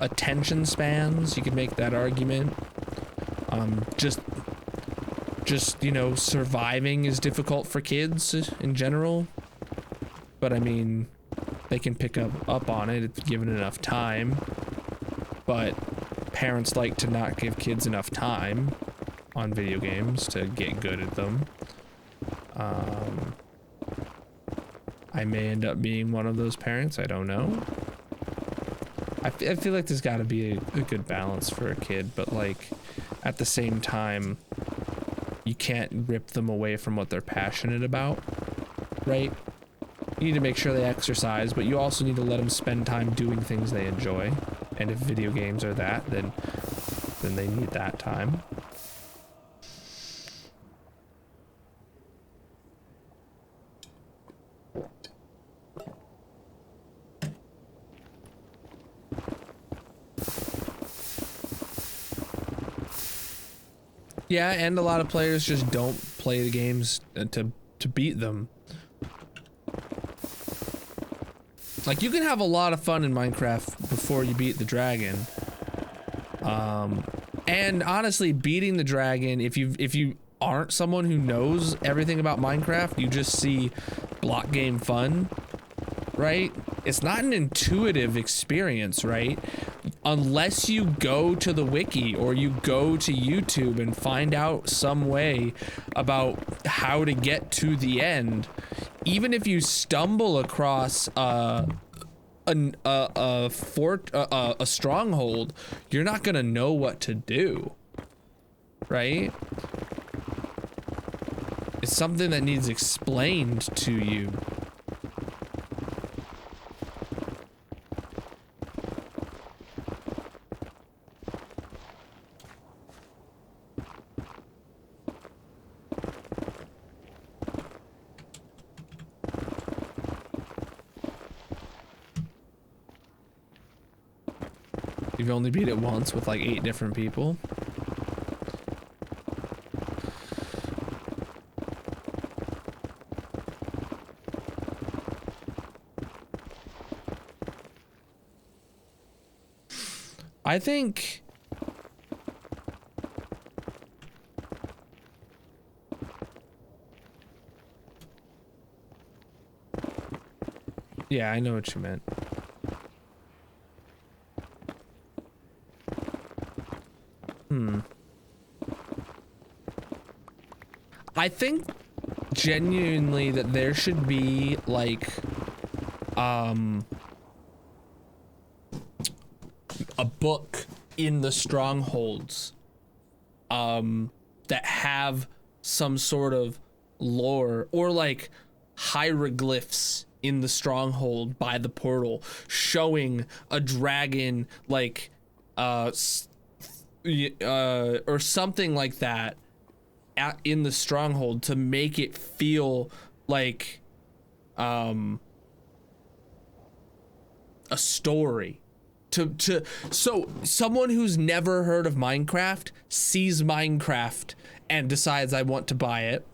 Attention spans, you could make that argument. Just, you know, surviving is difficult for kids in general. But I mean, they can pick up on it if given enough time. But parents like to not give kids enough time on video games to get good at them. I may end up being one of those parents. I don't know. I feel like there's got to be a good balance for a kid, but like at the same time, you can't rip them away from what they're passionate about, right? You need to make sure they exercise, but you also need to let them spend time doing things they enjoy. And if video games are that, then they need that time. Yeah, and a lot of players just don't play the games to beat them. Like, you can have a lot of fun in Minecraft before you beat the dragon. And honestly, beating the dragon, if you aren't someone who knows everything about Minecraft, you just see block game fun, right? It's not an intuitive experience, right? Unless you go to the wiki or you go to YouTube and find out some way about how to get to the end, even if you stumble across a stronghold, you're not gonna know what to do, right? It's something that needs explained to you. You've only beat it once with like 8 different people. I think yeah, I know what you meant. I think genuinely that there should be like a book in the strongholds that have some sort of lore or like hieroglyphs in the stronghold by the portal showing a dragon like or something like that in the stronghold to make it feel like a story. So someone who's never heard of Minecraft sees Minecraft and decides I want to buy it,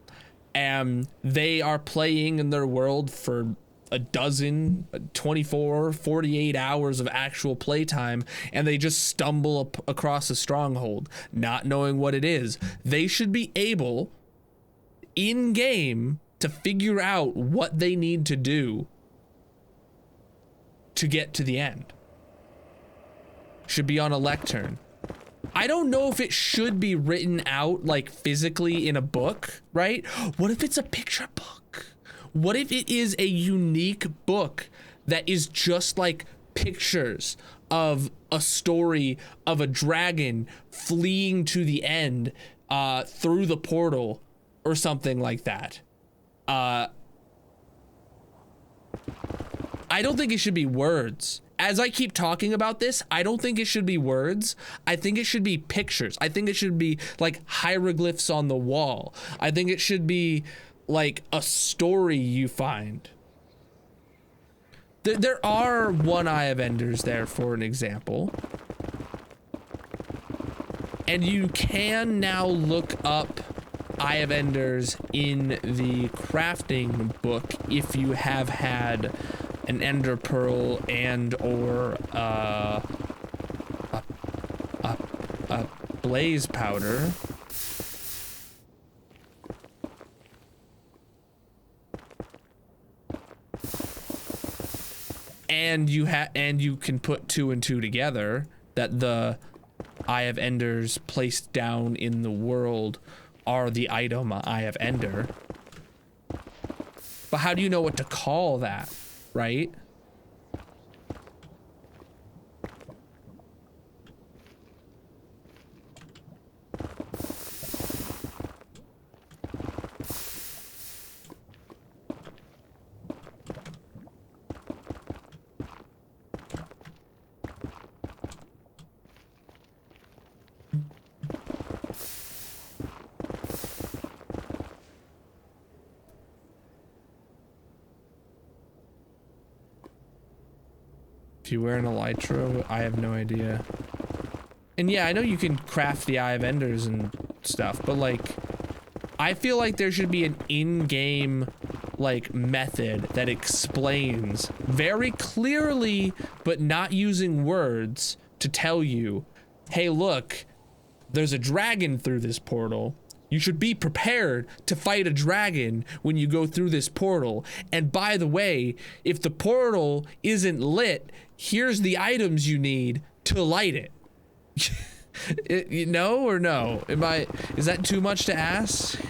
and they are playing in their world for a dozen, 24, 48 hours of actual playtime, and they just stumble across a stronghold, not knowing what it is. They should be able, in game, to figure out what they need to do to get to the end. Should be on a lectern. I don't know if it should be written out like physically in a book, right? What if it's a picture book? What if it is a unique book that is just like pictures of a story of a dragon fleeing to the end through the portal or something like that? I don't think it should be words. As I keep talking about this, I don't think it should be words. I think it should be pictures. I think it should be like hieroglyphs on the wall. I think it should be like a story you find. There are one Eye of Enders there, for an example. And you can now look up Eye of Enders in the crafting book if you have had an ender pearl and or a blaze powder. And you can put 2 and 2 together that the Eye of Enders placed down in the world are the item Eye of Ender. But how do you know what to call that, right? If you wear an elytra, I have no idea. And yeah, I know you can craft the Eye of Enders and stuff, but like, I feel like there should be an in-game like method that explains very clearly, but not using words, to tell you, hey, look, there's a dragon through this portal. You should be prepared to fight a dragon when you go through this portal. And by the way, if the portal isn't lit, here's the items you need to light it. You know or no? Is that too much to ask?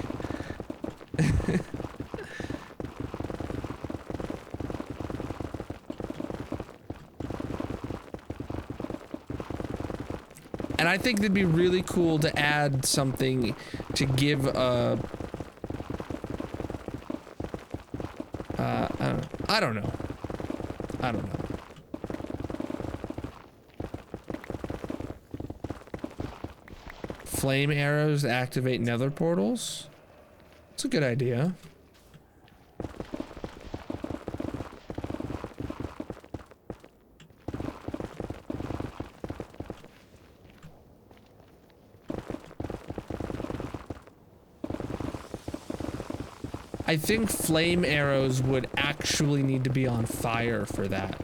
And I think it'd be really cool to add something to give I don't know. Flame arrows activate nether portals? It's a good idea. I think flame arrows would actually need to be on fire for that.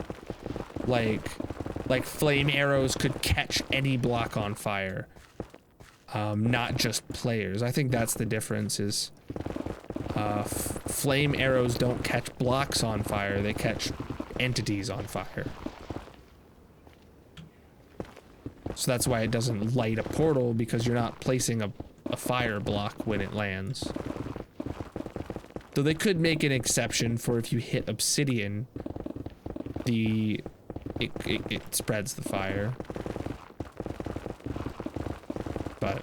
Like flame arrows could catch any block on fire. Not just players. I think that's the difference is flame arrows don't catch blocks on fire, they catch entities on fire. So that's why it doesn't light a portal, because you're not placing a fire block when it lands. Though they could make an exception for if you hit obsidian, it spreads the fire. But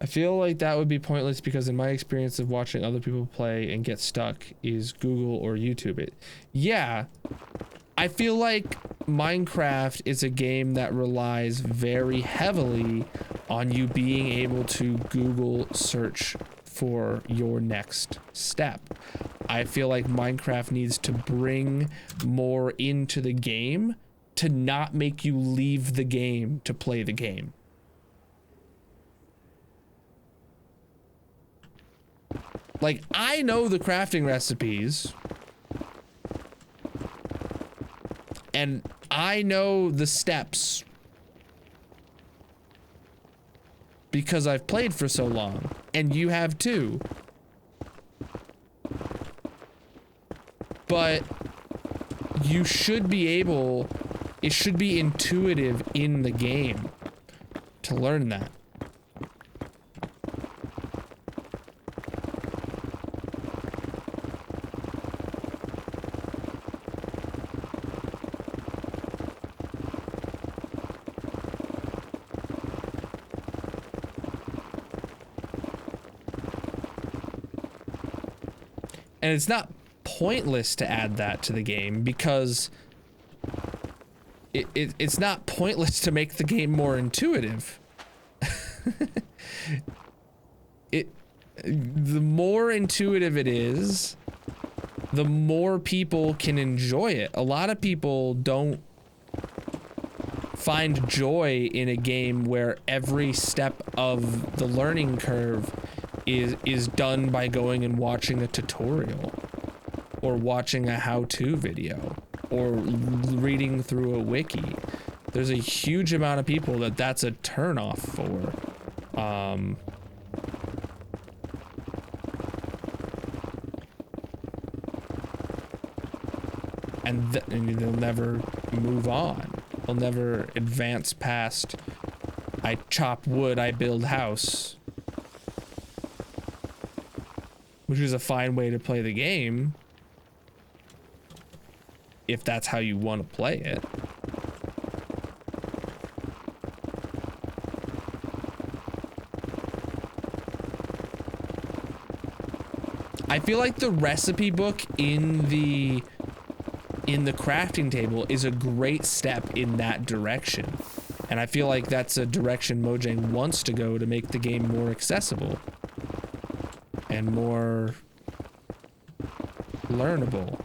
I feel like that would be pointless because in my experience of watching other people play and get stuck is Google or YouTube it. Yeah, I feel like Minecraft is a game that relies very heavily on you being able to Google search for your next step. I feel like Minecraft needs to bring more into the game to not make you leave the game to play the game. Like, I know the crafting recipes, and I know the steps because I've played for so long, and you have too. But you should be able, it should be intuitive in the game to learn that. And it's not pointless to add that to the game because it's not pointless to make the game more intuitive. The more intuitive it is, the more people can enjoy it. A lot of people don't find joy in a game where every step of the learning curve is done by going and watching a tutorial or watching a how-to video. or reading through a wiki. There's a huge amount of people that's a turnoff for. And they'll never move on. They'll never advance past, I chop wood, I build house. Which is a fine way to play the game, if that's how you want to play it. I feel like the recipe book in the crafting table is a great step in that direction. And I feel like that's a direction Mojang wants to go to make the game more accessible and more learnable.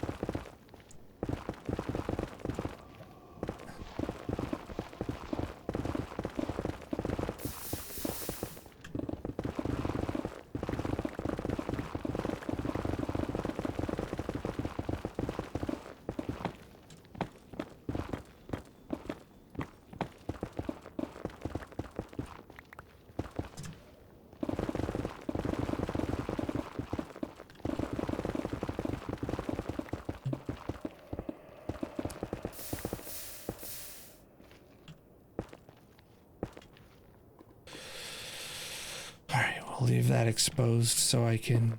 Leave that exposed so I can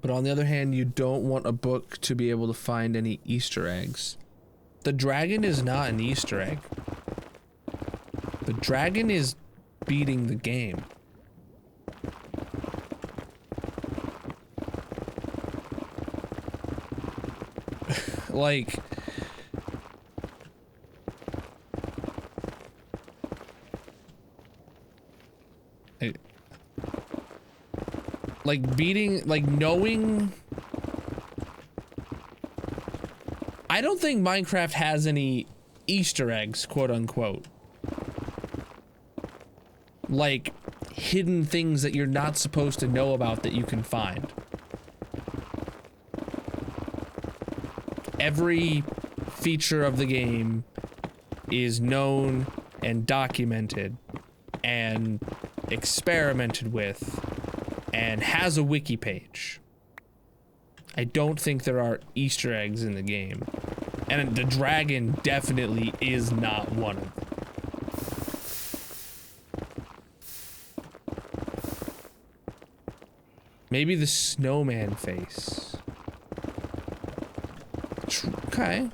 But on the other hand, you don't want a book to be able to find any Easter eggs. The dragon is not an Easter egg. The dragon is beating the game. Like... Like beating, like knowing... I don't think Minecraft has any Easter eggs, quote unquote. Like hidden things that you're not supposed to know about that you can find. Every feature of the game is known and documented and experimented with and has a wiki page. I don't think there are Easter eggs in the game. And the dragon definitely is not one of them. Maybe the snowman face. Okay.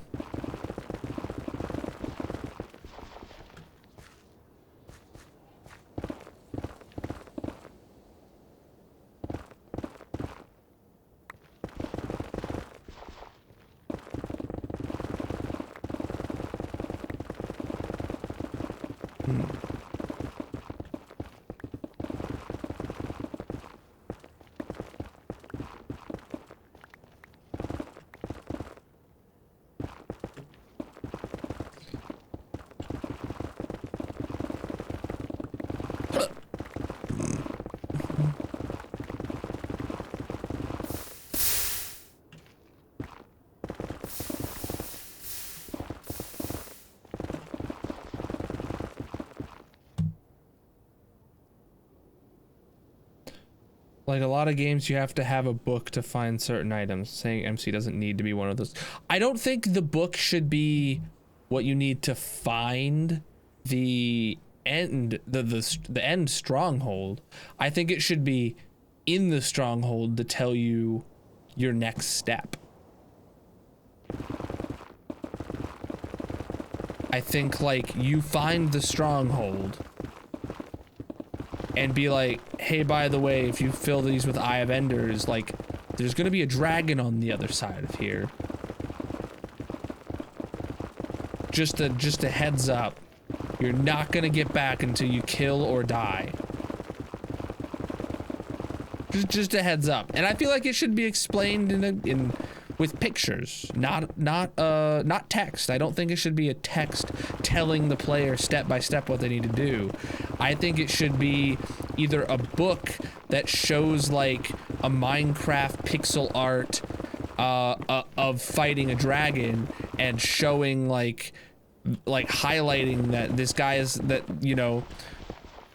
Like a lot of games, you have to have a book to find certain items. Saying MC doesn't need to be one of those. I don't think the book should be what you need to find the end, the end stronghold. I think it should be in the stronghold to tell you your next step. I think, like, you find the stronghold and be like, hey, by the way, if you fill these with Eye of Enders, like, there's gonna be a dragon on the other side of here. Just a heads up. You're not gonna get back until you kill or die. Just a heads up. And I feel like it should be explained in with pictures, not text. I don't think it should be a text telling the player step by step what they need to do. I think it should be either a book that shows like a Minecraft pixel art of fighting a dragon and showing like highlighting that this guy is that, you know,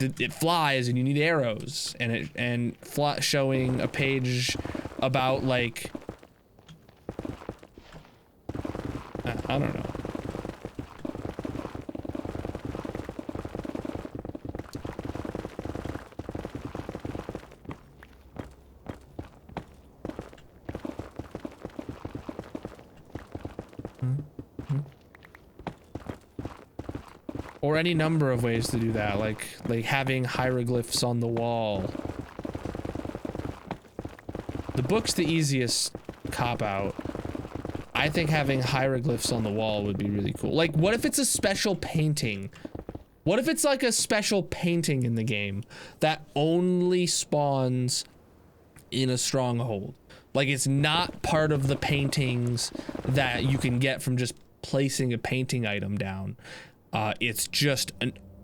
it flies and you need arrows, and showing a page about like I don't know. Or any number of ways to do that, like having hieroglyphs on the wall. The book's the easiest cop-out. I think having hieroglyphs on the wall would be really cool. Like, what if it's a special painting? What if it's like a special painting in the game that only spawns in a stronghold? Like, it's not part of the paintings that you can get from just placing a painting item down. It's just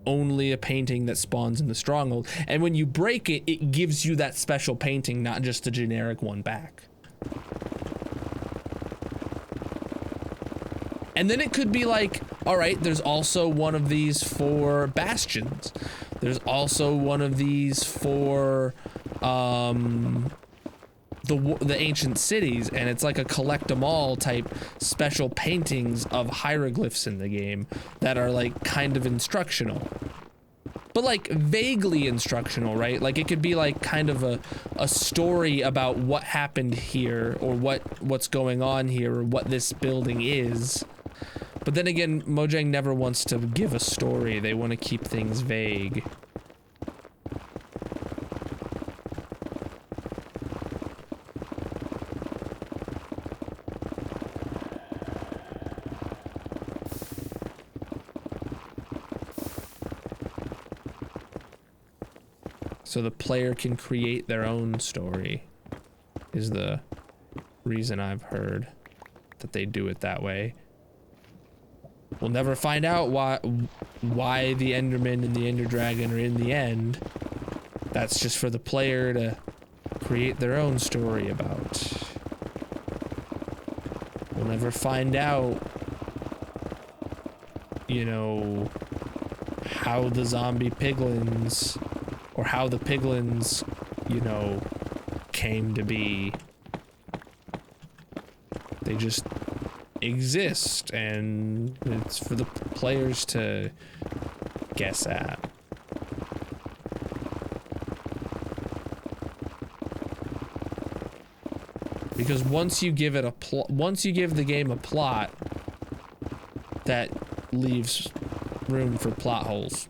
only a painting that spawns in the stronghold. And when you break it, it gives you that special painting, not just a generic one back. And then it could be like, all right, there's also one of these for bastions. There's also one of these for the ancient cities, and it's like a collect 'em all type special paintings of hieroglyphs in the game that are like kind of instructional. But like vaguely instructional, right? Like it could be like kind of a story about what happened here, or what's going on here, or what this building is. But then again, Mojang never wants to give a story. They want to keep things vague. So the player can create their own story, is the reason I've heard that they do it that way. We'll never find out why the Enderman and the Ender Dragon are in the end. That's just for the player to create their own story about. We'll never find out, you know, how the zombie piglins, or how the piglins, you know, came to be. They just exist, and it's for the players to guess at. Because once you give it once you give the game a plot, that leaves room for plot holes.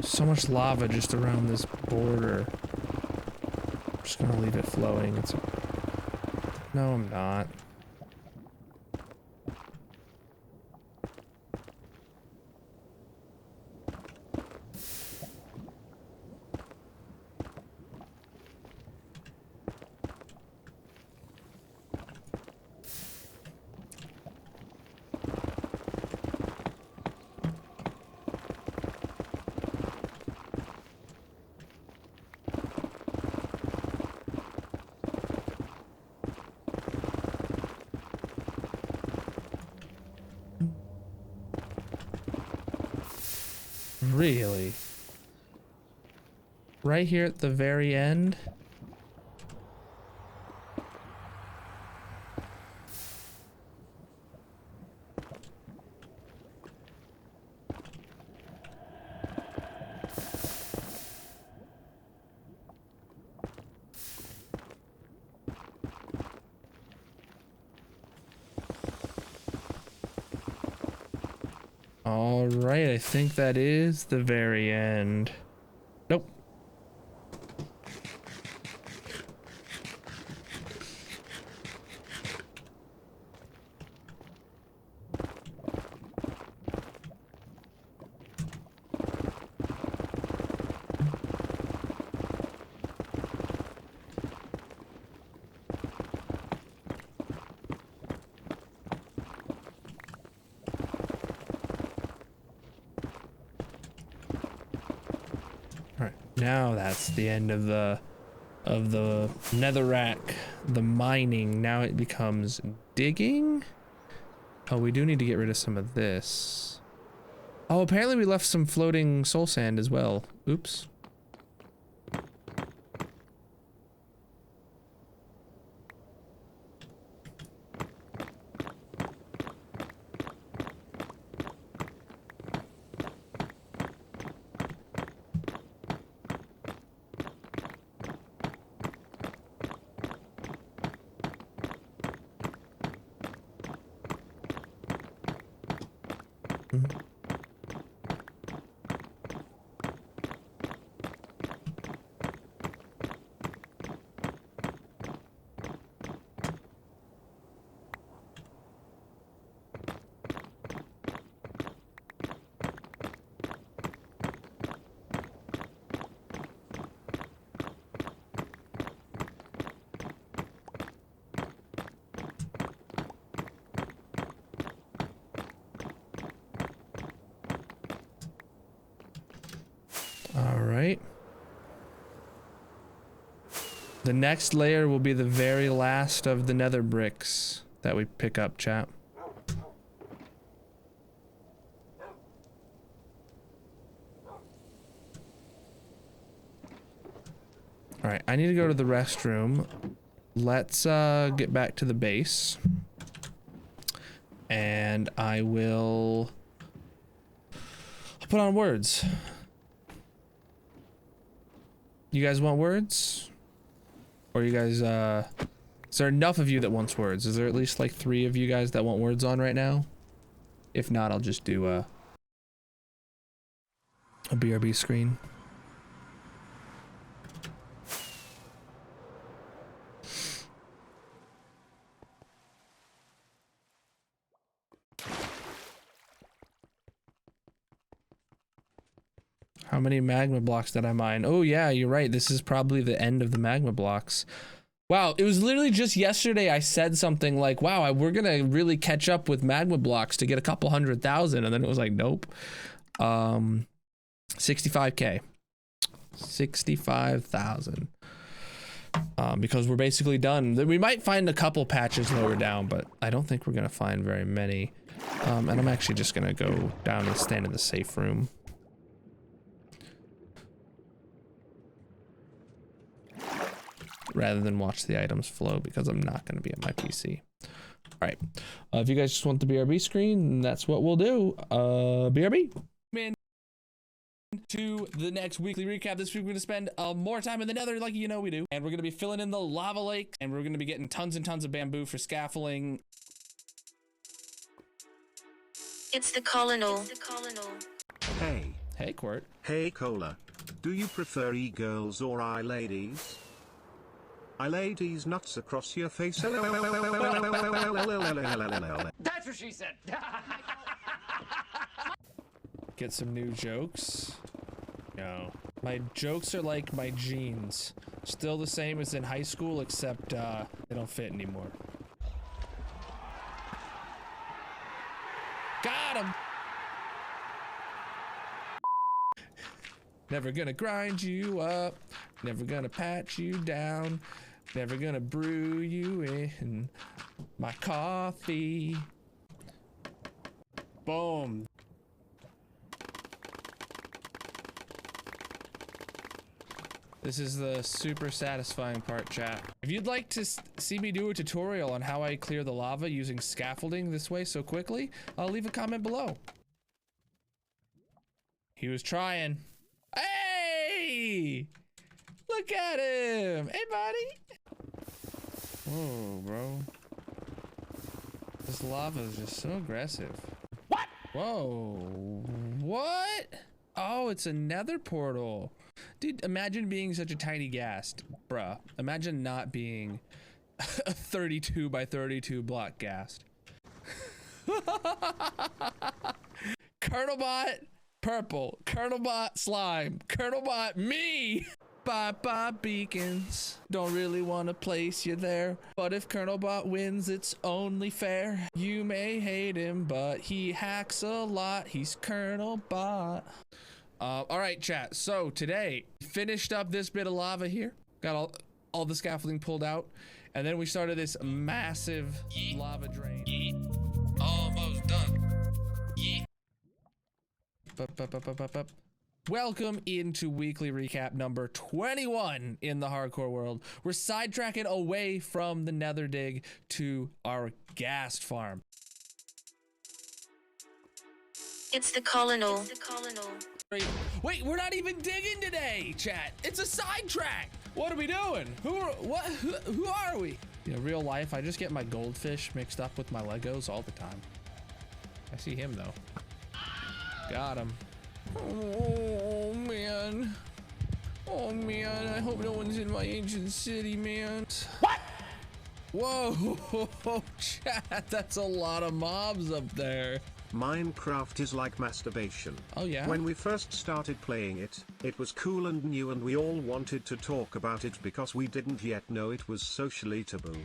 So much lava just around this border. I'm just gonna leave it flowing. No, I'm not. Really? Right here at the very end? All right, I think that is the very end. Nope. All right, now that's the end of the netherrack, the mining. Now it becomes digging. Oh, we do need to get rid of some of this. Oh, apparently we left some floating soul sand as well. Oops. All right. The next layer will be the very last of the nether bricks that we pick up, chat. All right, I need to go to the restroom. Let's get back to the base. And I'll put on words. You guys want words? Or you guys, is there enough of you that wants words? Is there at least like 3 of you guys that want words on right now? If not, I'll just do a BRB screen. How many magma blocks did I mine? Oh yeah, you're right. This is probably the end of the magma blocks. Wow, it was literally just yesterday I said something like, wow, we're gonna really catch up with magma blocks to get a couple 100,000, and then it was like, nope. 65k. 65,000. Because we're basically done. We might find a couple patches lower down, but I don't think we're gonna find very many. And I'm actually just gonna go down and stand in the safe room. Rather than watch the items flow, because I'm not going to be at my PC. All right. If you guys just want the BRB screen, that's what we'll do. BRB. In to the next weekly recap. This week we're going to spend more time in the nether, like you know we do. And we're going to be filling in the lava lake. And we're going to be getting tons and tons of bamboo for scaffolding. It's the Colonal. Hey. Hey, Quirt. Hey, Cola. Do you prefer e-girls or I-ladies? I laid these nuts across your face. That's what she said. Get some new jokes. No. My jokes are like my jeans. Still the same as in high school, except they don't fit anymore. Got him! Never gonna grind you up. Never gonna pat you down. Never gonna brew you in my coffee. Boom. This is the super satisfying part, chat. If you'd like to see me do a tutorial on how I clear the lava using scaffolding this way so quickly, I'll leave a comment below. He was trying. Hey! Look at him! Hey, buddy! Whoa, bro. This lava is just so aggressive. What? Whoa. What? Oh, it's a nether portal. Dude, imagine being such a tiny ghast. Bruh. Imagine not being a 32 by 32 block ghast. Colonelbot, purple. Colonelbot, slime. Colonelbot, me! Bye-bye beacons. Don't really want to place you there. But if Colonelbot wins, it's only fair. You may hate him, but he hacks a lot. He's Colonelbot. All right, chat. So today, finished up this bit of lava here. Got all the scaffolding pulled out. And then we started this massive lava drain. Almost done. Welcome into weekly recap number 21 in the hardcore world. We're sidetracking away from the nether dig to our ghast farm. It's the Colonel. Wait, we're not even digging today, chat. It's a sidetrack. What are we doing? Who are we? In real life, I just get my goldfish mixed up with my Legos all the time. I see him though. Got him. Oh man. Oh man, I hope no one's in my ancient city, man. What? Whoa, chat, that's a lot of mobs up there. Minecraft is like masturbation. Oh yeah? When we first started playing it, it was cool and new and we all wanted to talk about it because we didn't yet know it was socially taboo.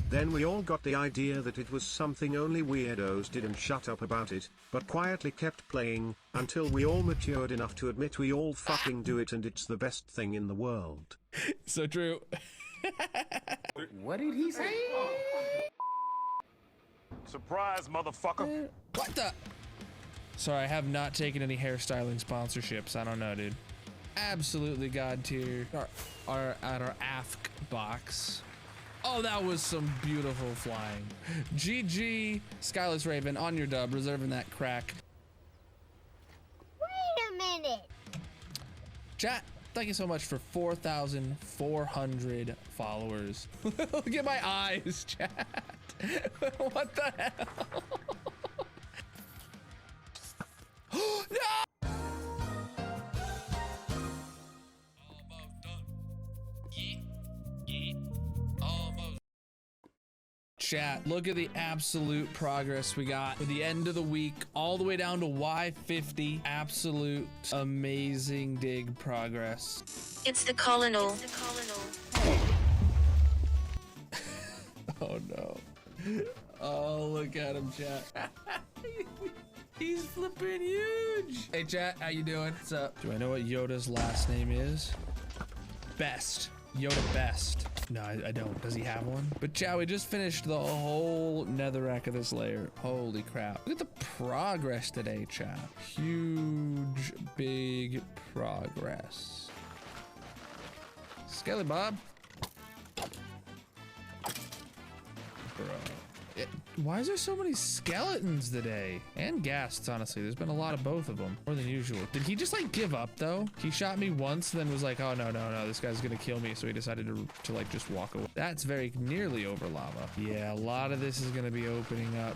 Then we all got the idea that it was something only weirdos did and shut up about it, but quietly kept playing, until we all matured enough to admit we all fucking do it and it's the best thing in the world. So true. What did he say? Surprise, motherfucker. What the? Sorry, I have not taken any hairstyling sponsorships. I don't know, dude. Absolutely god tier. Our AFK box. Oh, that was some beautiful flying. GG, Skyless Raven, on your dub, reserving that crack. Wait a minute. Chat, thank you so much for 4,400 followers. Look at my eyes, chat. What the hell? No! Almost done. Almost. Chat, look at the absolute progress we got for the end of the week, all the way down to Y50. Absolute amazing dig progress. It's the Colonel. Oh no. Oh, look at him, chat. He's flipping huge. Hey, chat, how you doing? What's up? Do I know what Yoda's last name is? Best. Yoda Best. No, I don't. Does he have one? But chat, we just finished the whole netherrack of this layer. Holy crap. Look at the progress today, chat. Huge, big progress. Skelly Bob. Bro. Why is there so many skeletons today? And ghasts, honestly. There's been a lot of both of them. More than usual. Did he just like give up though? He shot me once, then was like, oh no, this guy's gonna kill me. So he decided to like just walk away. That's very nearly over lava. Yeah, a lot of this is gonna be opening up.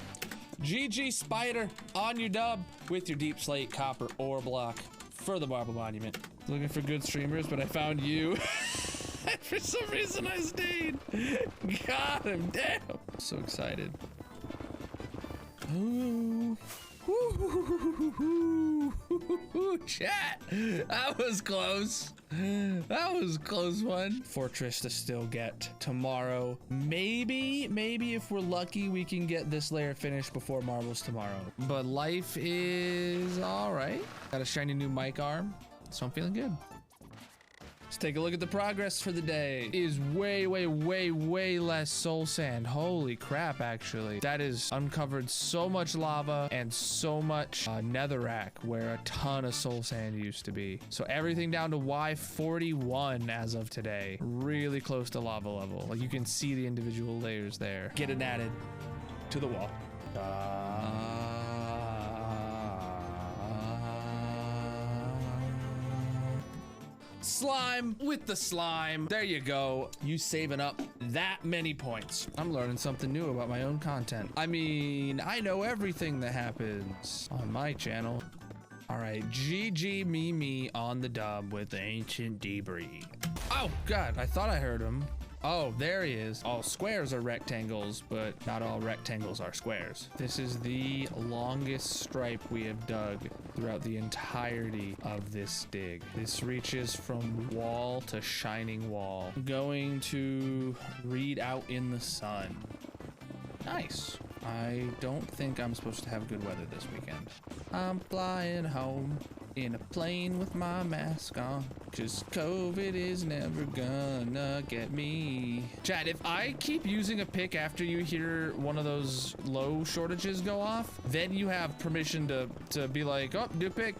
GG Spider on your dub with your deep slate copper ore block for the marble monument. Looking for good streamers, but I found you. For some reason I stayed. Got him, damn. So excited. Ooh. Chat, that was close. That was a close one. Fortress to still get tomorrow. Maybe if we're lucky, we can get this layer finished before marbles tomorrow. But life is all right. Got a shiny new mic arm, so I'm feeling good. Let's take a look at the progress for the day. It is way, way, way, way less soul sand. Holy crap, actually. That is uncovered so much lava and so much netherrack where a ton of soul sand used to be. So everything down to Y41 as of today. Really close to lava level. Like you can see the individual layers there. Get it added to the wall. Slime with the slime. There you go. You saving up that many points. I'm learning something new about my own content. I mean, I know everything that happens on my channel. All right, GG me on the dub with ancient debris. Oh God, I thought I heard him. Oh, there he is. All squares are rectangles, but not all rectangles are squares. This is the longest stripe we have dug throughout the entirety of this dig. This reaches from wall to shining wall. I'm going to read out in the sun. Nice. I don't think I'm supposed to have good weather this weekend. I'm flying home in a plane with my mask on, 'cause COVID is never gonna get me. Chat, if I keep using a pick after you hear one of those low shortages go off, then you have permission to be like, oh, do pick,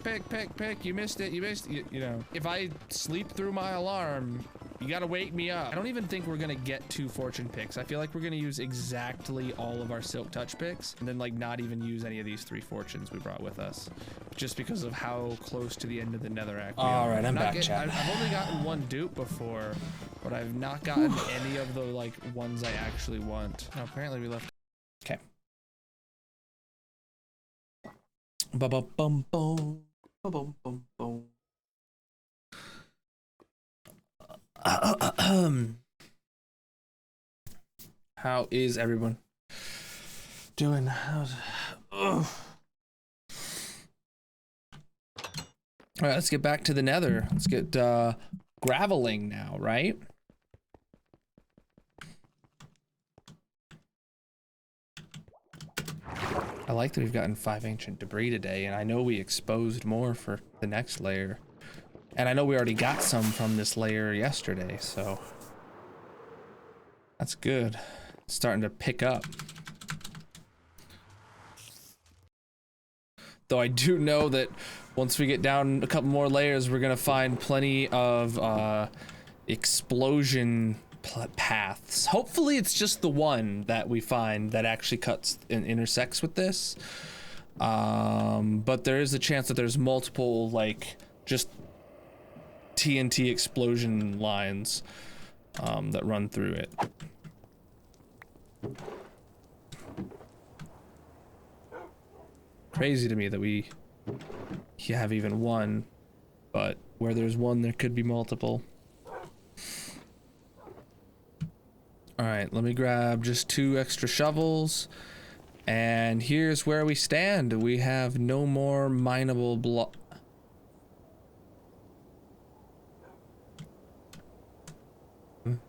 you missed it, you know. If I sleep through my alarm, you gotta wake me up. I don't even think we're gonna get 2 fortune picks. I feel like we're gonna use exactly all of our silk touch picks and then like not even use any of these 3 fortunes we brought with us, just because of how close to the end of the netherrack we are. All right, I'm back, chat. I've only gotten 1 dupe before, but I've not gotten any of the like ones I actually want. Oh, apparently we left. Okay. Ba-ba-bum-bum. Ba-bum-bum-bum. How is everyone doing? All right, let's get back to the nether. Let's get graveling now, right? I like that we've gotten 5 ancient debris today, and I know we exposed more for the next layer. And I know we already got some from this layer yesterday, so that's good. It's starting to pick up. Though I do know that once we get down a couple more layers, we're gonna find plenty of explosion paths. Hopefully it's just the one that we find that actually cuts and intersects with this. But there is a chance that there's multiple, like, just TNT explosion lines that run through it. Crazy to me that we have even one, but where there's one, there could be multiple. All right, let me grab just 2 extra shovels, and here's where we stand. We have no more mineable block.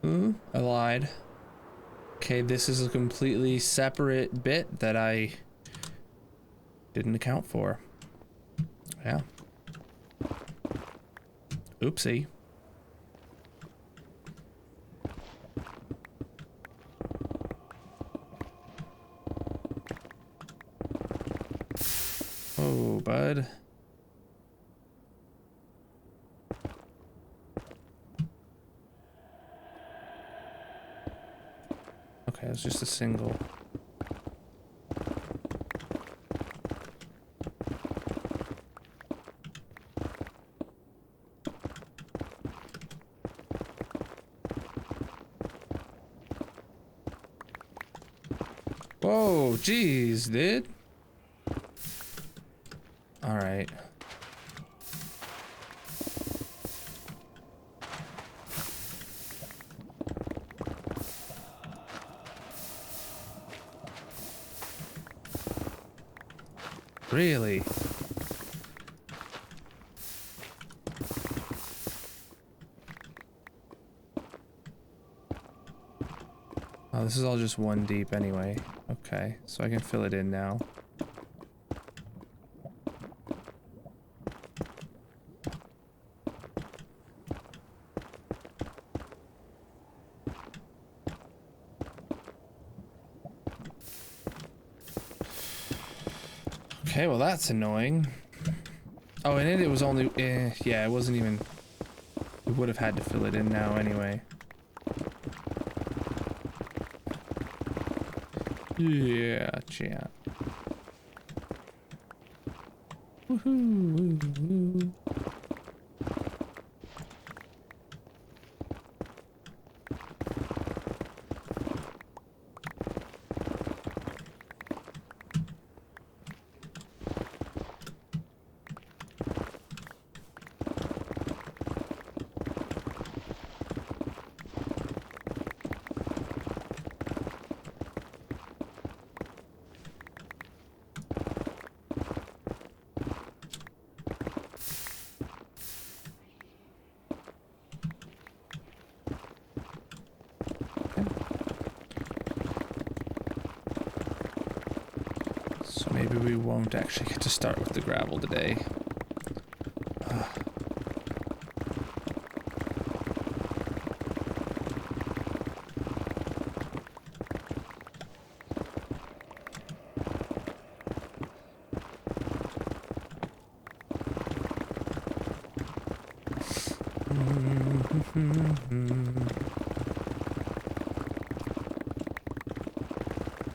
I lied. Okay, this is a completely separate bit that I didn't account for. Yeah. Oopsie. Oh, bud. Okay, it's just a single. Whoa, jeez, dude. All right. Really? Oh, this is all just 1 deep anyway. Okay, so I can fill it in now. Okay, well that's annoying. Oh, and it was only, yeah, it wasn't even, we would have had to fill it in now anyway. Yeah, chat. Woohoo, woo. So maybe we won't actually get to start with the gravel today.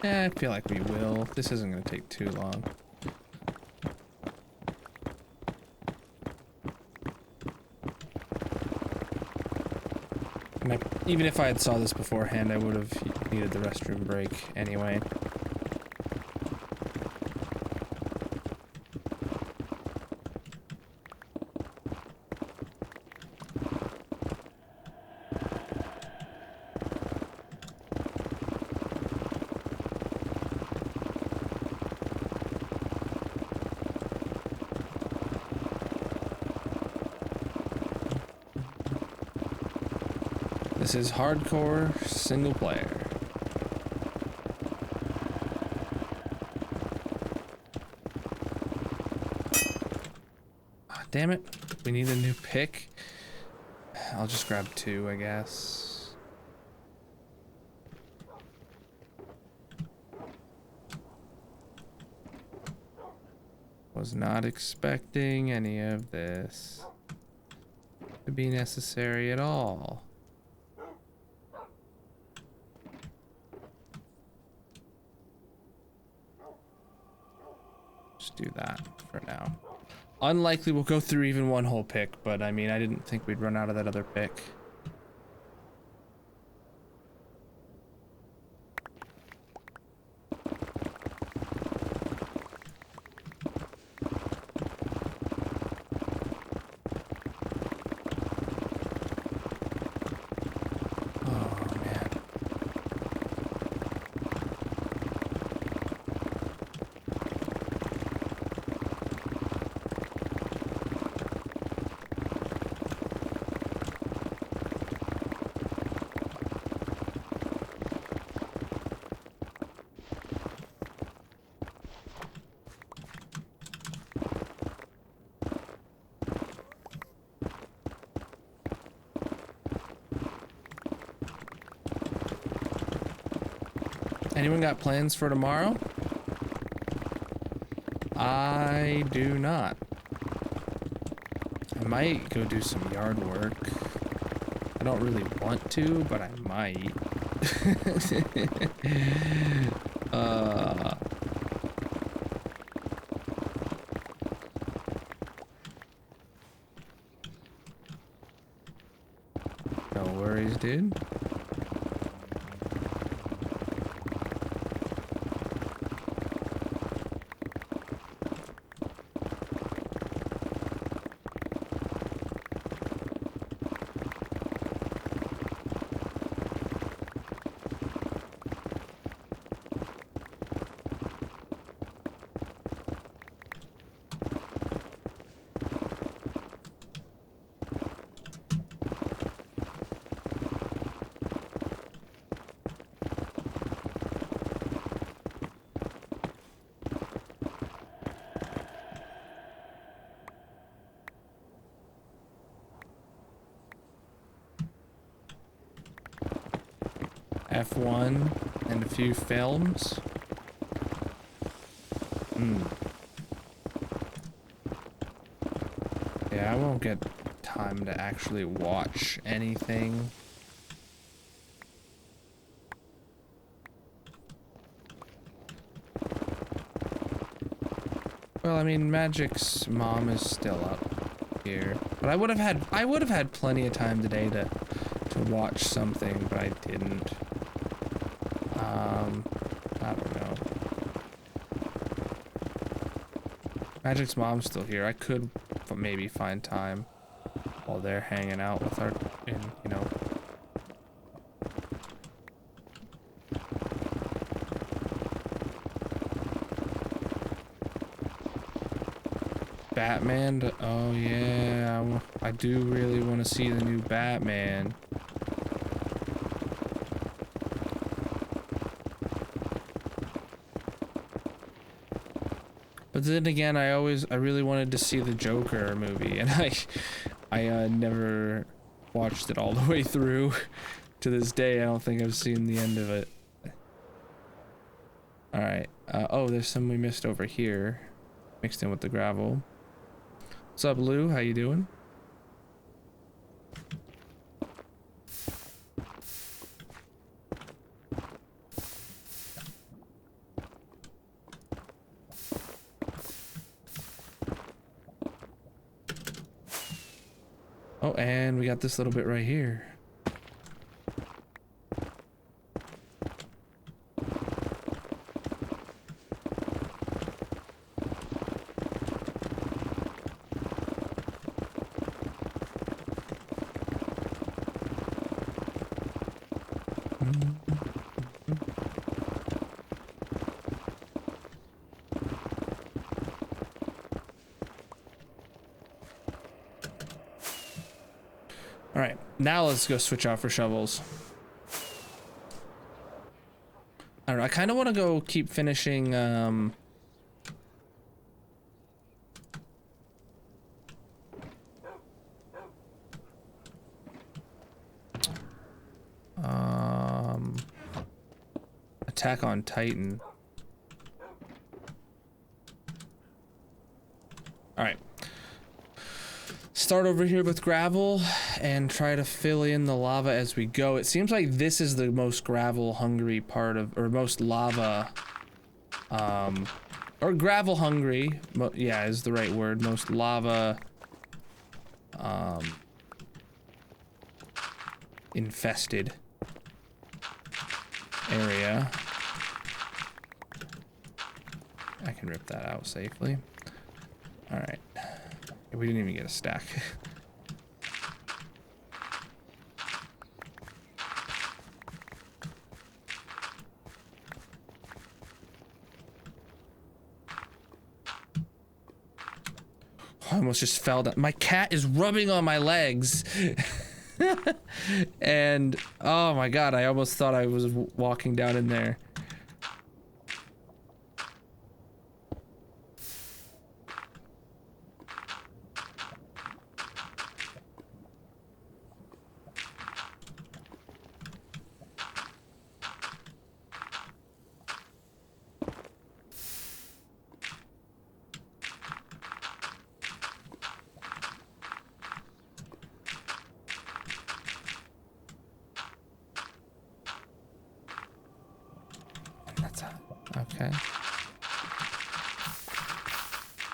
Yeah, I feel like we will. This isn't going to take too long. And even if I had saw this beforehand, I would have needed the restroom break anyway. This is hardcore single player. Ah, damn it. We need a new pick. I'll just grab 2, I guess. Was not expecting any of this to be necessary at all. Just do that for now. Unlikely we'll go through even one whole pick, but I mean, I didn't think we'd run out of that other pick. Anyone got plans for tomorrow? I do not. I might go do some yard work. I don't really want to, but I might. No worries, dude. F1 and a few films. Yeah, I won't get time to actually watch anything. Well, I mean, Magic's mom is still up here, but I would have had plenty of time today to watch something, but I didn't. I don't know. Magic's mom's still here. I could maybe find time while they're hanging out with our, you know. Batman? Oh yeah, I do really want to see the new Batman. But then again, I really wanted to see the Joker movie, and I never watched it all the way through. To this day, I don't think I've seen the end of it. All right. Oh, there's some we missed over here, mixed in with the gravel. What's up, Lou? How you doing? Oh, and we got this little bit right here. All right, now let's go switch out for shovels. I don't know, I kind of want to go keep finishing, Attack on Titan. All right. Start over here with gravel and try to fill in the lava as we go. It seems like this is the most gravel hungry part of, or most lava, or gravel hungry, yeah, is the right word, most lava, infested area. I can rip that out safely. All right. We didn't even get a stack. I almost just fell down. My cat is rubbing on my legs. And oh my god, I almost thought I was walking down in there. Okay.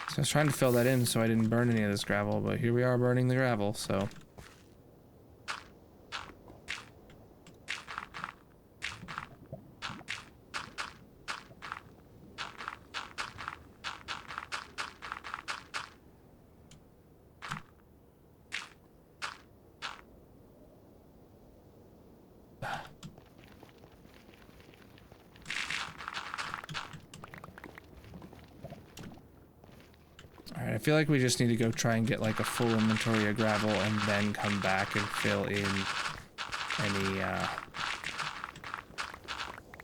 So I was trying to fill that in so I didn't burn any of this gravel, but here we are burning the gravel, so. Alright, I feel like we just need to go try and get like a full inventory of gravel and then come back and fill in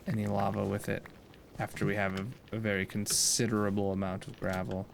any lava with it after we have a very considerable amount of gravel.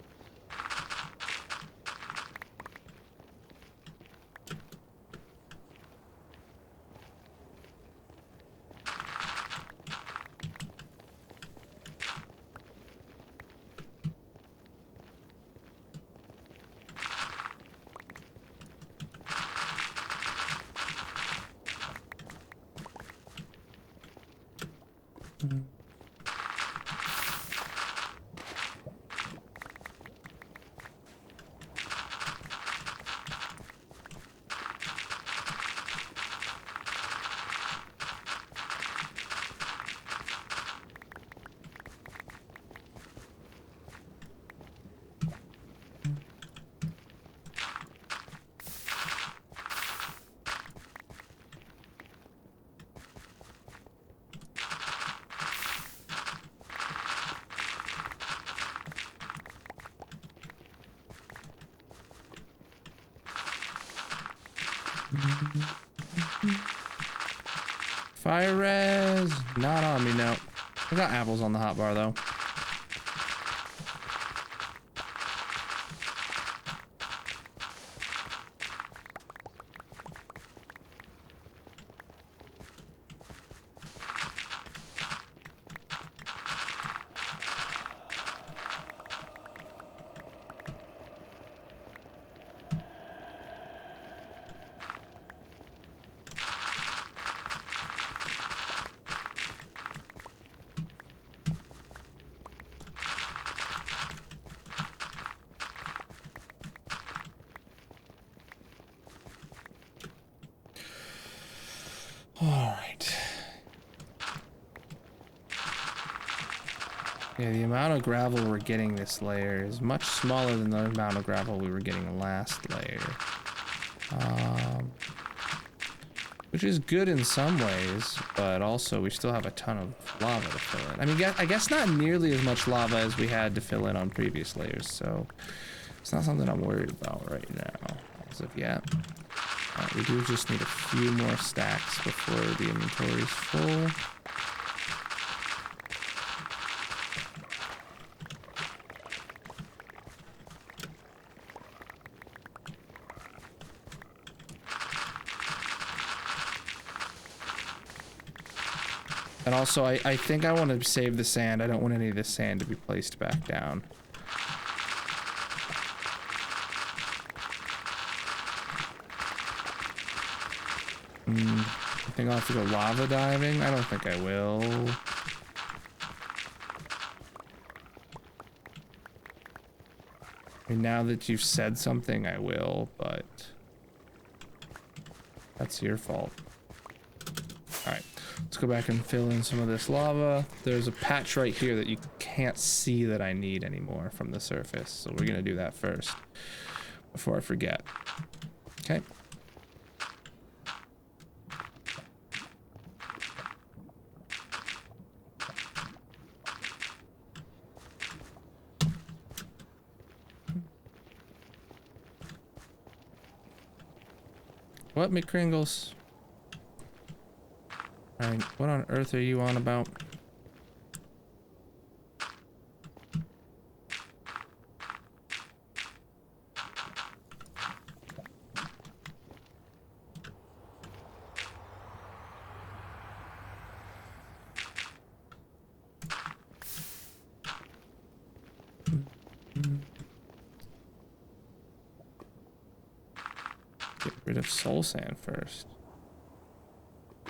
Fire res, not on me, no. I got apples on the hotbar though. Yeah, the amount of gravel we're getting this layer is much smaller than the amount of gravel we were getting last layer. Which is good in some ways, but also we still have a ton of lava to fill in. I mean, I guess not nearly as much lava as we had to fill in on previous layers, so it's not something I'm worried about right now, as of yet. We do just need a few more stacks before the inventory is full. And also, I think I want to save the sand. I don't want any of the sand to be placed back down. I think I'll have to go lava diving. I don't think I will. I mean, now that you've said something, I will, but that's your fault. All right. Let's go back and fill in some of this lava. There's a patch right here that you can't see that I need anymore from the surface. So we're gonna do that first before I forget. Okay. What, McCringles? Alright, what on earth are you on about? Get rid of soul sand first.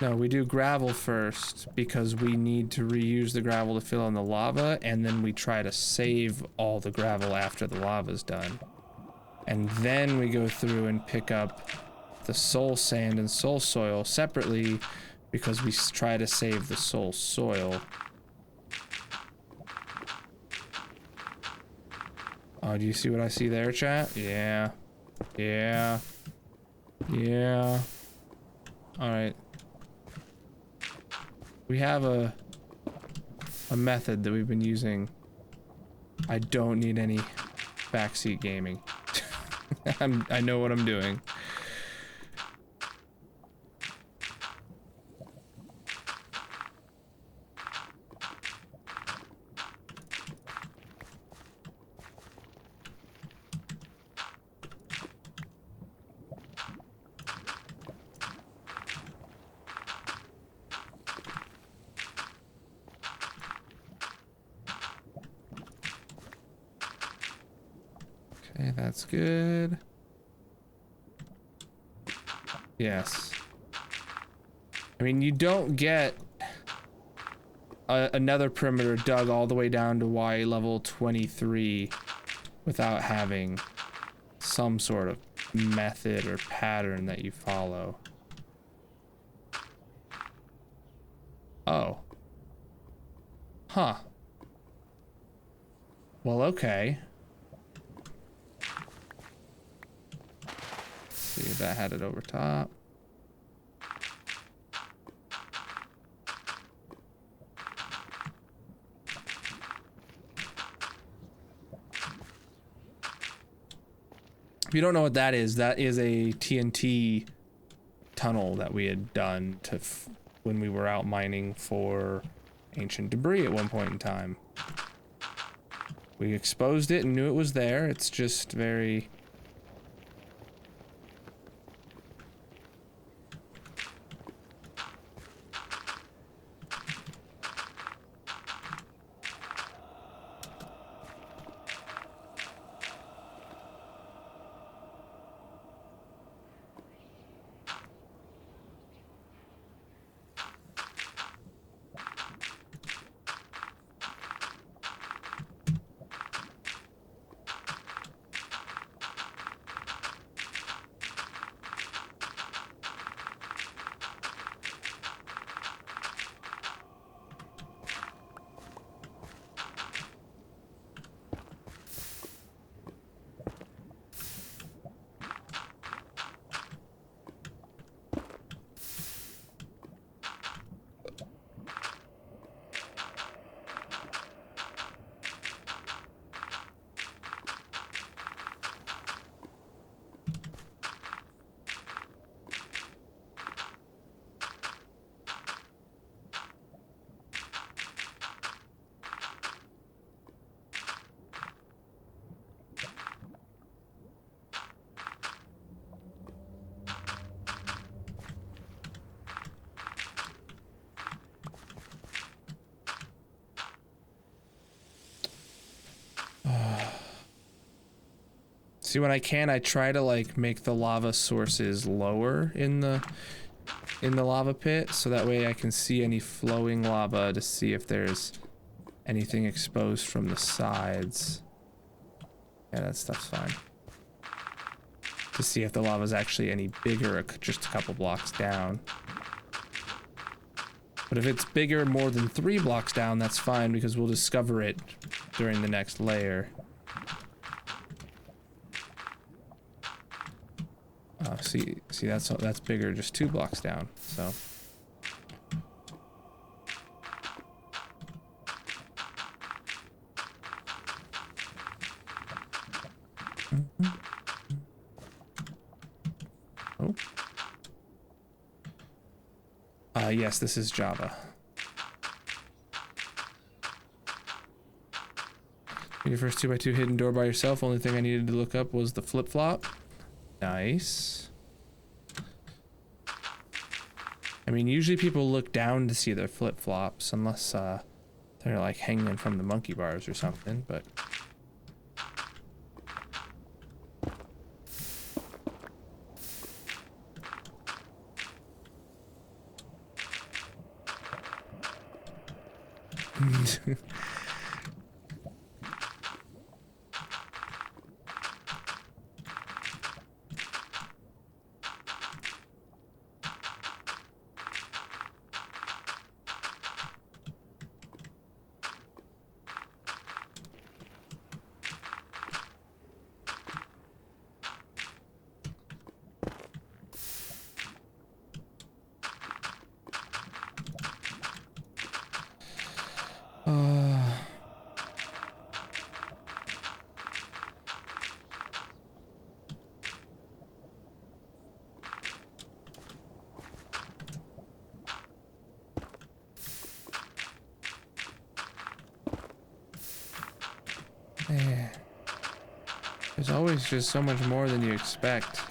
No, we do gravel first because we need to reuse the gravel to fill in the lava, and then we try to save all the gravel after the lava's done. And then we go through and pick up the soul sand and soul soil separately because we try to save the soul soil. Oh, do you see what I see there, chat? Yeah. Yeah. Yeah. Alright. We have a method that we've been using. I don't need any backseat gaming. I know what I'm doing. Okay, that's good. Yes. I mean, you don't get another perimeter dug all the way down to Y level 23 without having some sort of method or pattern that you follow. Oh. Huh. Well, okay. See if that had it over top. If you don't know what that is a TNT tunnel that we had done when we were out mining for ancient debris at one point in time. We exposed it and knew it was there. It's just very... See, when I can, I try to like make the lava sources lower in the lava pit, so that way I can see any flowing lava to see if there's anything exposed from the sides. Yeah, that stuff's fine. To see if the lava's actually any bigger, just a couple blocks down. But if it's bigger more than 3 blocks down, that's fine because we'll discover it during the next layer. See that's bigger, just 2 blocks down. So. Oh. Yes, this is Java. Your first 2x2 hidden door by yourself. Only thing I needed to look up was the flip-flop. Nice. I mean, usually people look down to see their flip-flops, unless they're like hanging from the monkey bars or something, but... Man, there's always just so much more than you expect.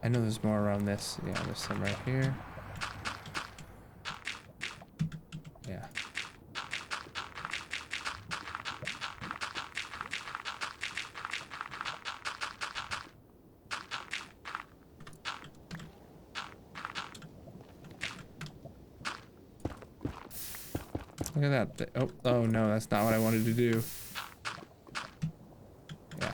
I know there's more around this. Yeah, there's some right here. Yeah. Look at that. Oh no, that's not what I wanted to do. Yeah.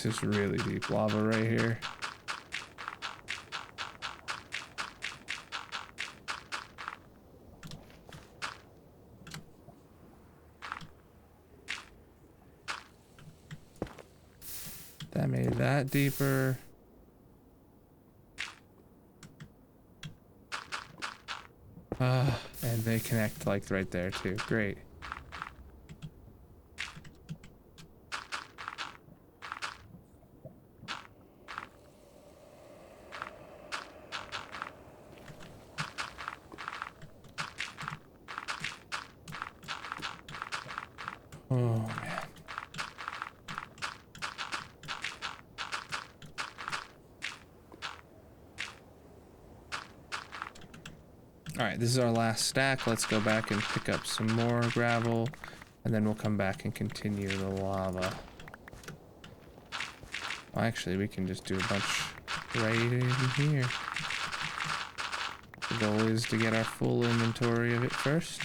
This is really deep lava right here. That made that deeper. And they connect like right there too. Great. Oh man. All right, this is our last stack. Let's go back and pick up some more gravel, and then we'll come back and continue the lava. Well, actually, we can just do a bunch right in here. The goal is to get our full inventory of it first.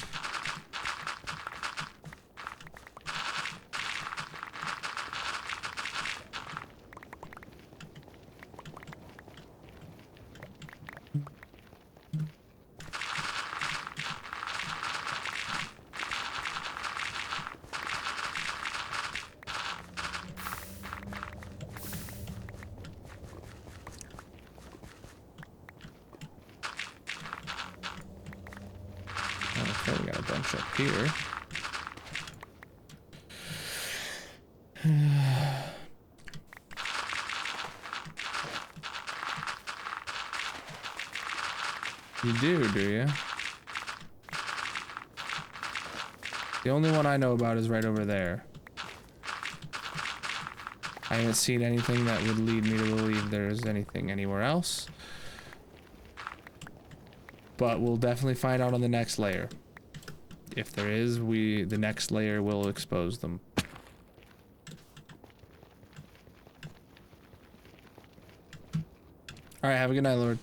Okay, we got a bunch up here. You do you? The only one I know about is right over there. I haven't seen anything that would lead me to believe there's anything anywhere else. But we'll definitely find out on the next layer. If there is, the next layer will expose them. Alright, have a good night, Lord.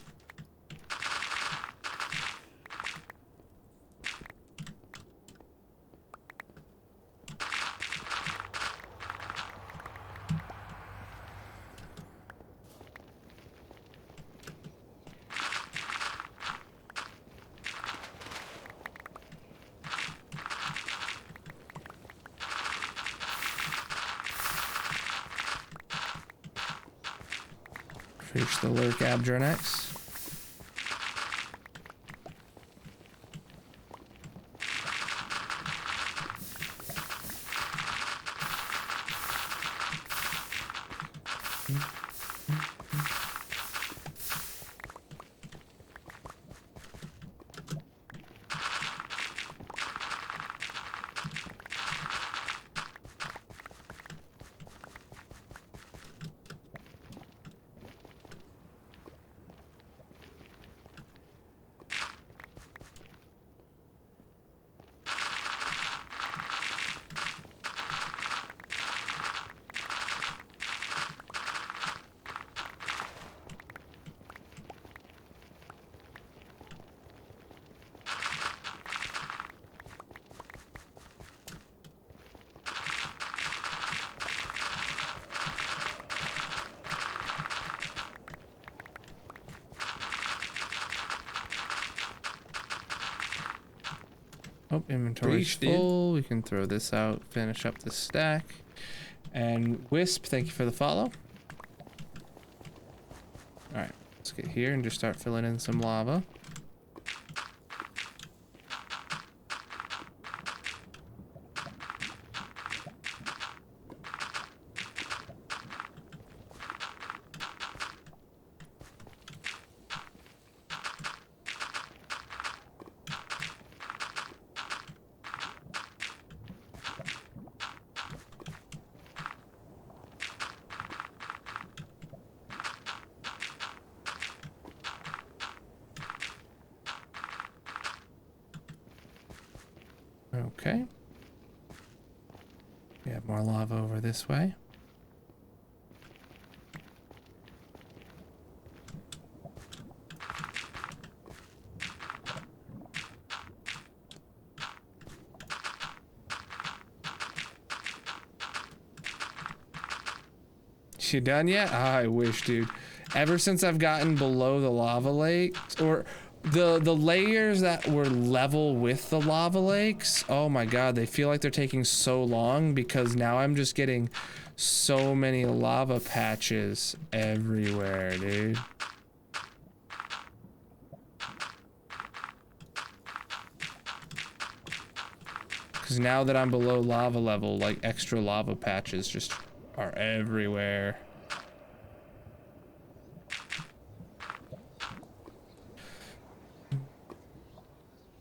Reach the lurk Abdronex. Oh, inventory's full. We can throw this out, finish up the stack. And Wisp, thank you for the follow. Alright, let's get here and just start filling in some lava. Okay. We have more lava over this way. You done yet? Ah, I wish, dude. Ever since I've gotten below the lava lakes, or the layers that were level with the lava lakes, oh my god, they feel like they're taking so long because now I'm just getting so many lava patches everywhere, dude. Because now that I'm below lava level, like extra lava patches just are everywhere.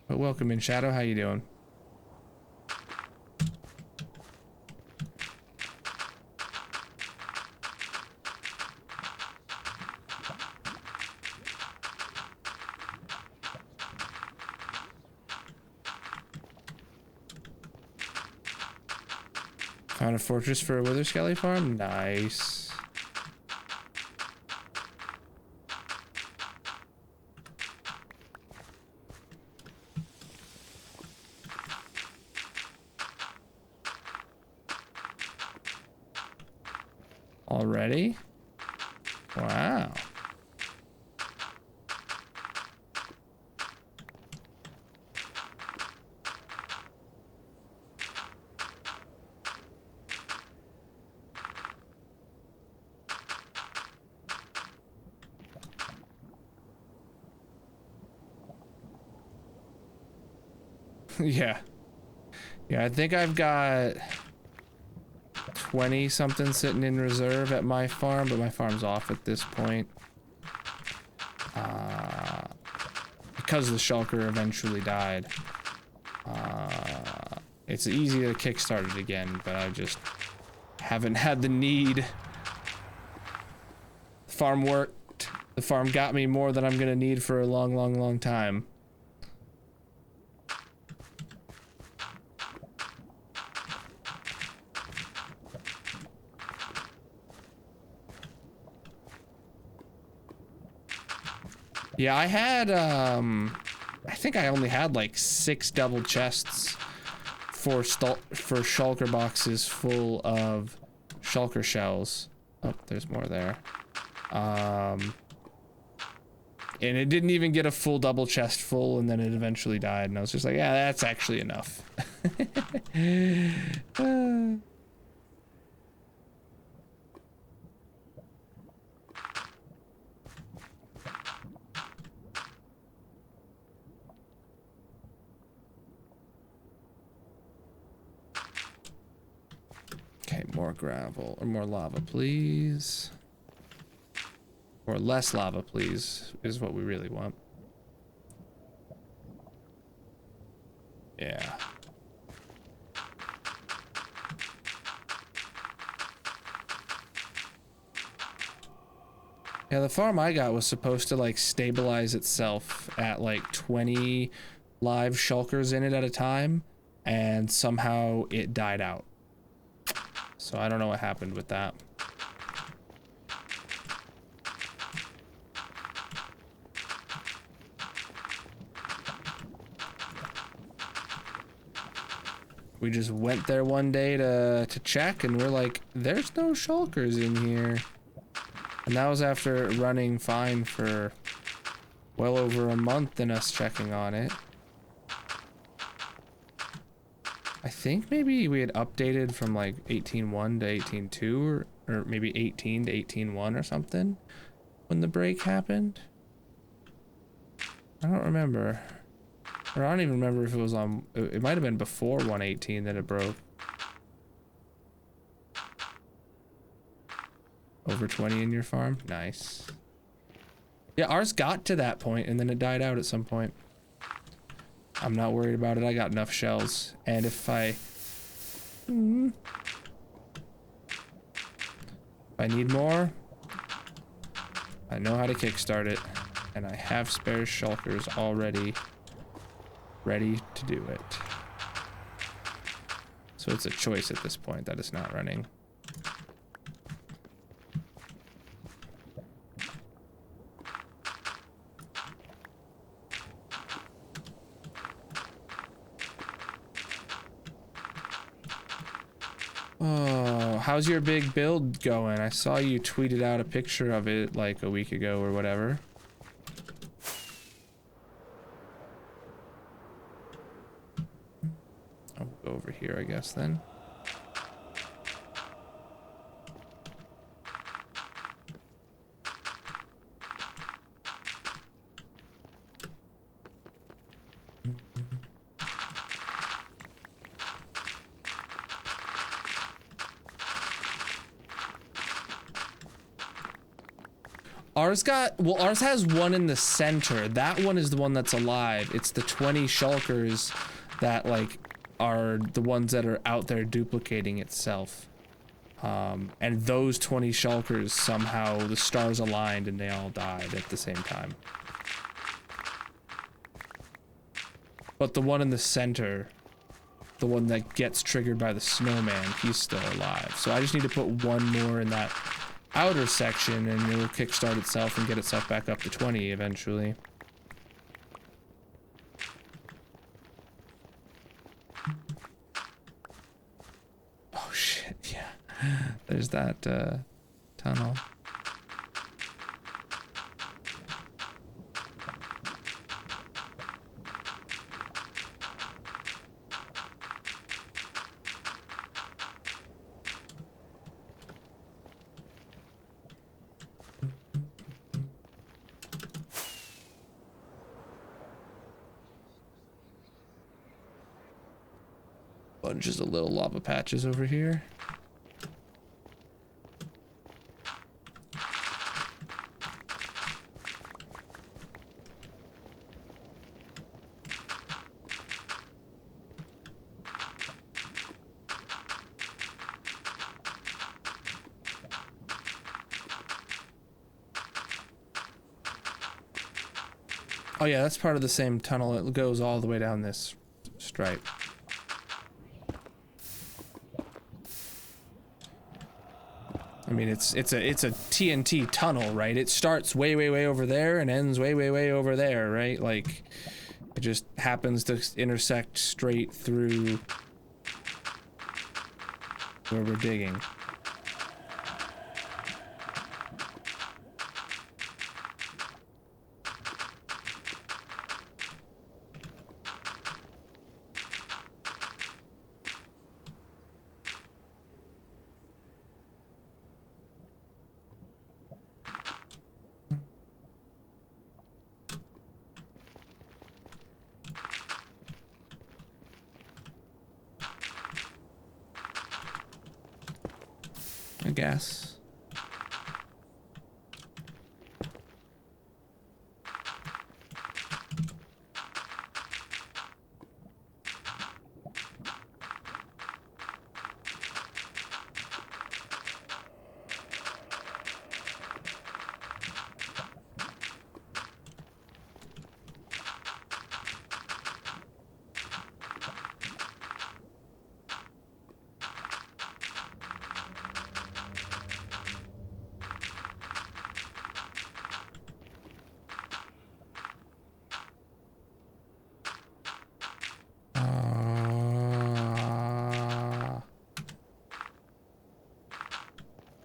But welcome in, Shadow. How you doing? Found a fortress for a wither skelly farm? Nice. Already? Wow. Yeah. Yeah, I think I've got 20 something sitting in reserve at my farm, but my farm's off at this point. Because the shulker eventually died. It's easy to kickstart it again, but I just haven't had the need. The farm worked. The farm got me more than I'm gonna need for a long, long, long time. Yeah, I had, I think I only had like 6 double chests for shulker boxes full of shulker shells. Oh, there's more there. And it didn't even get a full double chest full, and then it eventually died, and I was just like, yeah, that's actually enough. Okay, more gravel, or more lava, please. Or less lava, please, is what we really want. Yeah. Yeah, the farm I got was supposed to, like, stabilize itself at, like, 20 live shulkers in it at a time, and somehow it died out. So I don't know what happened with that. We just went there one day to check, and we're like, there's no shulkers in here. And that was after running fine for well over a month and us checking on it. I think maybe we had updated from like 18.1 to 18.2, or maybe 18 to 18.1 or something when the break happened. I don't remember. Or I don't even remember if it was on, it might have been before 1.18 that it broke. Over 20 in your farm? Nice. Yeah, ours got to that point and then it died out at some point. I'm not worried about it. I got enough shells. And if I need more, I know how to kickstart it. And I have spare shulkers already ready to do it. So it's a choice at this point that it's not running. Oh, how's your big build going? I saw you tweeted out a picture of it like a week ago or whatever. I'll go over here, I guess, then. Ours has one in the center. That one is the one that's alive. It's the 20 shulkers that like are the ones that are out there duplicating itself. And those 20 shulkers, somehow the stars aligned and they all died at the same time. But the one in the center, the one that gets triggered by the snowman, he's still alive. So I just need to put one more in that outer section and it will kickstart itself and get itself back up to 20 eventually. Oh shit, yeah. There's that tunnel. Bunches of little lava patches over here. Oh yeah, that's part of the same tunnel. It goes all the way down this stripe. I mean, it's a TNT tunnel, right? It starts way over there and ends way over there, right? Like, it just happens to intersect straight through where we're digging. I guess.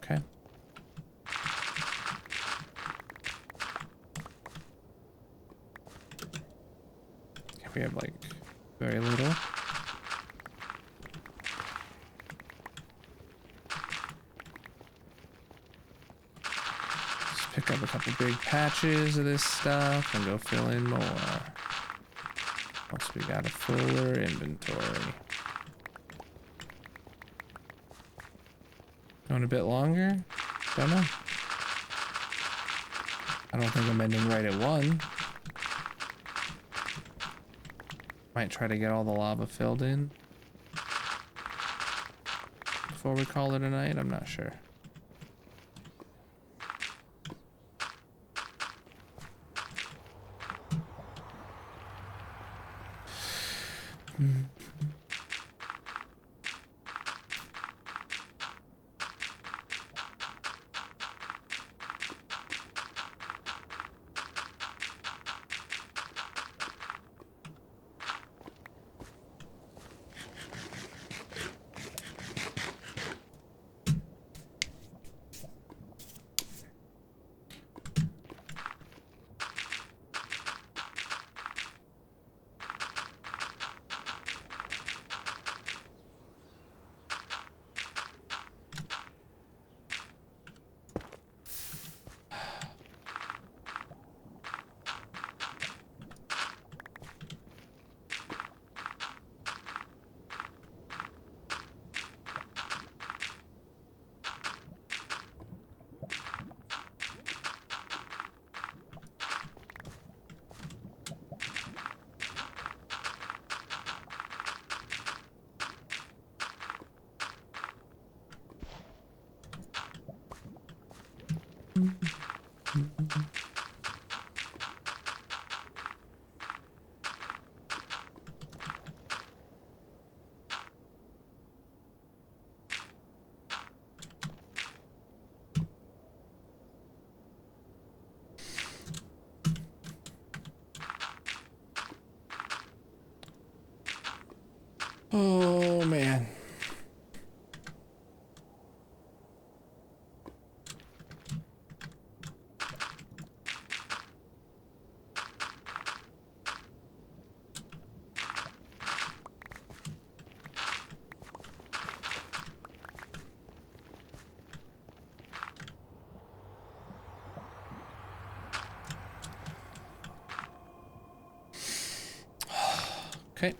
Okay. We have like very little. Just pick up a couple big patches of this stuff and go fill in more. Once we got a fuller inventory. Going a bit longer? Don't know. I don't think I'm ending right at 1. Might try to get all the lava filled in before we call it a night. I'm not sure. Oh man. Okay.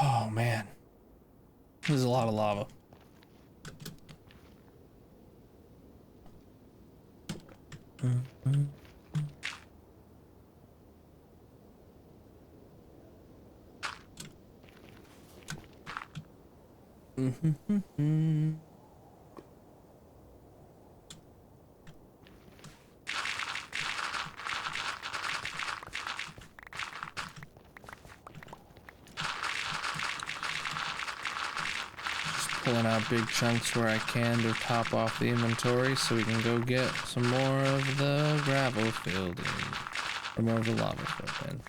Oh man. There's a lot of lava. Pulling out big chunks where I can to top off the inventory so we can go get some more of the gravel filled in. Or more of the lava filled in.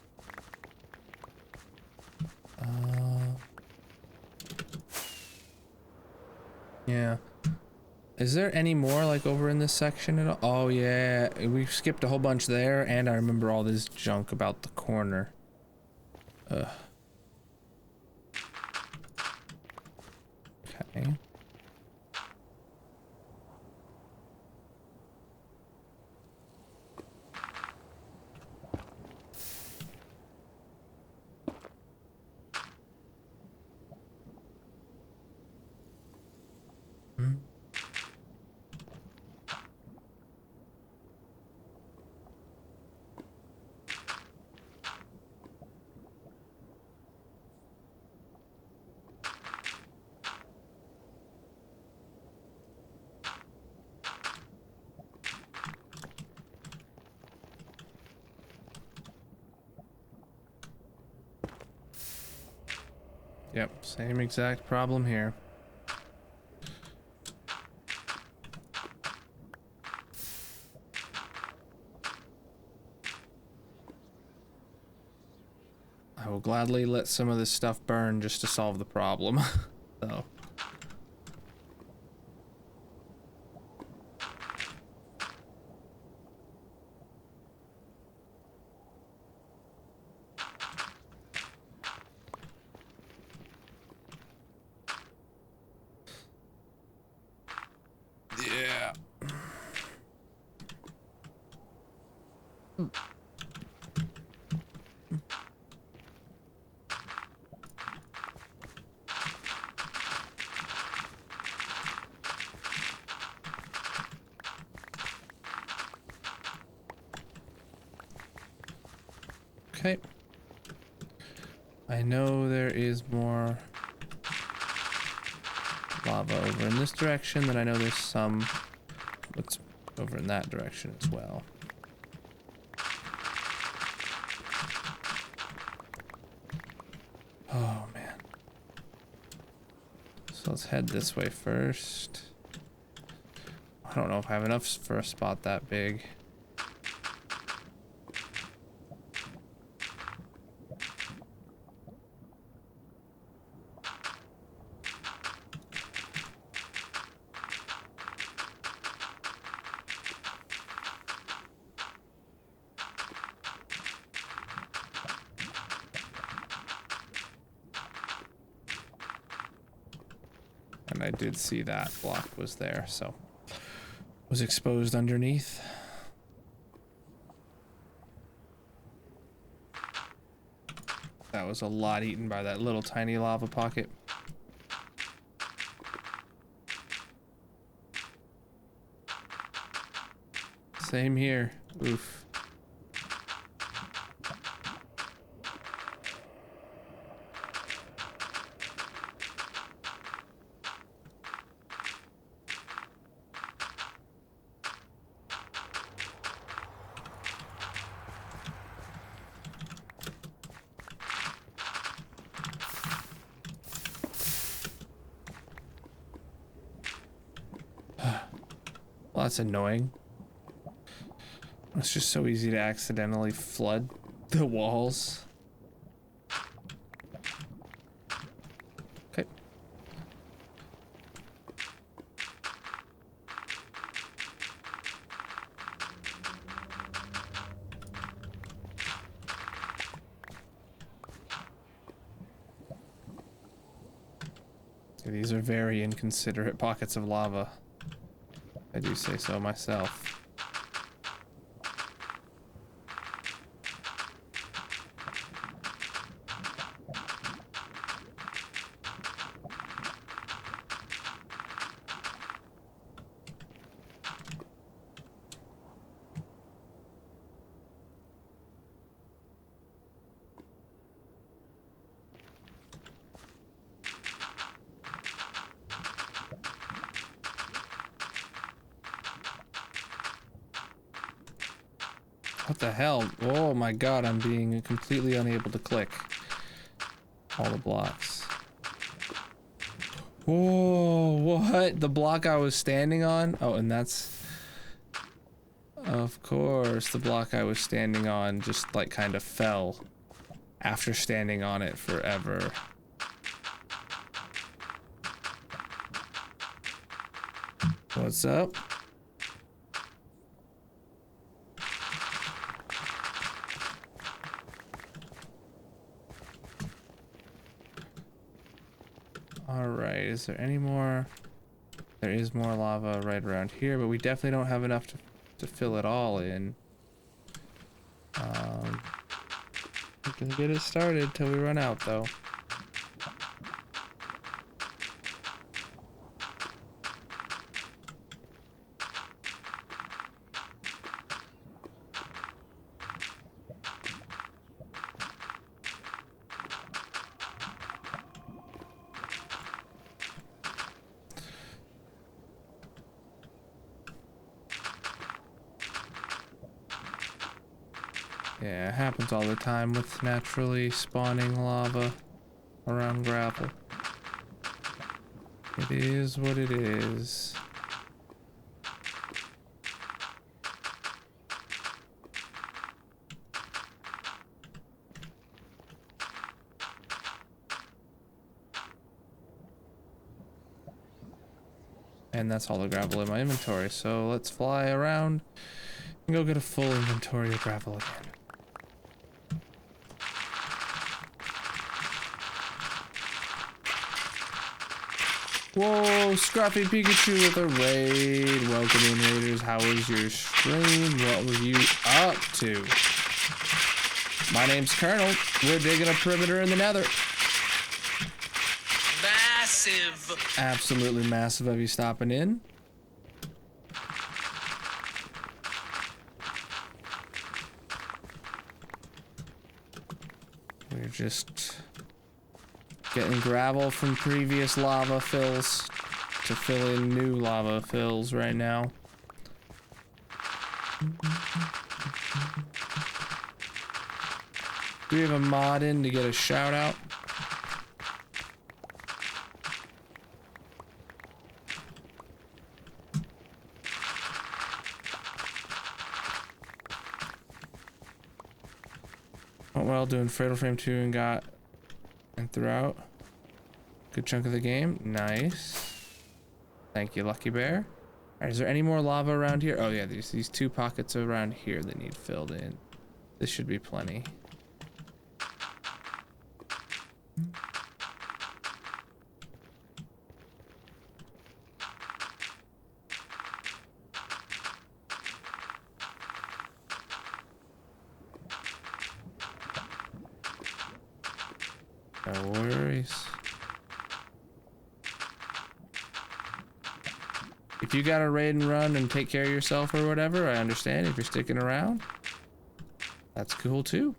Yeah. Is there any more like over in this section at all? Oh yeah, we skipped a whole bunch there, and I remember all this junk about the corner. Ugh. Okay. Yep, same exact problem here. I will gladly let some of this stuff burn just to solve the problem. So. Yeah. Okay. I know there is more lava over in this direction, then I know there's some what's over in that direction as well. Oh So let's head this way first. I don't know if I have enough for a spot that big. And I did see that block was there, so was exposed underneath. That was a lot eaten by that little tiny lava pocket. Same here. Oof. Well, that's annoying. It's just so easy to accidentally flood the walls. Okay. These are very inconsiderate pockets of lava. I do say so myself. What the hell? Oh my god, I'm being completely unable to click all the blocks. Whoa, what? The block I was standing on? Oh, and that's... Of course, the block I was standing on just like kind of fell after standing on it forever. What's up? Alright, is there any more? There is more lava right around here, but we definitely don't have enough to fill it all in. We can get it started till we run out, though. Yeah, it happens all the time with naturally spawning lava around gravel. It is what it is. And that's all the gravel in my inventory, so let's fly around and go get a full inventory of gravel again. Whoa, Scruffy Pikachu with a raid. Welcome in, raiders. How was your stream? What were you up to? My name's Colonel. We're digging a perimeter in the nether. Massive. Absolutely massive of you stopping in. We're just getting gravel from previous lava fills to fill in new lava fills right now. Do we have a mod in to get a shout out? went well doing Fatal Frame 2 and throughout. Good chunk of the game. Nice. Thank you, Lucky Bear. Alright, is there any more lava around here? Oh yeah, there's these 2 pockets around here that need filled in. This should be plenty. No worries. If you gotta raid and run and take care of yourself or whatever, I understand. If you're sticking around, that's cool too.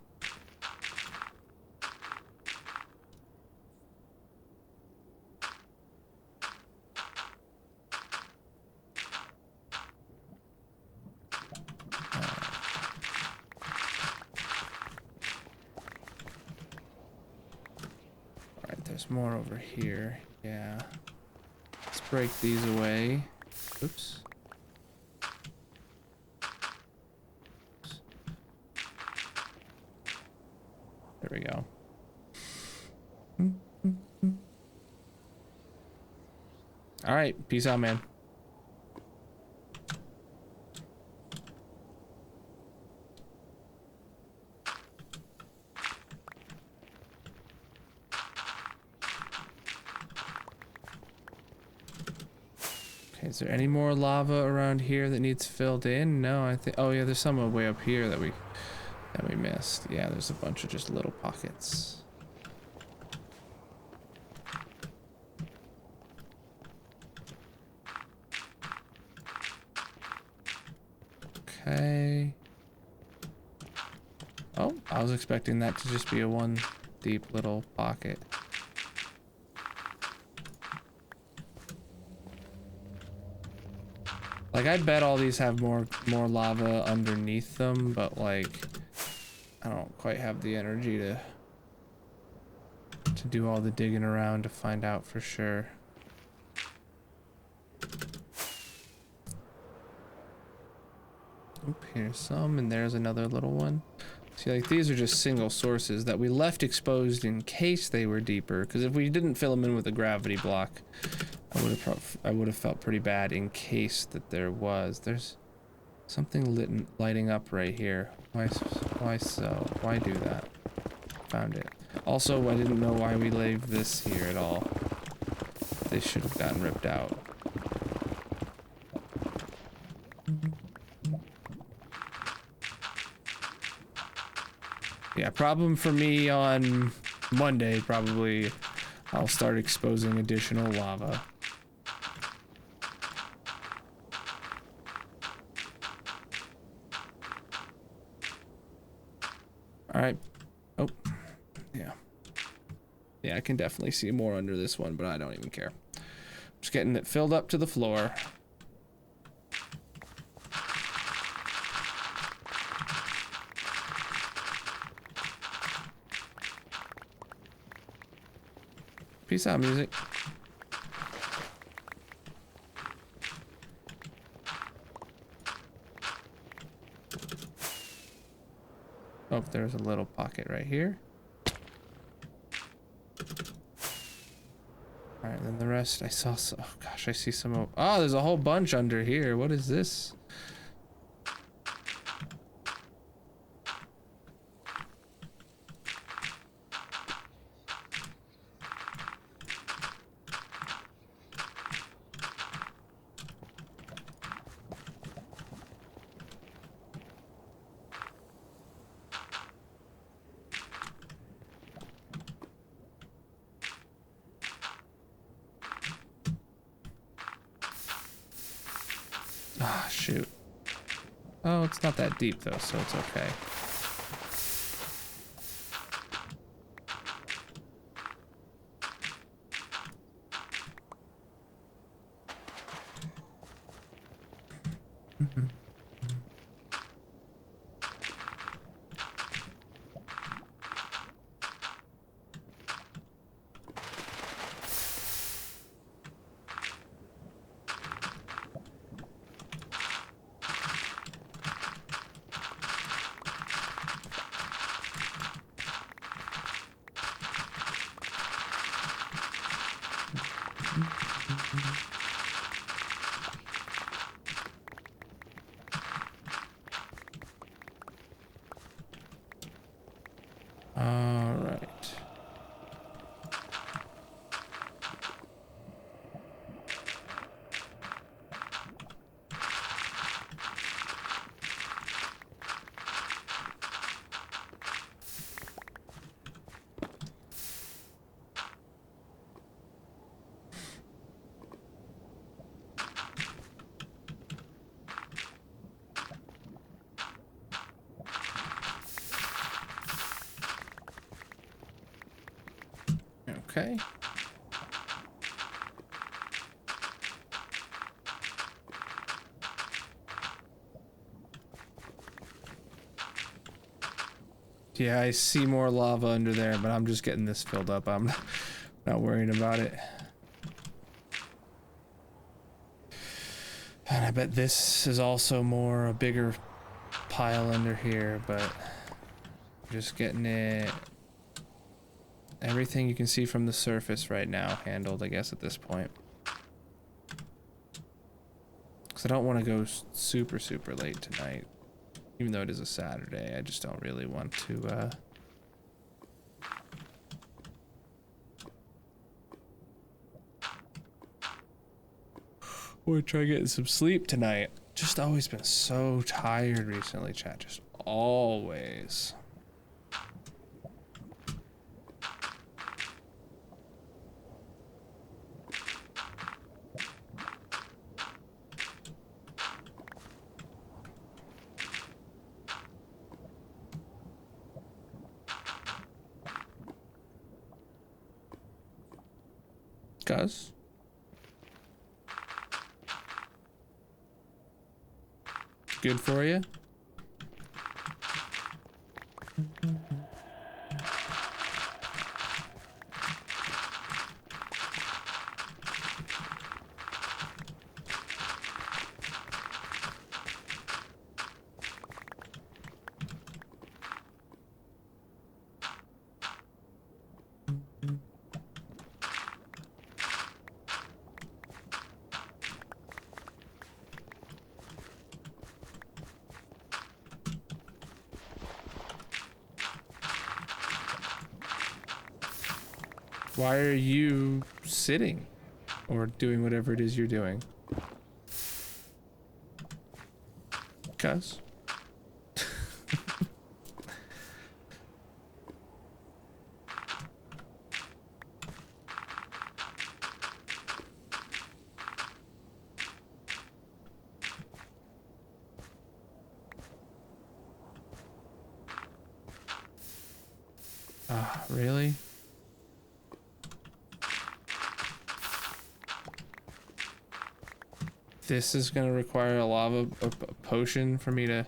Alright, there's more over here. Yeah. Let's break these away. Oops. There we go. All right, peace out, man. Okay, is there any more lava around here that needs filled in? No, I think. Oh yeah, there's some way up here that we missed. Yeah, there's a bunch of just little pockets. Okay. Oh, I was expecting that to just be a one deep little pocket. Like, I bet all these have more lava underneath them, but like, I don't quite have the energy to do all the digging around to find out for sure. Oop, here's some, and there's another little one. See, like, these are just single sources that we left exposed in case they were deeper, because if we didn't fill them in with a gravity block, I would have felt pretty bad in case that there was. There's something lighting up right here. Why so? Why do that? Found it. Also, I didn't know why we laid this here at all. This should have gotten ripped out. Yeah, problem for me on Monday, probably. I'll start exposing additional lava. Alright. Oh. Yeah. Yeah, I can definitely see more under this one, but I don't even care. Just getting it filled up to the floor. Peace out, music. Oh, there's a little pocket right here. Alright, then the rest I saw. Oh gosh, I see some. Oh, there's a whole bunch under here. What is this? Ah, shoot. Oh, it's not that deep though, so it's okay. Okay. Yeah, I see more lava under there, but I'm just getting this filled up. I'm not worrying about it. And I bet this is also a bigger pile under here, but just getting it. Everything you can see from the surface right now handled, I guess, at this point. Because I don't want to go super, super late tonight. Even though it is a Saturday, I just don't really want to, Or try getting some sleep tonight. Just always been so tired recently, chat. Just always. Gus? Good for you? Why are you sitting or doing whatever it is you're doing? Cuz? Really? This is gonna require a lava potion for me to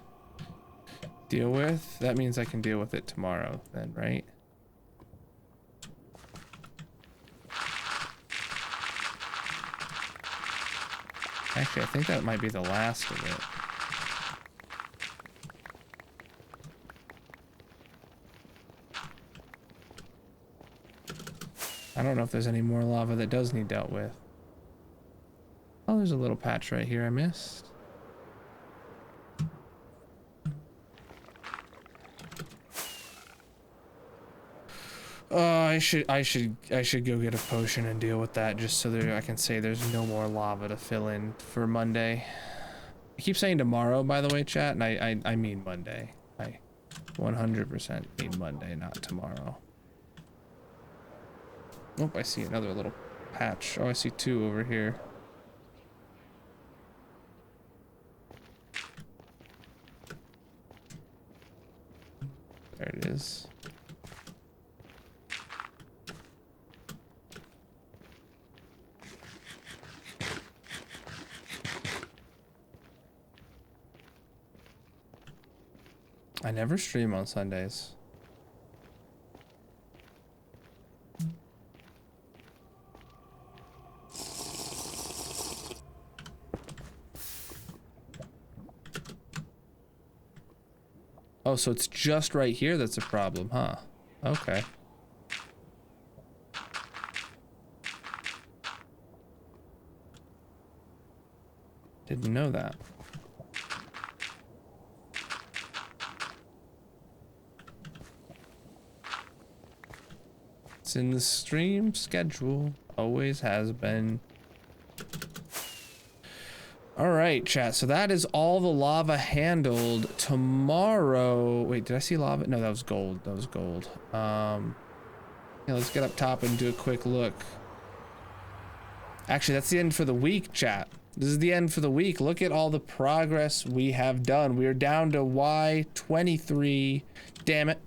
deal with. That means I can deal with it tomorrow then, right? Actually, I think that might be the last of it. I don't know if there's any more lava that does need dealt with. Oh, there's a little patch right here I missed. I should go get a potion and deal with that just so that I can say there's no more lava to fill in for Monday. I keep saying tomorrow, by the way, chat, and I mean Monday. I 100% mean Monday, not tomorrow. Oh, I see another little patch. Oh, I see two over here. There it is. I never stream on Sundays. Oh, so it's just right here that's a problem, huh? Okay. Didn't know that. It's in the stream schedule. Always has been. All right, chat. So that is all the lava handled. Tomorrow. Wait, did I see lava? No, that was gold. That was gold. Yeah, let's get up top and do a quick look. Actually, that's the end for the week, chat. This is the end for the week. Look at all the progress we have done. We are down to Y23. Damn it.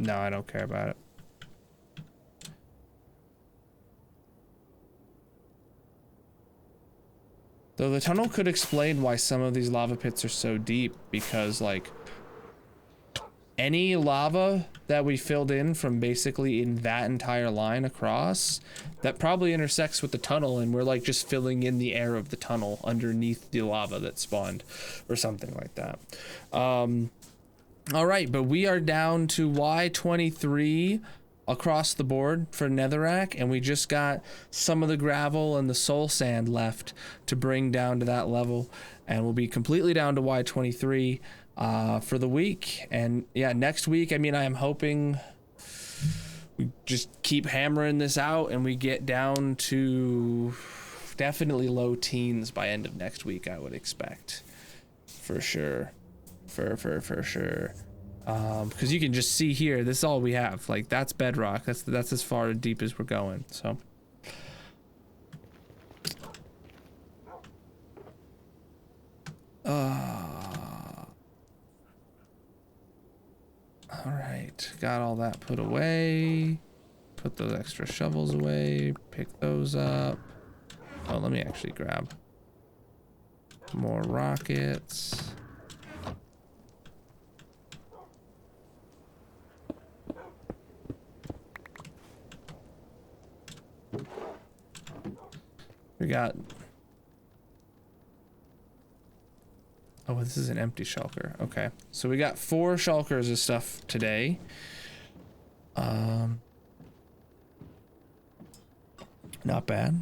No, I don't care about it. Though the tunnel could explain why some of these lava pits are so deep, because like any lava that we filled in from basically in that entire line across, that probably intersects with the tunnel, and we're like just filling in the air of the tunnel underneath the lava that spawned or something like that. All right, but we are down to Y23 across the board for Netherrack, and we just got some of the gravel and the soul sand left to bring down to that level, and we'll be completely down to Y23 for the week. And yeah, next week, I mean, I am hoping we just keep hammering this out and we get down to definitely low teens by end of next week, I would expect, for sure. For sure. Because you can just see here, this is all we have. Like, that's bedrock. That's as far deep as we're going. So all right, got all that put away. Put those extra shovels away. Pick those up. Oh, let me actually grab more rockets. We got... Oh, this is an empty shulker. Okay, so we got 4 shulkers of stuff today. Not bad.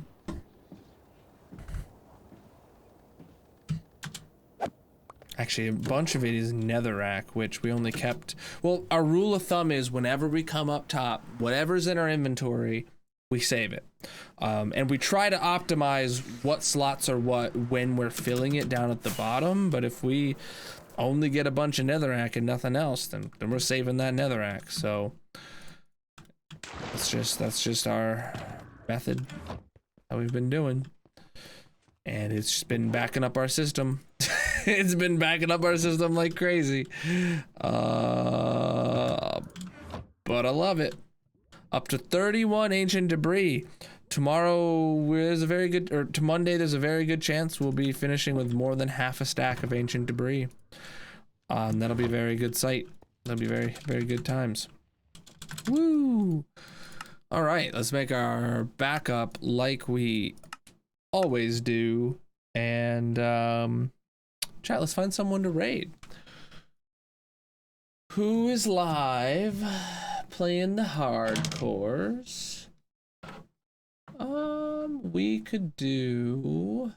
Actually, a bunch of it is netherrack, which we only kept... Well, our rule of thumb is whenever we come up top, whatever's in our inventory, we save it. And we try to optimize what slots are what when we're filling it down at the bottom. But if we only get a bunch of netherrack and nothing else, then we're saving that netherrack. So that's just our method that we've been doing. And it's just been backing up our system. It's been backing up our system like crazy. But I love it. Up to 31 ancient debris. Tomorrow there's a very good, or to Monday there's a very good chance we'll be finishing with more than half a stack of ancient debris. And that'll be a very good sight. That'll be very, very good times. Woo! All right, let's make our backup like we always do. And chat, let's find someone to raid. Who is live playing the hardcores? We could do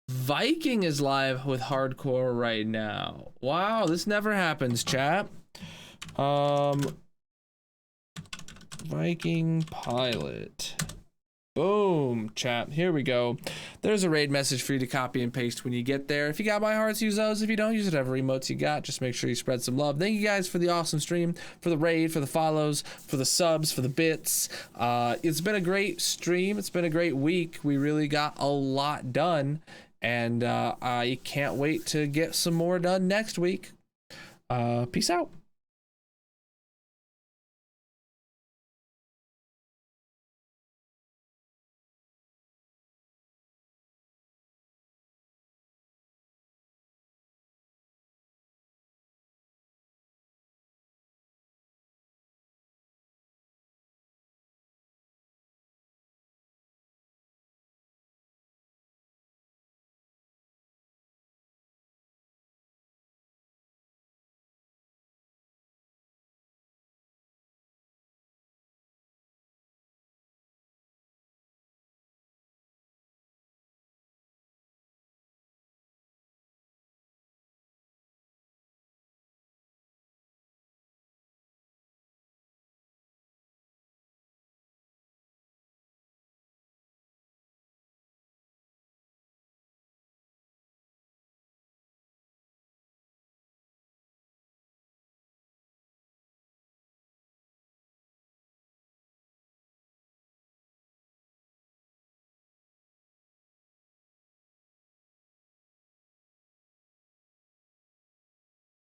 Viking is live with hardcore right now. Wow, this never happens, chat. Viking pilot. Boom, chat. Here we go. There's a raid message for you to copy and paste when you get there. If you got my hearts, use those. If you don't, use whatever emotes you got. Just make sure you spread some love. Thank you guys for the awesome stream, for the raid, for the follows, for the subs, for the bits. It's been a great stream. It's been a great week. We really got a lot done, and I can't wait to get some more done next week. Peace out.